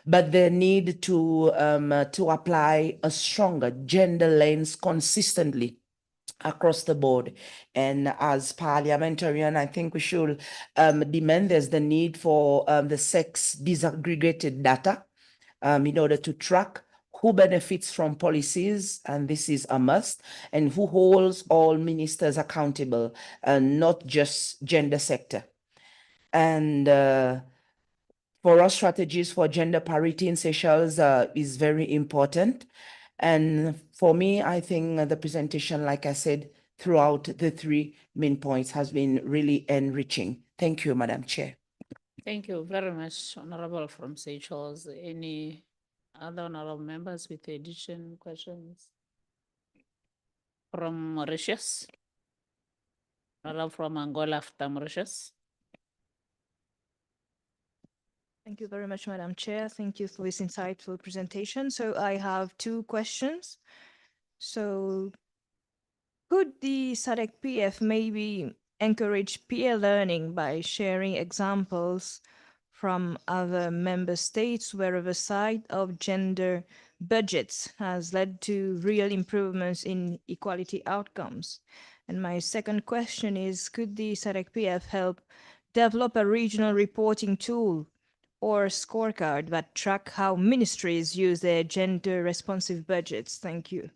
S9: but they need to apply a stronger gender lens consistently across the board. And as parliamentarian, I think we should demand there's the need for the sex disaggregated data in order to track who benefits from policies, and this is a must, and who holds all ministers accountable, and not just gender sector. And for us, strategies for gender parity in Seychelles is very important. And for me, I think the presentation, like I said, throughout the three main points has been really enriching. Thank you, Madam Chair.
S2: Thank you very much, Honorable from Seychelles. Any other honorable members with addition questions? From Mauritius? Honorable from Angola after Mauritius?
S7: Thank you very much, Madam Chair. Thank you for this insightful presentation. So I have two questions. So could the SADC PF maybe encourage peer learning by sharing examples from other member states where oversight of gender budgets has led to real improvements in equality outcomes? And my second question is, could the SADC PF help develop a regional reporting tool or scorecard that track how ministries use their gender responsive budgets? Thank you.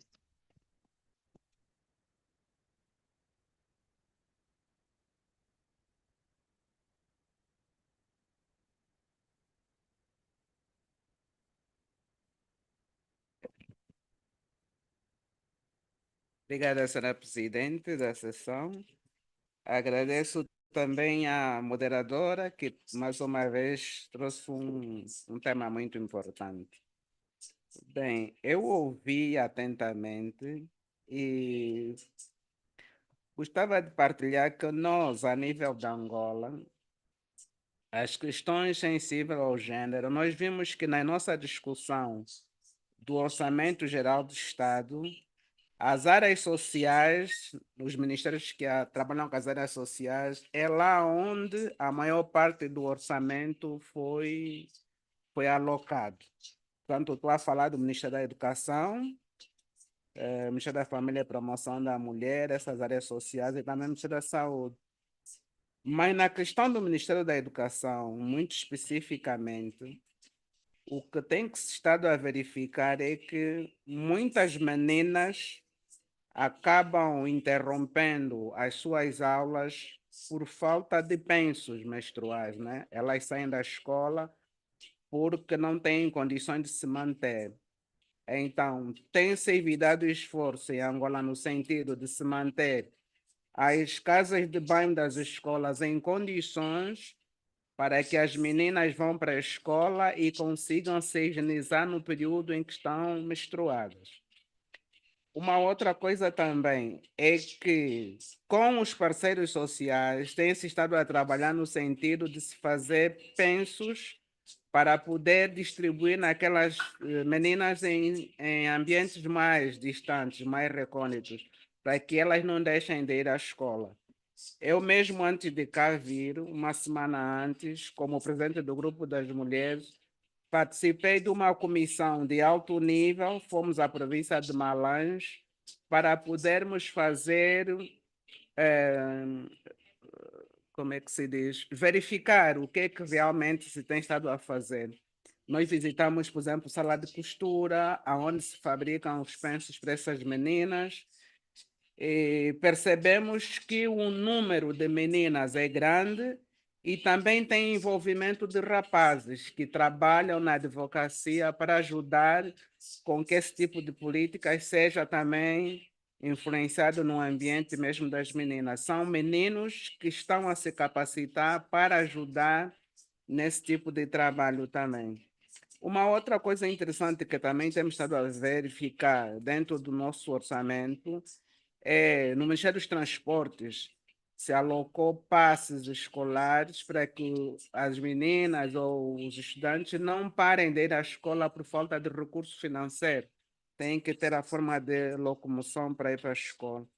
S6: Obrigada, senhora presidente da sessão. Agradeço também à moderadora, que mais uma vez trouxe um tema muito importante. Bem, eu ouvi atentamente e gostava de partilhar que nós, a nível da Angola, as questões sensíveis ao gênero, nós vimos que na nossa discussão do Orçamento Geral do Estado, as áreas sociais, os ministérios que trabalham com as áreas sociais, é lá onde a maior parte do orçamento foi alocado. Portanto, estou a falar do Ministério da Educação, Ministério da Família e Promoção da Mulher, essas áreas sociais e também o Ministério da Saúde. Mas na questão do Ministério da Educação, muito especificamente, o que tem que se estado a verificar é que muitas meninas acabam interrompendo as suas aulas por falta de pensos menstruais, né? Elas saem da escola porque não têm condições de se manter. Então, tem-se evitado esforço em Angola no sentido de se manter as casas de banho das escolas em condições para que as meninas vão para a escola e consigam se higienizar no período em que estão menstruadas. Uma outra coisa também é que, com os parceiros sociais, tem-se estado a trabalhar no sentido de se fazer pensos para poder distribuir naquelas meninas em ambientes mais distantes, mais recônditos, para que elas não deixem de ir à escola. Eu mesmo, antes de cá vir, uma semana antes, como presidente do Grupo das Mulheres, participei de uma comissão de alto nível, fomos à província de Malange, para podermos fazer, como é que se diz, verificar o que é que realmente se tem estado a fazer. Nós visitamos, por exemplo, sala de costura, onde se fabricam os pensos para essas meninas, e percebemos que o número de meninas é grande e também tem envolvimento de rapazes que trabalham na advocacia para ajudar com que esse tipo de políticas seja também influenciado no ambiente mesmo das meninas. São meninos que estão a se capacitar para ajudar nesse tipo de trabalho também. Uma outra coisa interessante que também temos estado a verificar dentro do nosso orçamento é, no Ministério dos Transportes, se alocou passes escolares para que as meninas ou os estudantes não parem de ir à escola por falta de recurso financeiro. Tem que ter a forma de locomoção para ir para a escola.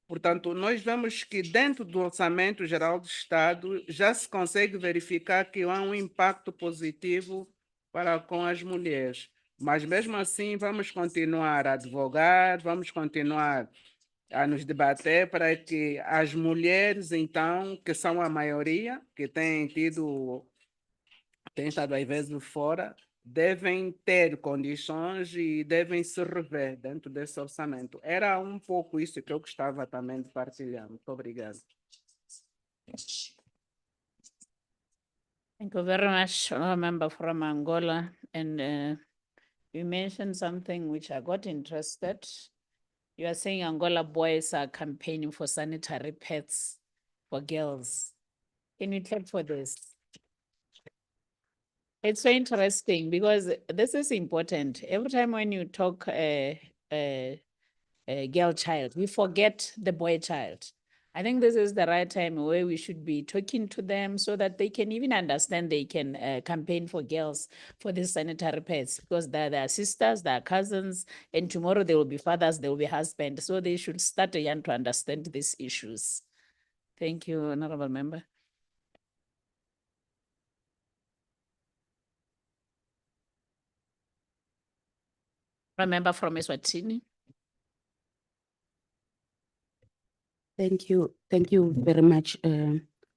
S6: Portanto, nós vemos que dentro do Orçamento Geral do Estado já se consegue verificar que há um impacto positivo para com as mulheres. Mas mesmo assim, vamos continuar a advogar, vamos continuar a nos debater para que as mulheres, então, que são a maioria, que têm estado às vezes fora, devem ter condições e devem se rever dentro desse orçamento. Era um pouco isso que eu gostava também de partilhar. Muito obrigado.
S2: Thank you very much, honourable member from Angola. And you mentioned something which I got interested. You are saying Angola boys are campaigning for sanitary pads for girls. Can you clap for this? It's so interesting because this is important. Every time when you talk a girl child, we forget the boy child. I think this is the right time where we should be talking to them so that they can even understand they can campaign for girls for these sanitary pads because they're their sisters, their cousins, and tomorrow they will be fathers, they will be husbands. So they should start young to understand these issues. Thank you, honorable member. Member from Eswatini.
S14: Thank you very much,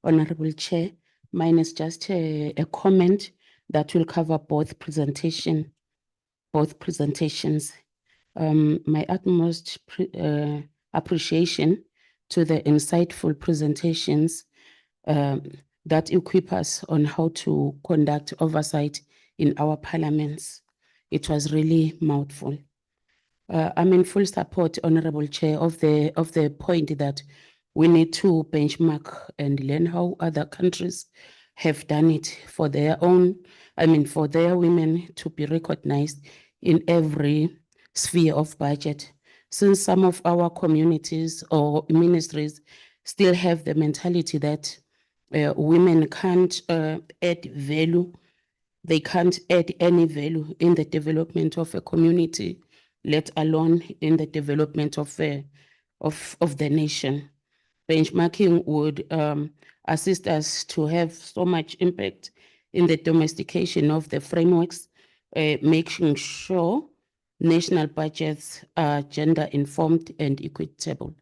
S14: Honorable Chair. Mine is just a comment that will cover both presentations. My utmost appreciation to the insightful presentations that equip us on how to conduct oversight in our parliaments. It was really mouthful. I'm in full support, Honorable Chair, of the point that we need to benchmark and learn how other countries have done it for their own, for their women to be recognized in every sphere of budget. Since some of our communities or ministries still have the mentality that women can't add value, they can't add any value in the development of a community, let alone in the development of the nation. Benchmarking would assist us to have so much impact in the domestication of the frameworks, making sure national budgets are gender informed and equitable.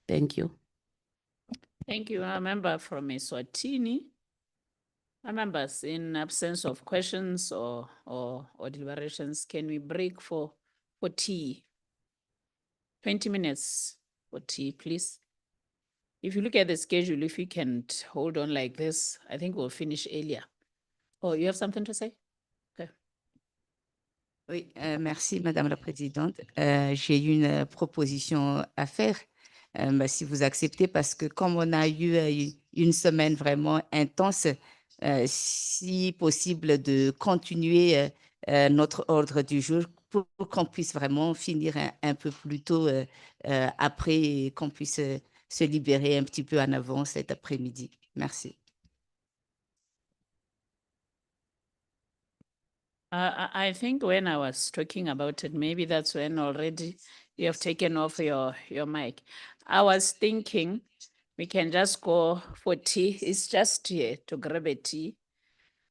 S14: Thank you.
S2: Thank you. A member from Eswatini. Our members, in absence of questions or deliberations, can we break for tea? 20 minutes for tea, please. If you look at the schedule, if you can hold on like this, I think we'll finish earlier. Oh, you have something to say? Okay.
S13: Oui, merci Madame la Présidente. J'ai une proposition à faire, si vous acceptez, parce que comme on a eu une semaine vraiment intense, si possible de continuer notre ordre du jour pour qu'on puisse vraiment finir un peu plus tôt après et qu'on puisse se libérer un petit peu en avant cet après-midi. Merci.
S2: I think when I was talking about it, maybe that's when already you have taken off your mic. I was thinking we can just go for tea. It's just here to grab a tea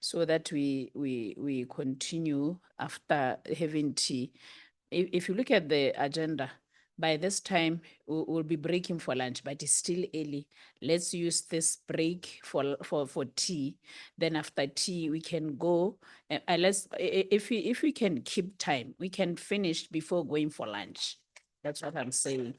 S2: so that we continue after having tea. If you look at the agenda, by this time we'll be breaking for lunch, but it's still early. Let's use this break for tea. Then after tea, we can go. If we can keep time, we can finish before going for lunch. That's what I'm saying.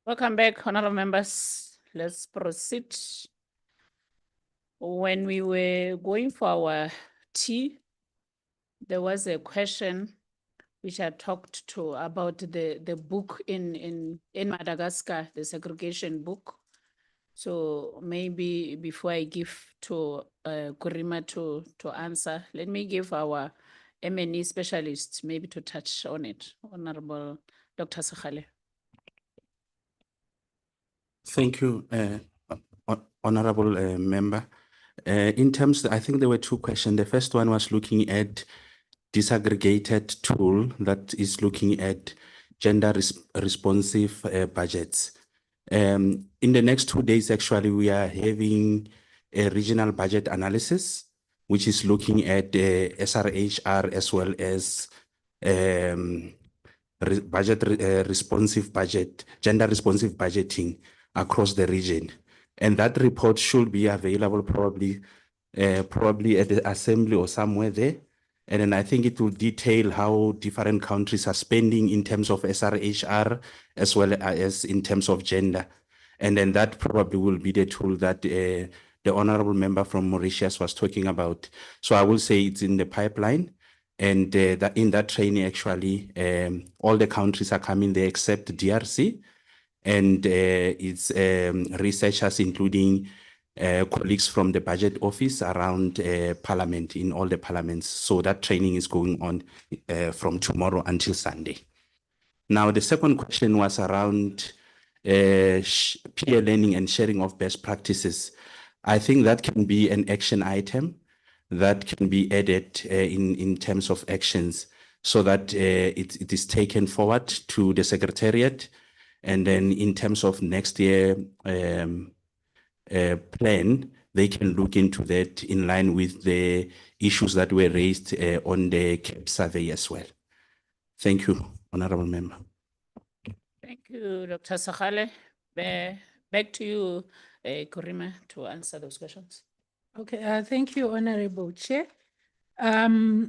S2: Welcome back, honorable members. Let's proceed. When we were going for our tea, there was a question which I talked to about the book in Madagascar, the segregation book. So maybe before I give to Kurima to answer, let me give our MNE specialist maybe to touch on it. Honorable Dr. Sakhale.
S5: Thank you, Honorable Member. In terms, I think there were two questions. The first one was looking at disaggregated tool that is looking at gender responsive budgets. In the next 2 days, actually, we are having a regional budget analysis, which is looking at SRHR as well as responsive budget, gender responsive budgeting across the region. And that report should be available probably at the assembly or somewhere there. And then I think it will detail how different countries are spending in terms of SRHR as well as in terms of gender. And then that probably will be the tool that the honorable member from Mauritius was talking about. So I will say it's in the pipeline. And that in that training, actually, all the countries are coming there except DRC. And it's researchers, including colleagues from the budget office around parliament, in all the parliaments. So that training is going on from tomorrow until Sunday. Now, the second question was around peer learning and sharing of best practices. I think that can be an action item that can be added in terms of actions so that it is taken forward to the Secretariat. And then in terms of next year plan, they can look into that in line with the issues that were raised on the CAP survey as well. Thank you, Honorable Member.
S2: Thank you, Dr. Sakhale. Back to you, Kurima, to answer those questions.
S10: Okay, thank you, Honorable Chair. I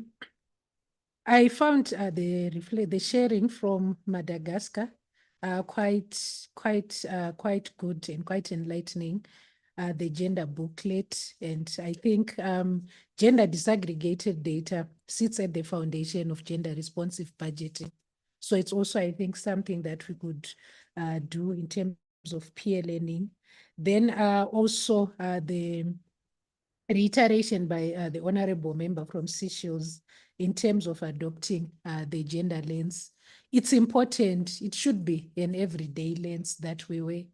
S10: found the sharing from Madagascar quite good and quite enlightening. The gender booklet, and I think gender disaggregated data sits at the foundation of gender responsive budgeting. So it's also, I think, something that we could do in terms of peer learning. Then also the reiteration by the honorable member from Seychelles in terms of adopting the gender lens. It's important, it should be an everyday lens that we wear.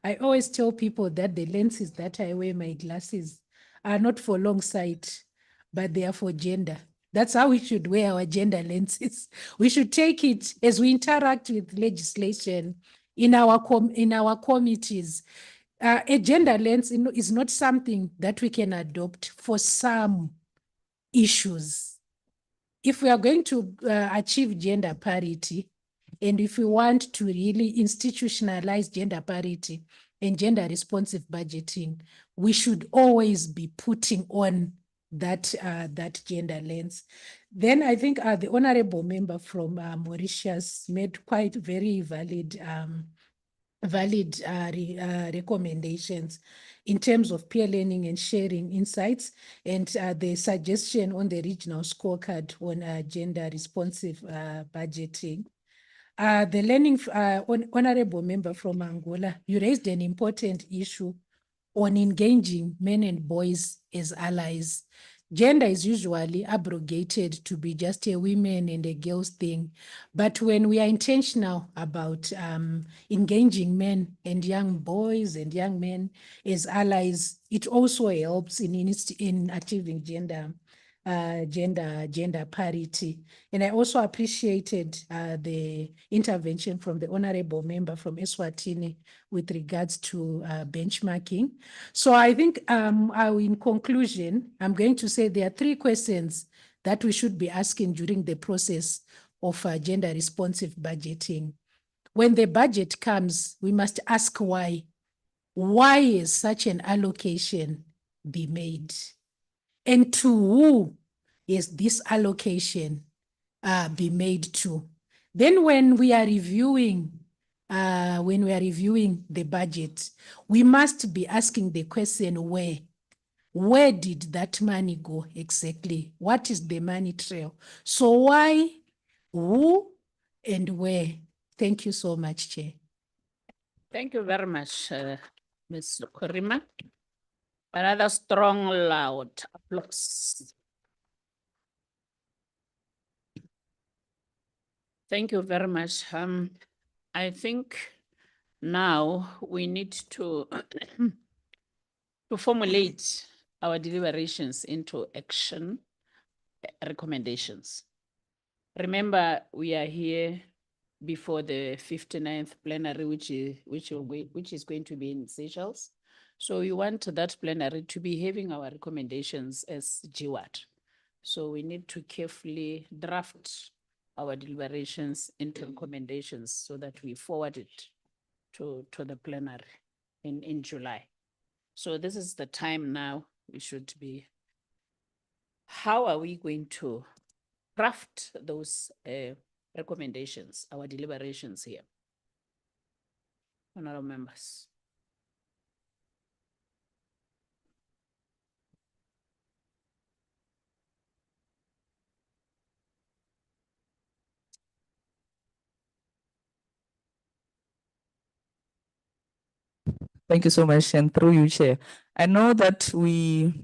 S10: I always tell people that the lenses that I wear, my glasses, are not for long sight, but they are for gender. That's how we should wear our gender lenses. We should take it as we interact with legislation in our committees. A gender lens is not something that we can adopt for some issues. If we are going to achieve gender parity, and if we want to really institutionalize gender parity and gender responsive budgeting, we should always be putting on that gender lens. Then I think the honorable member from Mauritius made quite very valid recommendations in terms of peer learning and sharing insights, and the suggestion on the regional scorecard on gender responsive budgeting. The learning, honorable member from Angola, you raised an important issue on engaging men and boys as allies. Gender is usually abrogated to be just a women and a girls thing. But when we are intentional about engaging men and young boys and young men as allies, it also helps in achieving gender parity. And I also appreciated the intervention from the honorable member from Eswatini with regards to benchmarking. So I think in conclusion, I'm going to say there are 3 questions that we should be asking during the process of gender responsive budgeting. When the budget comes, we must ask why. Why is such an allocation be made? And to who is this allocation be made to? Then when we are reviewing when we are reviewing the budget, we must be asking the question where did that money go exactly? What is the money trail? So why, who, and where? Thank you so much, Chair.
S2: Thank you very much, Ms. Korima. Another strong, loud applause. Thank you very much. I think now we need to to formulate our deliberations into action recommendations. Remember, we are here before the 59th plenary, which is going to be in Seychelles. So we want that plenary to be having our recommendations as GWAT. So we need to carefully draft our deliberations into recommendations so that we forward it to the plenary in July. So this is the time now we should be. How are we going to craft those recommendations, our deliberations here? Honorable members.
S4: Thank you so much, and through you, Chair. I know that we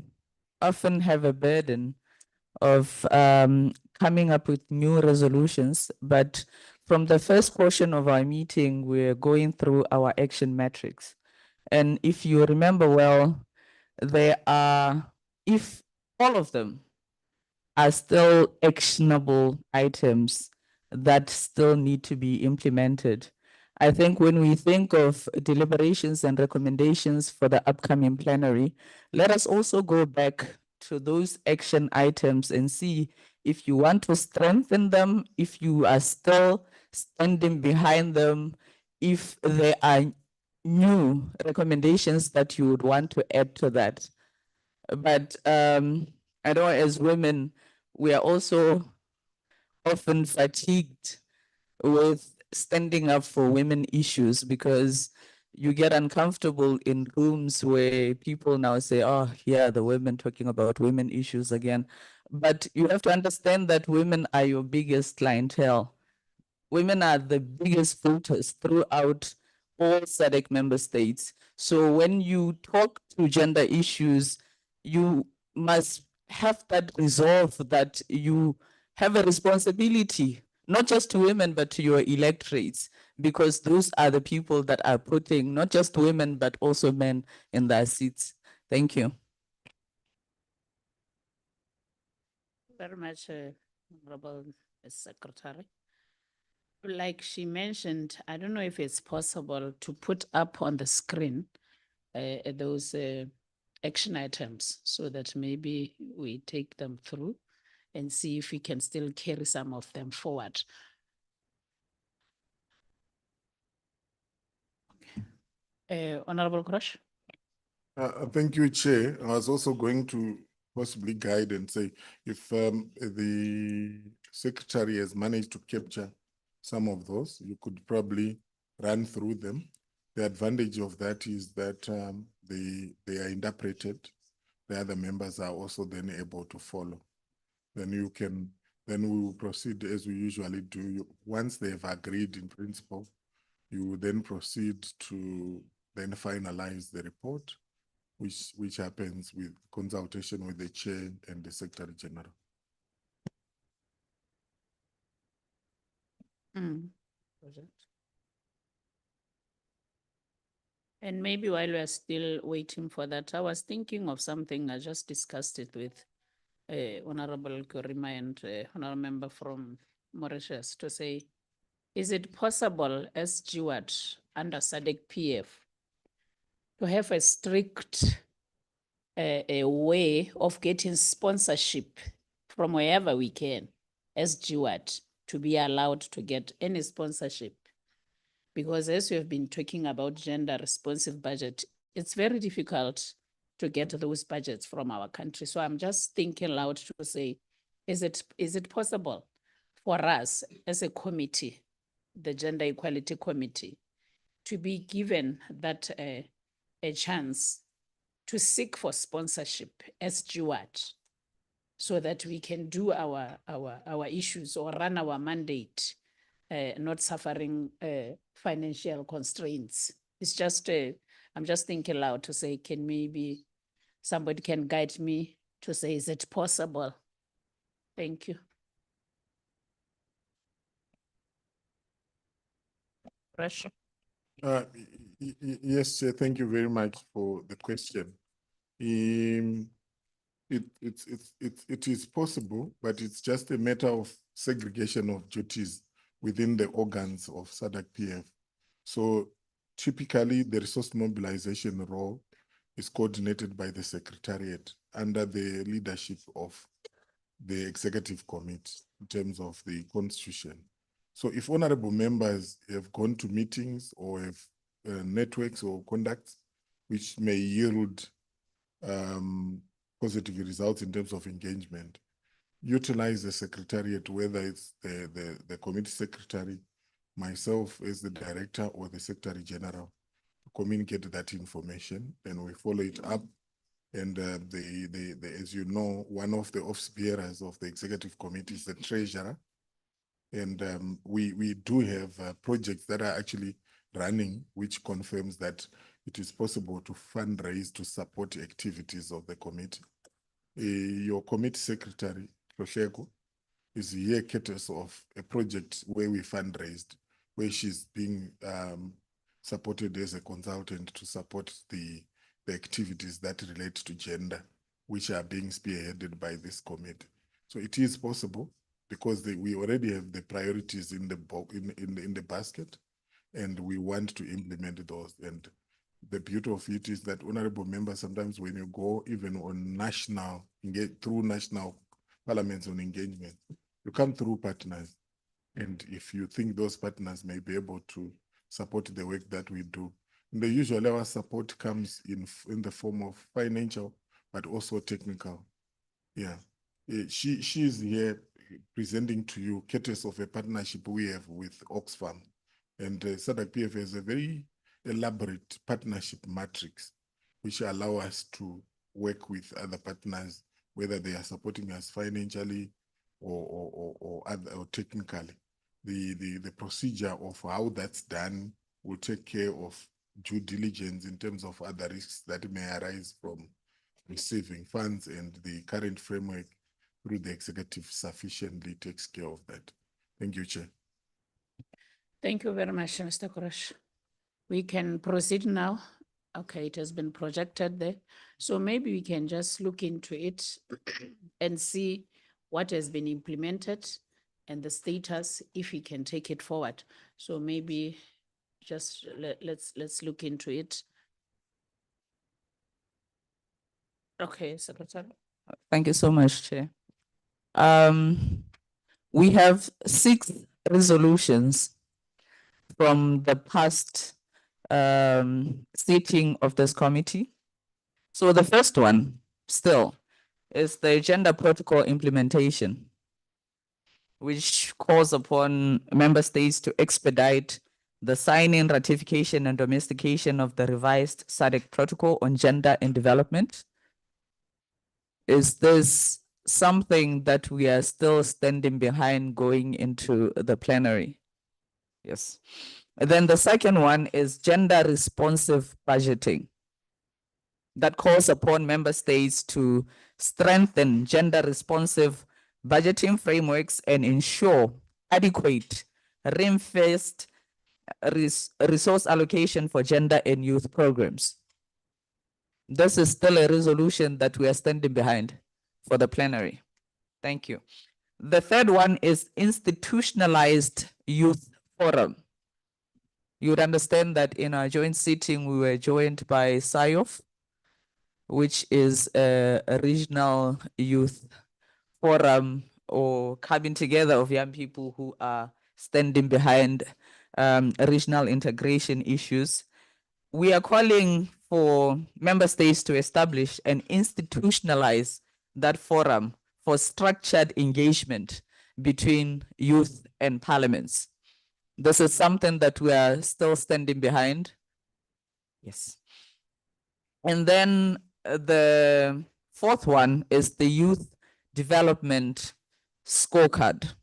S4: often have a burden of coming up with new resolutions, but from the first portion of our meeting, we're going through our action metrics. And if you remember well, there are, if all of them are still actionable items that still need to be implemented. I think when we think of deliberations and recommendations for the upcoming plenary, let us also go back to those action items and see if you want to strengthen them, if you are still standing behind them, if there are new recommendations that you would want to add to that. But I know as women, we are also often fatigued with standing up for women issues because you get uncomfortable in rooms where people now say, oh, yeah, the women talking about women issues again. But you have to understand that women are your biggest clientele. Women are the biggest voters throughout all SADC member states. So when you talk to gender issues, you must have that resolve that you have a responsibility, not just to women, but to your electorates, because those are the people that are putting not just women, but also men in their seats. Thank you.
S2: Very much, Honorable Secretary. Like she mentioned, I don't know if it's possible to put up on the screen those action items so that maybe we take them through and see if we can still carry some of them forward. Honorable Krosh.
S15: Thank you, Chair. I was also going to possibly guide and say if the Secretary has managed to capture some of those, you could probably run through them. The advantage of that is that they are interpreted. The other members are also then able to follow. Then we will proceed as we usually do. Once they have agreed in principle, you will then proceed to then finalize the report, which happens with consultation with the chair and the Secretary General.
S2: And maybe while we're still waiting for that, I was thinking of something. I just discussed it with Honorable Korima and Honorable Member from Mauritius to say, is it possible as GWAT under SADC PF to have a strict a way of getting sponsorship from wherever we can as GWAT to be allowed to get any sponsorship? Because as we have been talking about gender responsive budget, it's very difficult to get those budgets from our country. So I'm just thinking loud to say, is it possible for us as a committee, the Gender Equality Committee, to be given that a chance to seek for sponsorship as steward, so that we can do our issues or run our mandate, not suffering financial constraints. It's just, I'm just thinking loud to say, can maybe somebody can guide me to say, is it possible? Thank you. Russia.
S15: Yes, Chair, thank you very much for the question. It is possible, but it's just a matter of segregation of duties within the organs of SADC PF. So typically the resource mobilization role is coordinated by the Secretariat under the leadership of the Executive Committee in terms of the Constitution. So if honorable members have gone to meetings or have networks or contacts which may yield positive results in terms of engagement, utilize the Secretariat, whether it's the committee secretary, myself as the director, or the Secretary General, to communicate that information, and we follow it up. And as you know, one of the office bearers of the Executive Committee is the Treasurer. And we do have projects that are actually running, which confirms that it is possible to fundraise to support the activities of the committee. Your committee secretary, Rosheko, is here courtesy of a project where we fundraised, where she's being supported as a consultant to support the activities that relate to gender, which are being spearheaded by this committee. So it is possible, because we already have the priorities in the basket, and we want to implement those. And the beauty of it is that, honorable members, sometimes when you go even on national, through national parliaments on engagement, you come through partners. And if you think those partners may be able to support the work that we do, usually our support comes in the form of financial, but also technical. Yeah, she is here presenting to you courtesy of a partnership we have with Oxfam. And SADC PF has a very elaborate partnership matrix, which allow us to work with other partners, whether they are supporting us financially or technically. The procedure of how that's done will take care of due diligence in terms of other risks that may arise from receiving funds, and the current framework through the executive sufficiently takes care of that. Thank you, Chair.
S2: Thank you very much, Mr. Korosh. We can proceed now. Okay, it has been projected there. So maybe we can just look into it and see what has been implemented and the status, if we can take it forward. So maybe just let's look into it. Okay, Secretary.
S4: Thank you so much, Chair. We have 6 resolutions from the past sitting of this committee. So the first one still is the Gender Protocol implementation, which calls upon member states to expedite the signing, ratification, and domestication of the revised SADC Protocol on Gender and Development. Is this something that we are still standing behind going into the plenary? Yes. And then the second one is gender responsive budgeting, that calls upon member states to strengthen gender responsive budgeting frameworks and ensure adequate reinforced resource allocation for gender and youth programs. This is still a resolution that we are standing behind for the plenary. Thank you. The third one is institutionalized youth forum. You would understand that in our joint sitting, we were joined by SIOF, which is a regional youth forum or coming together of young people who are standing behind regional integration issues. We are calling for member states to establish and institutionalize that forum for structured engagement between youth and parliaments. This is something that we are still standing behind. Yes. And then the fourth one is the youth development scorecard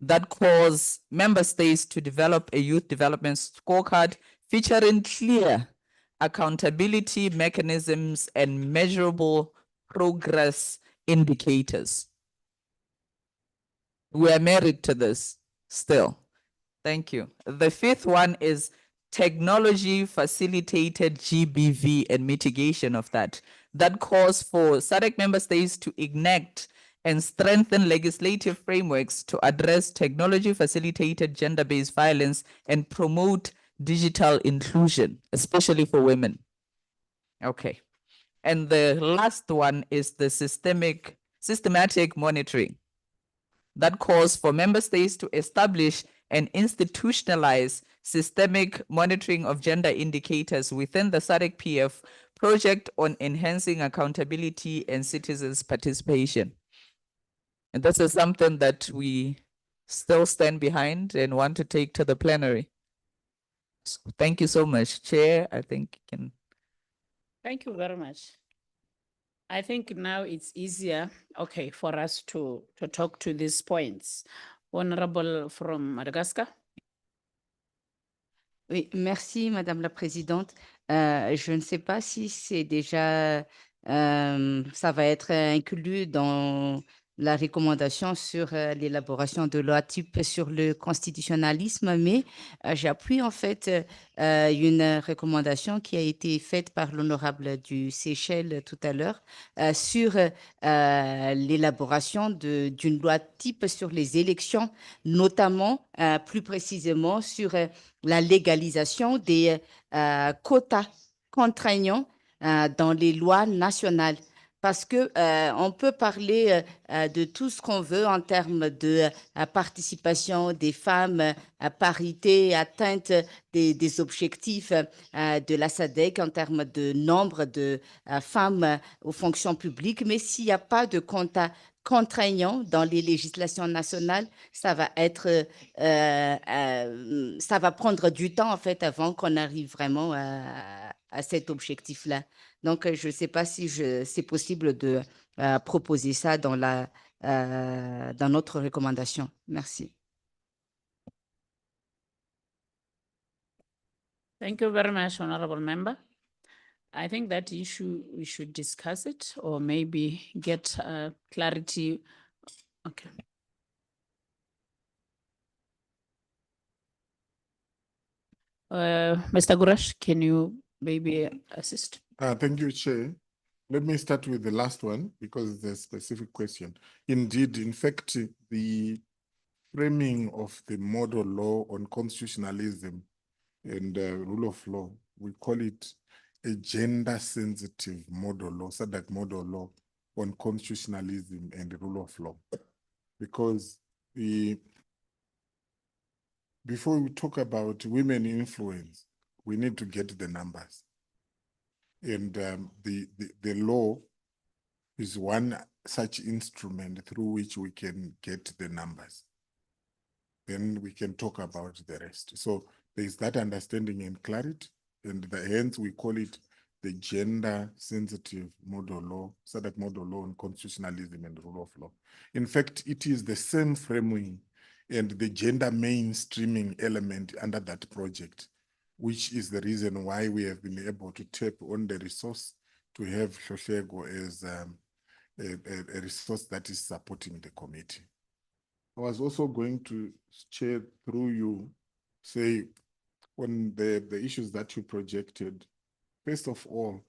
S4: that calls member states to develop a youth development scorecard featuring clear accountability mechanisms and measurable progress indicators. We are married to this still. Thank you. The fifth one is technology facilitated GBV and mitigation of that. That calls for SADC member states to enact and strengthen legislative frameworks to address technology facilitated gender-based violence and promote digital inclusion, especially for women. Okay. And the last one is the systematic monitoring that calls for member states to establish and institutionalize systemic monitoring of gender indicators within the SADC PF project on enhancing accountability and citizens' participation. And this is something that we still stand behind and want to take to the plenary. So thank you so much, Chair. I think you can.
S2: Thank you very much. I think now it's easier, okay, for us to talk to these points. Honorable from Madagascar.
S13: Oui, merci Madame la Présidente. Je ne sais pas si c'est déjà, ça va être inclus dans la recommandation sur l'élaboration de loi type sur le constitutionnalisme, mais j'appuie en fait une recommandation qui a été faite par l'honorable du Seychelles tout à l'heure sur l'élaboration d'une loi type sur les élections, notamment plus précisément sur la légalisation des quotas contraignants dans les lois nationales. Parce que on peut parler de tout ce qu'on veut en termes de participation des femmes, parité, atteinte des objectifs de la SADC en termes de nombre de femmes aux fonctions publiques, mais s'il n'y a pas de quota contraignant dans les législations nationales, ça va être, ça va prendre du temps en fait avant qu'on arrive vraiment à cet objectif-là. Donc, je ne sais pas si c'est possible de proposer ça dans notre recommandation. Merci.
S2: Thank you very much, Honorable Member. I think that issue, we should discuss it or maybe get clarity. Okay. Mr. Gurash, can you maybe assist?
S15: Thank you, Chair. Let me start with the last one because it's a specific question. Indeed, in fact, the framing of the model law on constitutionalism and rule of law, we call it a gender-sensitive model law, SADC model law on constitutionalism and the rule of law. Because before we talk about women influence, we need to get the numbers. And the law is one such instrument through which we can get the numbers. Then we can talk about the rest. So there's that understanding and clarity, and hence we call it the gender-sensitive model law, SADC model law on constitutionalism and rule of law. In fact, it is the same framing and the gender mainstreaming element under that project, which is the reason why we have been able to tap on the resource to have Hlohlego as a resource that is supporting the committee. I was also going to share through you, say, on the issues that you projected. First of all,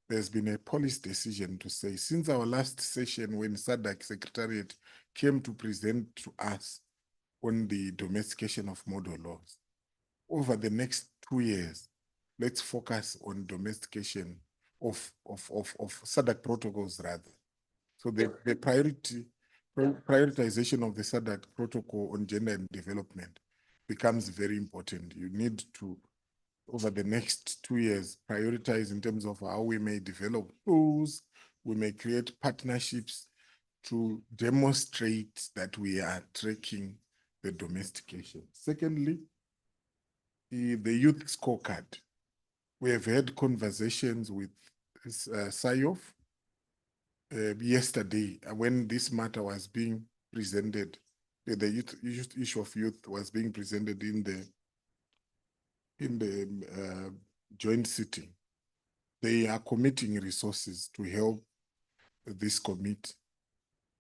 S15: there's been a policy decision to say, since our last session when SADC Secretariat came to present to us on the domestication of model laws, over the next 2 years, let's focus on domestication of SADC protocols rather. So the prioritization of the SADC protocol on gender and development becomes very important. You need to, over the next 2 years, prioritize in terms of how we may develop tools, we may create partnerships to demonstrate that we are tracking the domestication. Secondly, the youth scorecard. We have had conversations with SIOF yesterday when this matter was being presented. The youth issue of youth was being presented in the joint sitting. They are committing resources to help this committee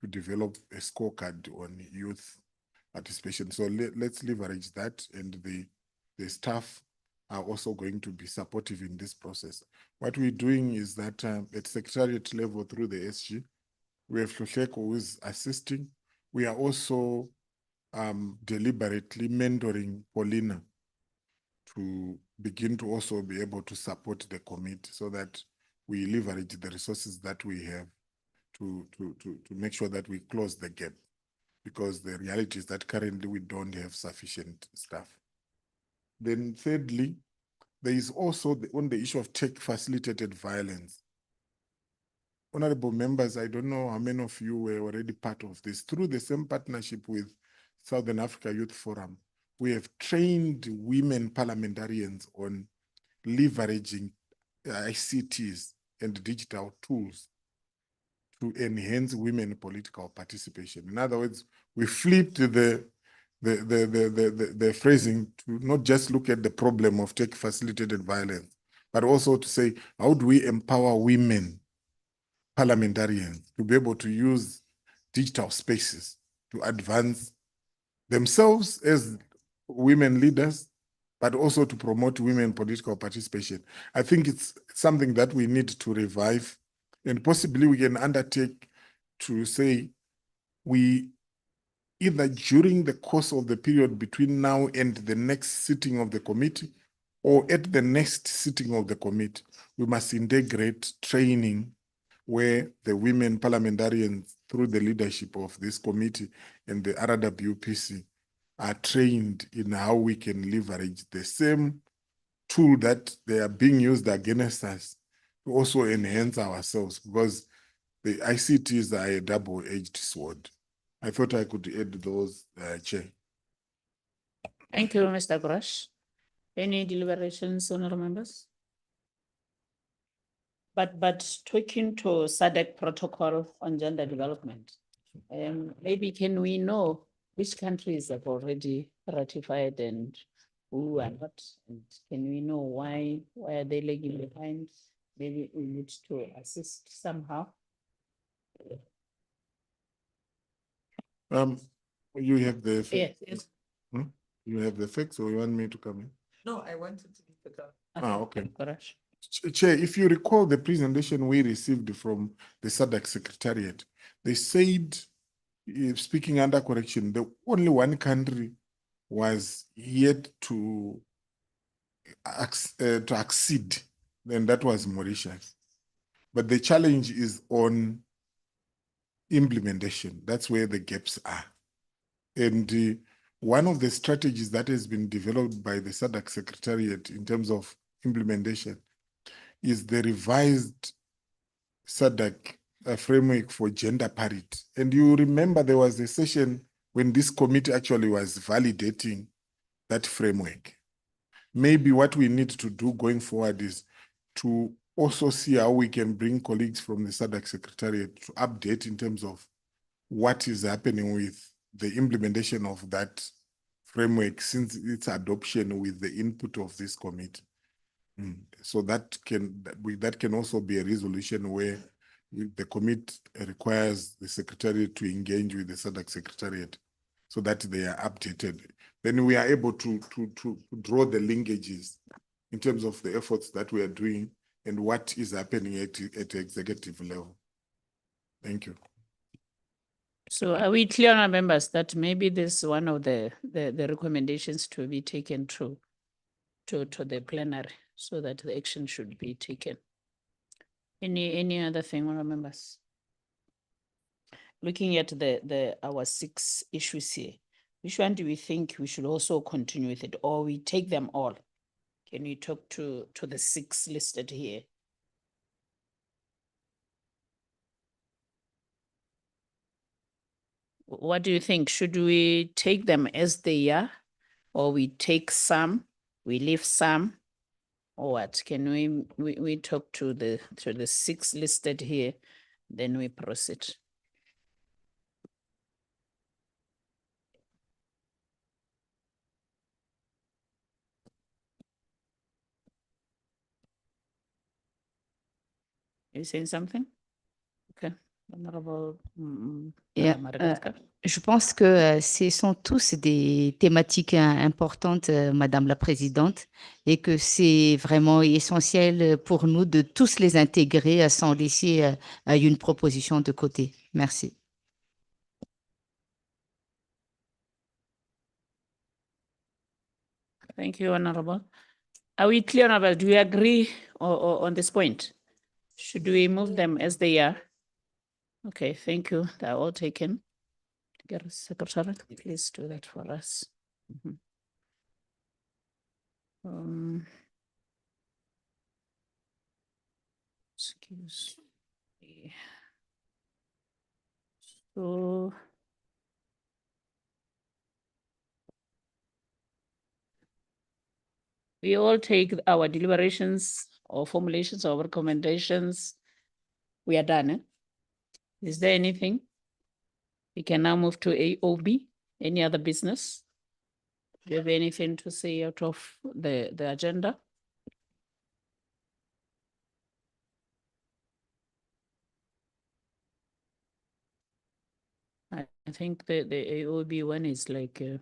S15: to develop a scorecard on youth participation. So let's leverage that, and the staff are also going to be supportive in this process. What we're doing is that at secretariat level through the SG, we have Hlusheko who is assisting. We are also deliberately mentoring Paulina to begin to also be able to support the committee so that we leverage the resources that we have to make sure that we close the gap, because the reality is that currently we don't have sufficient staff. Then thirdly, there is also on the issue of tech facilitated violence. Honorable members, I don't know how many of you were already part of this. Through the same partnership with Southern Africa Youth Forum, we have trained women parliamentarians on leveraging ICTs and digital tools to enhance women political participation. In other words, we flipped the phrasing to not just look at the problem of tech facilitated violence, but also to say, how do we empower women parliamentarians to be able to use digital spaces to advance themselves as women leaders, but also to promote women political participation. I think it's something that we need to revive, and possibly we can undertake to say we either during the course of the period between now and the next sitting of the committee, or at the next sitting of the committee, we must integrate training where the women parliamentarians, through the leadership of this committee and the RWPC, are trained in how we can leverage the same tool that they are being used against us to also enhance ourselves, because the ICTs are a double-edged sword. I thought I could add those, Chair.
S2: Thank you, Mr. Grosh. Any deliberations, honorable members? But talking to SADC protocol on gender development, maybe can we know which countries have already ratified and who are not? And can we know why are they lagging behind? Maybe we need to assist somehow.
S15: You have the
S2: Yes, yes.
S15: You have the facts, or you want me to come in?
S4: No, I wanted to be the
S15: Okay.
S2: Correct.
S15: Chair, if you recall the presentation we received from the SADC Secretariat, they said, speaking under correction, the only one country was yet to accede, and that was Mauritius. But the challenge is on implementation. That's where the gaps are. And one of the strategies that has been developed by the SADC Secretariat in terms of implementation is the revised SADC framework for gender parity. And you remember there was a session when this committee actually was validating that framework. Maybe what we need to do going forward is to also see how we can bring colleagues from the SADC Secretariat to update in terms of what is happening with the implementation of that framework since its adoption with the input of this committee. So that can also be a resolution where the committee requires the Secretariat to engage with the SADC Secretariat so that they are updated. Then we are able to draw the linkages in terms of the efforts that we are doing and what is happening at the executive level. Thank you.
S2: So are we clear on our members that maybe this is one of the recommendations to be taken to the plenary so that the action should be taken? Any other thing, on our members? Looking at our 6 issues here, which one do we think we should also continue with it, or we take them all? Can you talk to the 6 listed here? What do you think? Should we take them as they are, or we take some, we leave some, or what? Can we talk to the 6 listed here, then we proceed. You saying something? Okay, Honorable.
S13: Yeah,
S2: Madagascar.
S13: je pense que ce sont tous des thématiques importantes, Madame la Présidente, et que c'est vraiment essentiel pour nous de tous les intégrer sans laisser une proposition de côté. Merci.
S2: Thank you, Honorable. Are we clear, Honorable? Do you agree on this point? Should we move them as they are? Okay, thank you. They're all taken. Secretary, please do that for us. Mhm. Excuse me. So. We all take our deliberations or formulations or recommendations. We are done. Eh? Is there anything? We can now move to AOB. Any other business? Do you have anything to say out of the agenda? I think the AOB one is like a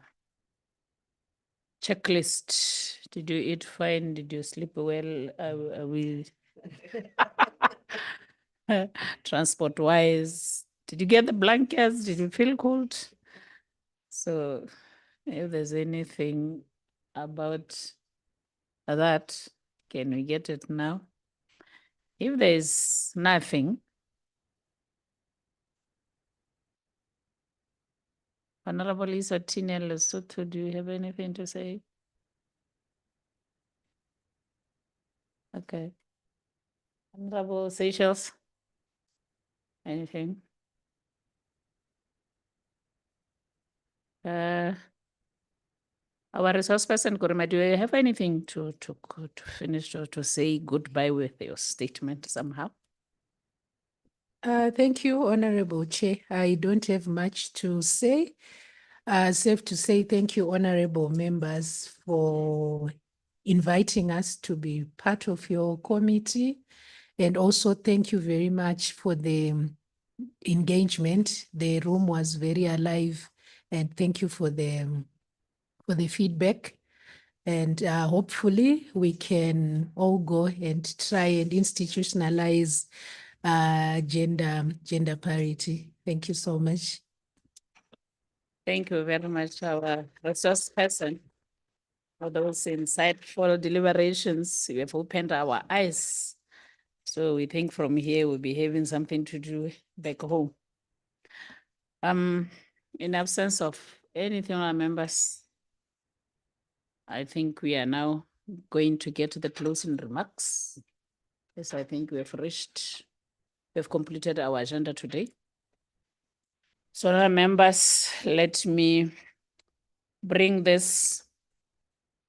S2: checklist. Did you eat fine? Did you sleep well? Are we transport wise? Did you get the blankets? Did you feel cold? So if there's anything about that, can we get it now? If there's nothing, Honorable Isatine Lesotho, do you have anything to say? Okay. Honorable Seychelles, anything? Our resource person, Kurima, do you have anything to finish or to say goodbye with your statement somehow?
S10: Thank you, Honorable Chair. I don't have much to say. Safe to say thank you, honorable members, for inviting us to be part of your committee. And also thank you very much for the engagement. The room was very alive, and thank you for the feedback. And hopefully we can all go and try and institutionalize gender parity. Thank you so much.
S2: Thank you very much, our resource person, for those insightful deliberations. You have opened our eyes. So we think from here we'll be having something to do back home. In absence of anything, our members, I think we are now going to get to the closing remarks. Yes, I think we have completed our agenda today. So now, members, let me bring this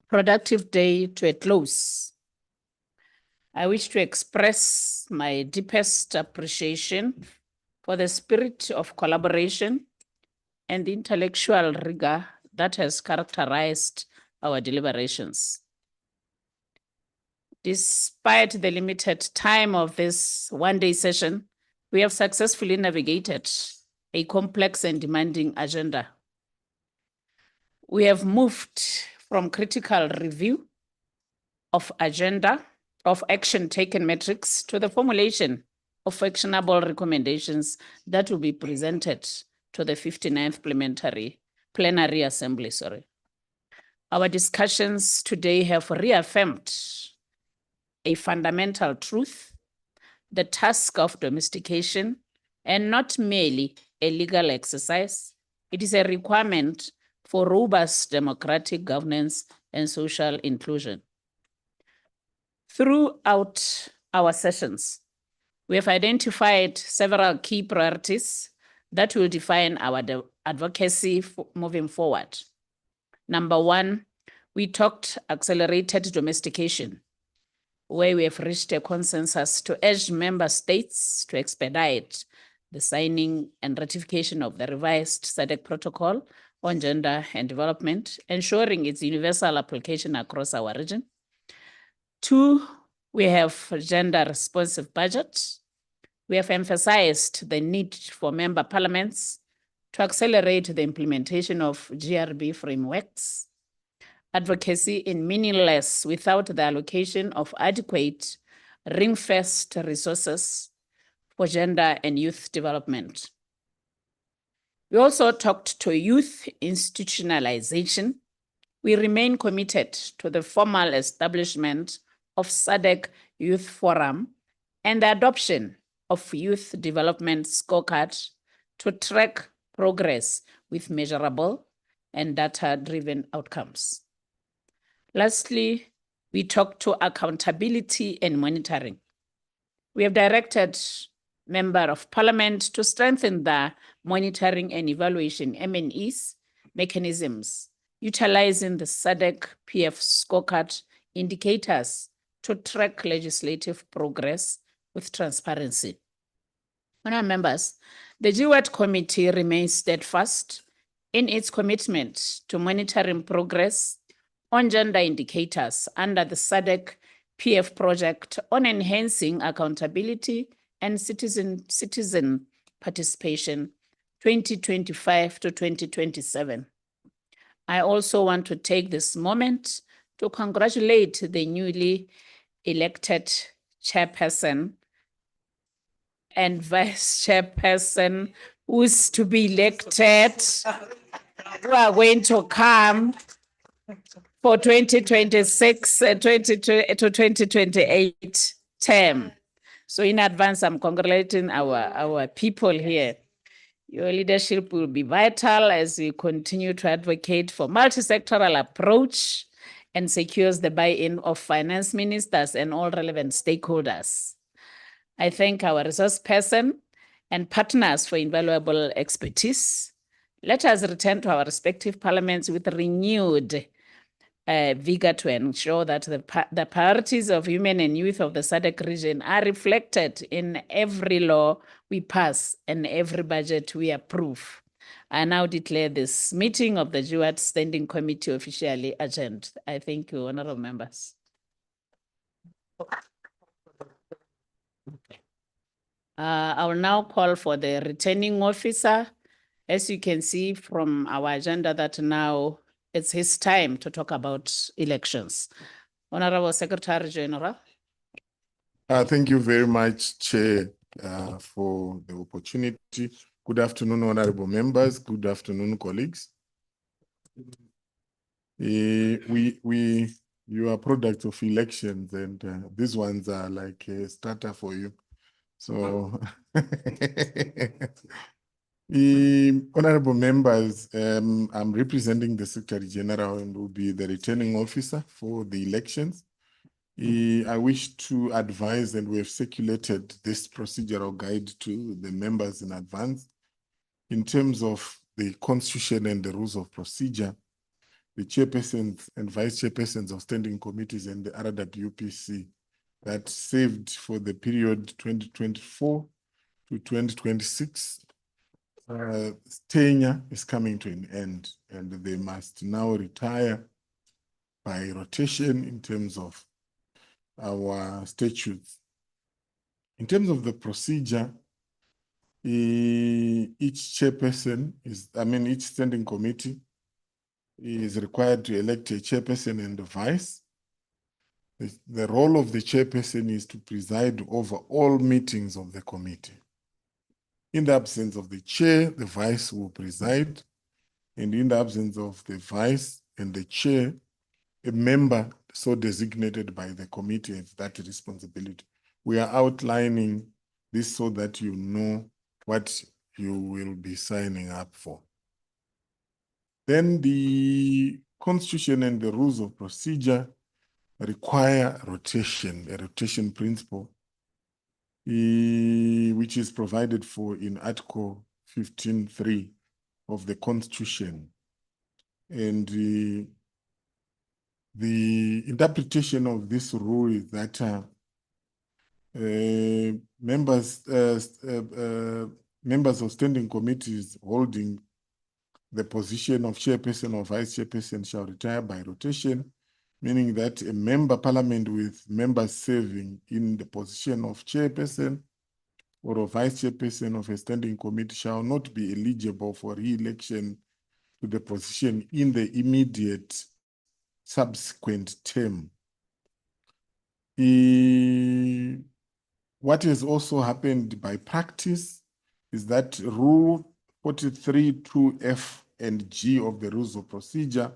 S2: productive day to a close. I wish to express my deepest appreciation for the spirit of collaboration and intellectual rigor that has characterized our deliberations. Despite the limited time of this one-day session, we have successfully navigated a complex and demanding agenda. We have moved from critical review of agenda, of action taken metrics, to the formulation of actionable recommendations that will be presented to the 59th plenary assembly. Our discussions today have reaffirmed a fundamental truth: the task of domestication, and not merely a legal exercise, it is a requirement for robust democratic governance and social inclusion. Throughout our sessions, we have identified several key priorities that will define our advocacy moving forward. Number one, we talked accelerated domestication, where we have reached a consensus to urge member states to expedite the signing and ratification of the revised SADC protocol on gender and development, ensuring its universal application across our region. Two, we have gender responsive budget. We have emphasized the need for member parliaments to accelerate the implementation of GRB frameworks. Advocacy is meaningless without the allocation of adequate ring-fenced resources for gender and youth development. We also talked to youth institutionalization. We remain committed to the formal establishment of SADC Youth Forum and the adoption of youth development scorecard to track progress with measurable and data-driven outcomes. Lastly, we talked to accountability and monitoring. We have directed Member of Parliament to strengthen the monitoring and evaluation MNEs mechanisms, utilizing the SADC PF scorecard indicators to track legislative progress with transparency. Honourable members, the GWAT committee remains steadfast in its commitment to monitoring progress on gender indicators under the SADC PF project on enhancing accountability and citizen participation 2025 to 2027. I also want to take this moment to congratulate the newly elected chairperson and vice chairperson who's to be elected, who are going to come for 2026 to 2028 term. So in advance, I'm congratulating our people here. Your leadership will be vital as we continue to advocate for multi-sectoral approach and secures the buy-in of finance ministers and all relevant stakeholders. I thank our resource person and partners for invaluable expertise. Let us return to our respective parliaments with renewed vigor to ensure that the priorities of women and youth of the SADC region are reflected in every law we pass and every budget we approve. I now declare this meeting of the GWAT Standing Committee officially adjourned. I thank you, honorable members. I will now call for the returning officer. As you can see from our agenda that now it's his time to talk about elections. Honorable Secretary General.
S15: Thank you very much, Chair, for the opportunity. Good afternoon, honorable members. Good afternoon, colleagues. You are product of elections, and these ones are like a starter for you. So, honorable members, I'm representing the Secretary General and will be the returning officer for the elections. I wish to advise, and we have circulated this procedural guide to the members in advance. In terms of the Constitution and the rules of procedure, the chairpersons and vice chairpersons of standing committees and the RWPC that served for the period 2024 to 2026, tenure is coming to an end, and they must now retire by rotation in terms of our statutes. In terms of the procedure, each chairperson each standing committee is required to elect a chairperson and a vice. The role of the chairperson is to preside over all meetings of the committee. In the absence of the chair, the vice will preside, and in the absence of the vice and the chair, a member so designated by the committee has that responsibility. We are outlining this so that you know what you will be signing up for. Then the Constitution and the rules of procedure require rotation, a rotation principle, which is provided for in Article 15.3 of the Constitution. And the interpretation of this rule is that members of standing committees holding the position of chairperson or vice chairperson shall retire by rotation, meaning that a member parliament with members serving in the position of chairperson or a vice chairperson of a standing committee shall not be eligible for re-election to the position in the immediate subsequent term. What has also happened by practice is that Rule 43(2)(f) and G of the Rules of Procedure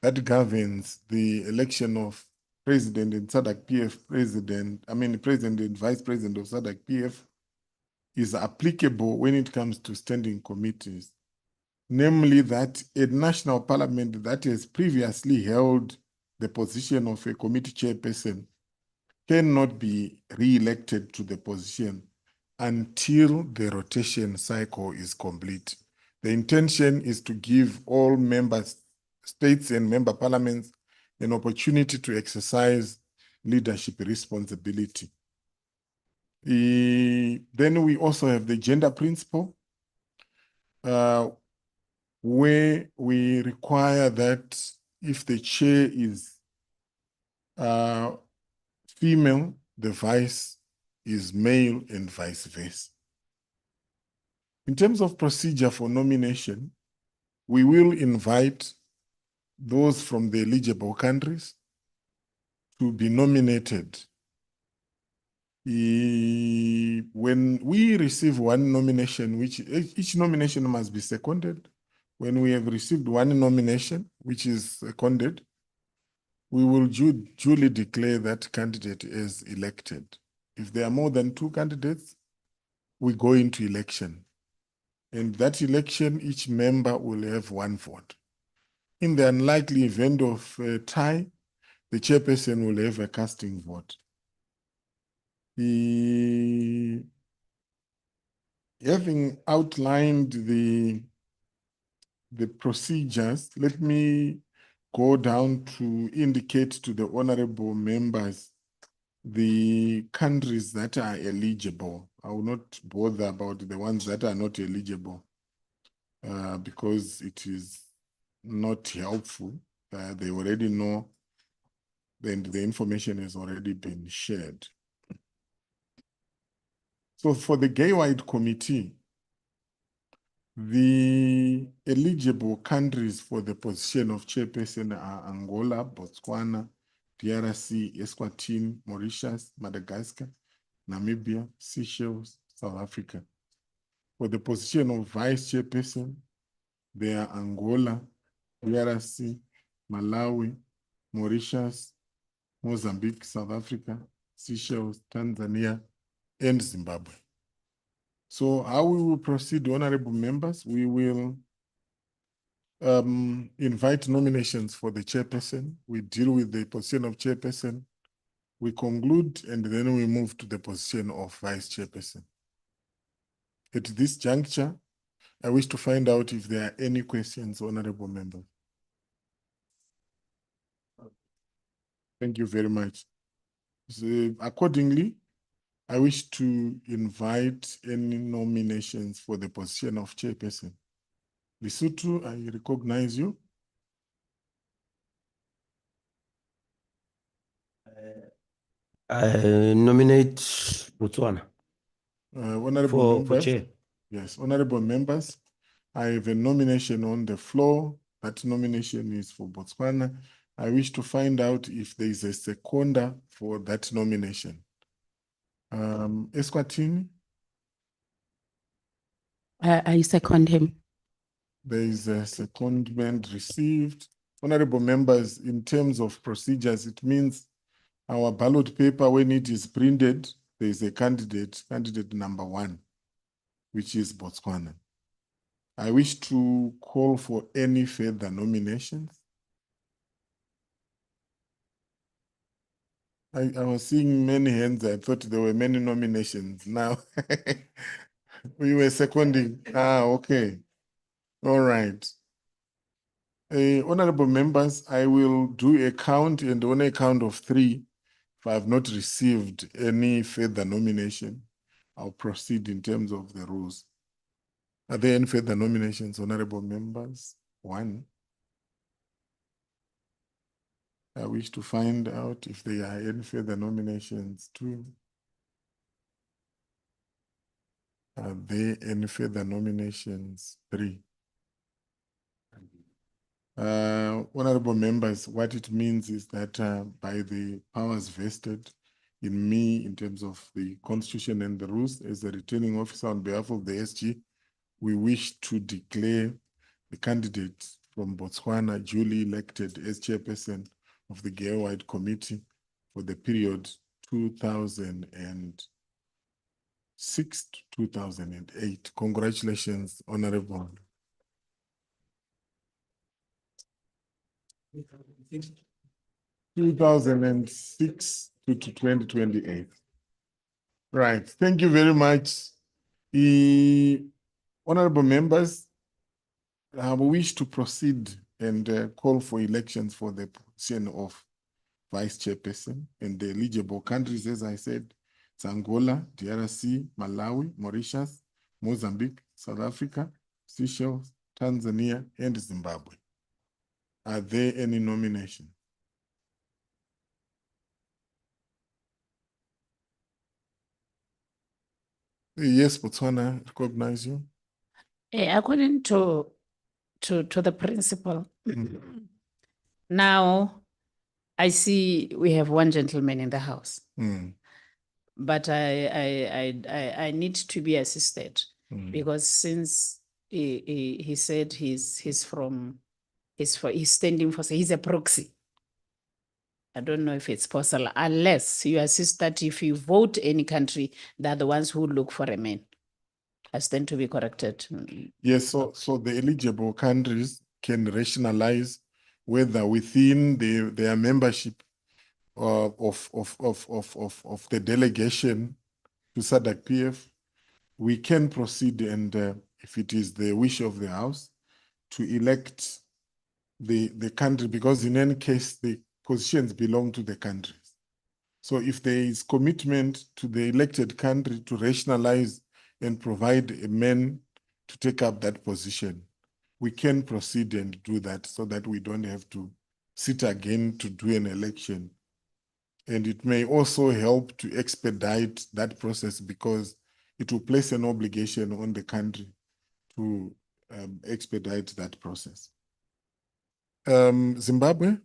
S15: that governs the election of President and SADC PF President and Vice President of SADC PF is applicable when it comes to standing committees. Namely, that a national parliament that has previously held the position of a committee chairperson cannot be re-elected to the position until the rotation cycle is complete. The intention is to give all member states and member parliaments an opportunity to exercise leadership responsibility. Then we also have the gender principle, where we require that if the chair is female, the vice is male and vice versa. In terms of procedure for nomination, we will invite those from the eligible countries to be nominated. When we receive one nomination, which each nomination must be seconded. When we have received one nomination, which is seconded, we will duly declare that candidate as elected. If there are more than 2 candidates, we go into election. And that election, each member will have 1 vote. In the unlikely event of a tie, the chairperson will have a casting vote. Having outlined the procedures, let me go down to indicate to the honorable members the countries that are eligible. I will not bother about the ones that are not eligible because it is not helpful. They already know, and the information has already been shared. So for the Gay-White Committee, the eligible countries for the position of chairperson are Angola, Botswana, DRC, Eswatini, Mauritius, Madagascar, Namibia, Seychelles, South Africa. For the position of vice chairperson, they are Angola, DRC, Malawi, Mauritius, Mozambique, South Africa, Seychelles, Tanzania, and Zimbabwe. So how we will proceed, honorable members, we will invite nominations for the chairperson. We deal with the position of chairperson. We conclude, and then we move to the position of vice chairperson. At this juncture, I wish to find out if there are any questions, honorable members. Thank you very much. So accordingly, I wish to invite any nominations for the position of chairperson. Lesotho, I recognize you.
S3: I nominate Botswana
S15: Honorable
S3: for
S15: members.
S3: chair.
S15: Yes, honorable members, I have a nomination on the floor. That nomination is for Botswana. I wish to find out if there is a seconder for that nomination. Eswatini,
S14: I second him.
S15: there is a secondment received. Honorable members, in terms of procedures, it means our ballot paper, when it is printed, there is a candidate number 1, which is Botswana. I wish to call for any further nominations. I was seeing many hands. I thought there were many nominations. Now, We were seconding. Ah, okay. All right. Honorable members, I will do a count, and on a count of 3, if I have not received any further nomination, I'll proceed in terms of the rules. Are there any further nominations, honorable members? 1. I wish to find out if there are any further nominations. 2. Are there any further nominations? 3. Honorable members, what it means is that by the powers vested in me in terms of the constitution and the rules as the returning officer on behalf of the SG, we wish to declare the candidate from Botswana duly elected as chairperson of the Gay-White Committee for the period 2006 to 2008. Congratulations, Honorable. 2006 to 2028. Right, thank you very much. Honorable members, I wish to proceed and call for elections for the position of vice chairperson, and the eligible countries, as I said, it's Angola, DRC, Malawi, Mauritius, Mozambique, South Africa, Seychelles, Tanzania, and Zimbabwe. Are there any nominations? Yes, Botswana, recognize you.
S2: According to the principle, now I see we have one gentleman in the house, but I need to be assisted because since he said he's standing for, he's a proxy. I don't know if it's possible, unless you assist that if you vote any country, they're the ones who look for a man. I stand to be corrected.
S15: Yes, so the eligible countries can rationalize whether within their membership of the delegation to SADC PF, we can proceed and if it is the wish of the House, to elect the country, because in any case, the positions belong to the countries. So if there is commitment to the elected country to rationalize and provide a man to take up that position, we can proceed and do that so that we don't have to sit again to do an election. And it may also help to expedite that process because it will place an obligation on the country to expedite that process. Zimbabwe?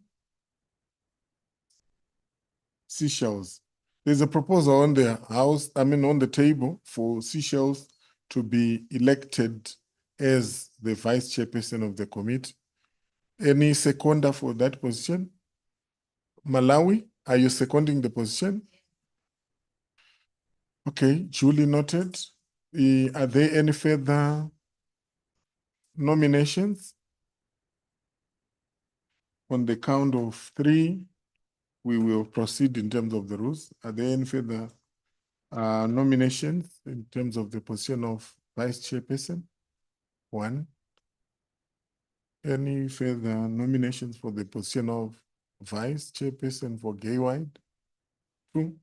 S15: Seychelles. There's a proposal on the on the table for Seychelles to be elected as the vice chairperson of the committee. Any seconder for that position? Malawi, are you seconding the position? Okay, duly noted. Are there any further nominations? On the count of 3, we will proceed in terms of the rules. Are there any further nominations in terms of the position of vice chairperson? 1. Any further nominations for the position of vice chairperson for Gay-White? 2.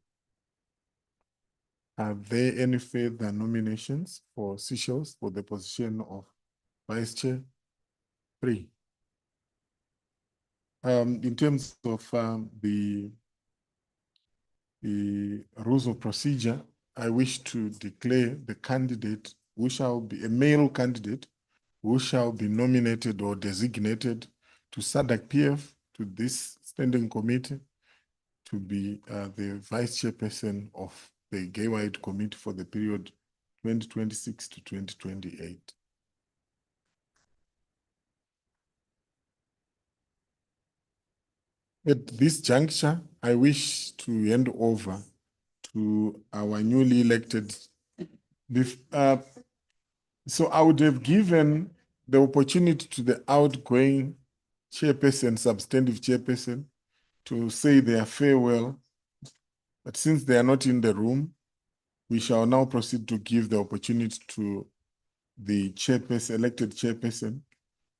S15: Are there any further nominations for Seychelles for the position of vice chair? 3. In terms of the rules of procedure, I wish to declare the candidate who shall be a male candidate who shall be nominated or designated to SADC PF, to this standing committee, to be the vice chairperson of the Gay-White Committee for the period 2026 to 2028. At this juncture, I wish to hand over to our newly elected. So I would have given the opportunity to the outgoing chairperson, substantive chairperson, to say their farewell. But since they are not in the room, We shall now proceed to give the opportunity to the chairperson, elected chairperson,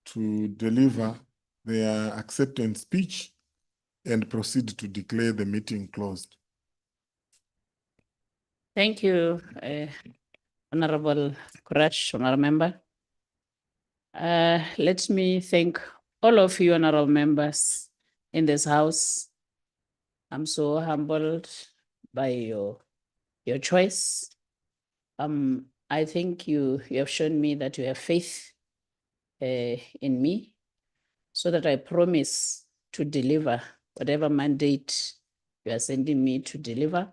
S15: to deliver their acceptance speech and proceed to declare the meeting closed.
S2: Thank you, Honorable Kurash, Honorable Member. Let me thank all of you honorable members in this house. I'm so humbled by your choice. I think you have shown me that you have faith in me, so that I promise to deliver whatever mandate you are sending me to deliver.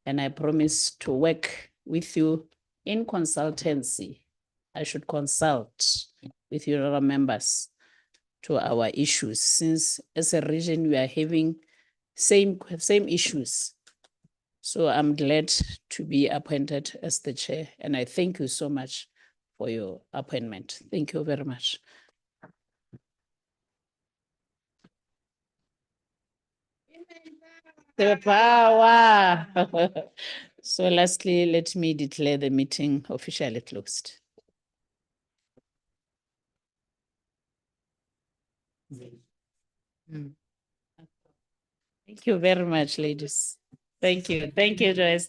S2: And I promise to work with you in consultancy. I should consult with your other members to our issues, since as a region we are having same issues. So I'm glad to be appointed as the chair, and I thank you so much for your appointment. Thank you very much. The power. So lastly, let me declare the meeting officially closed. Thank you very much, ladies. Thank you. Thank you, Joyce.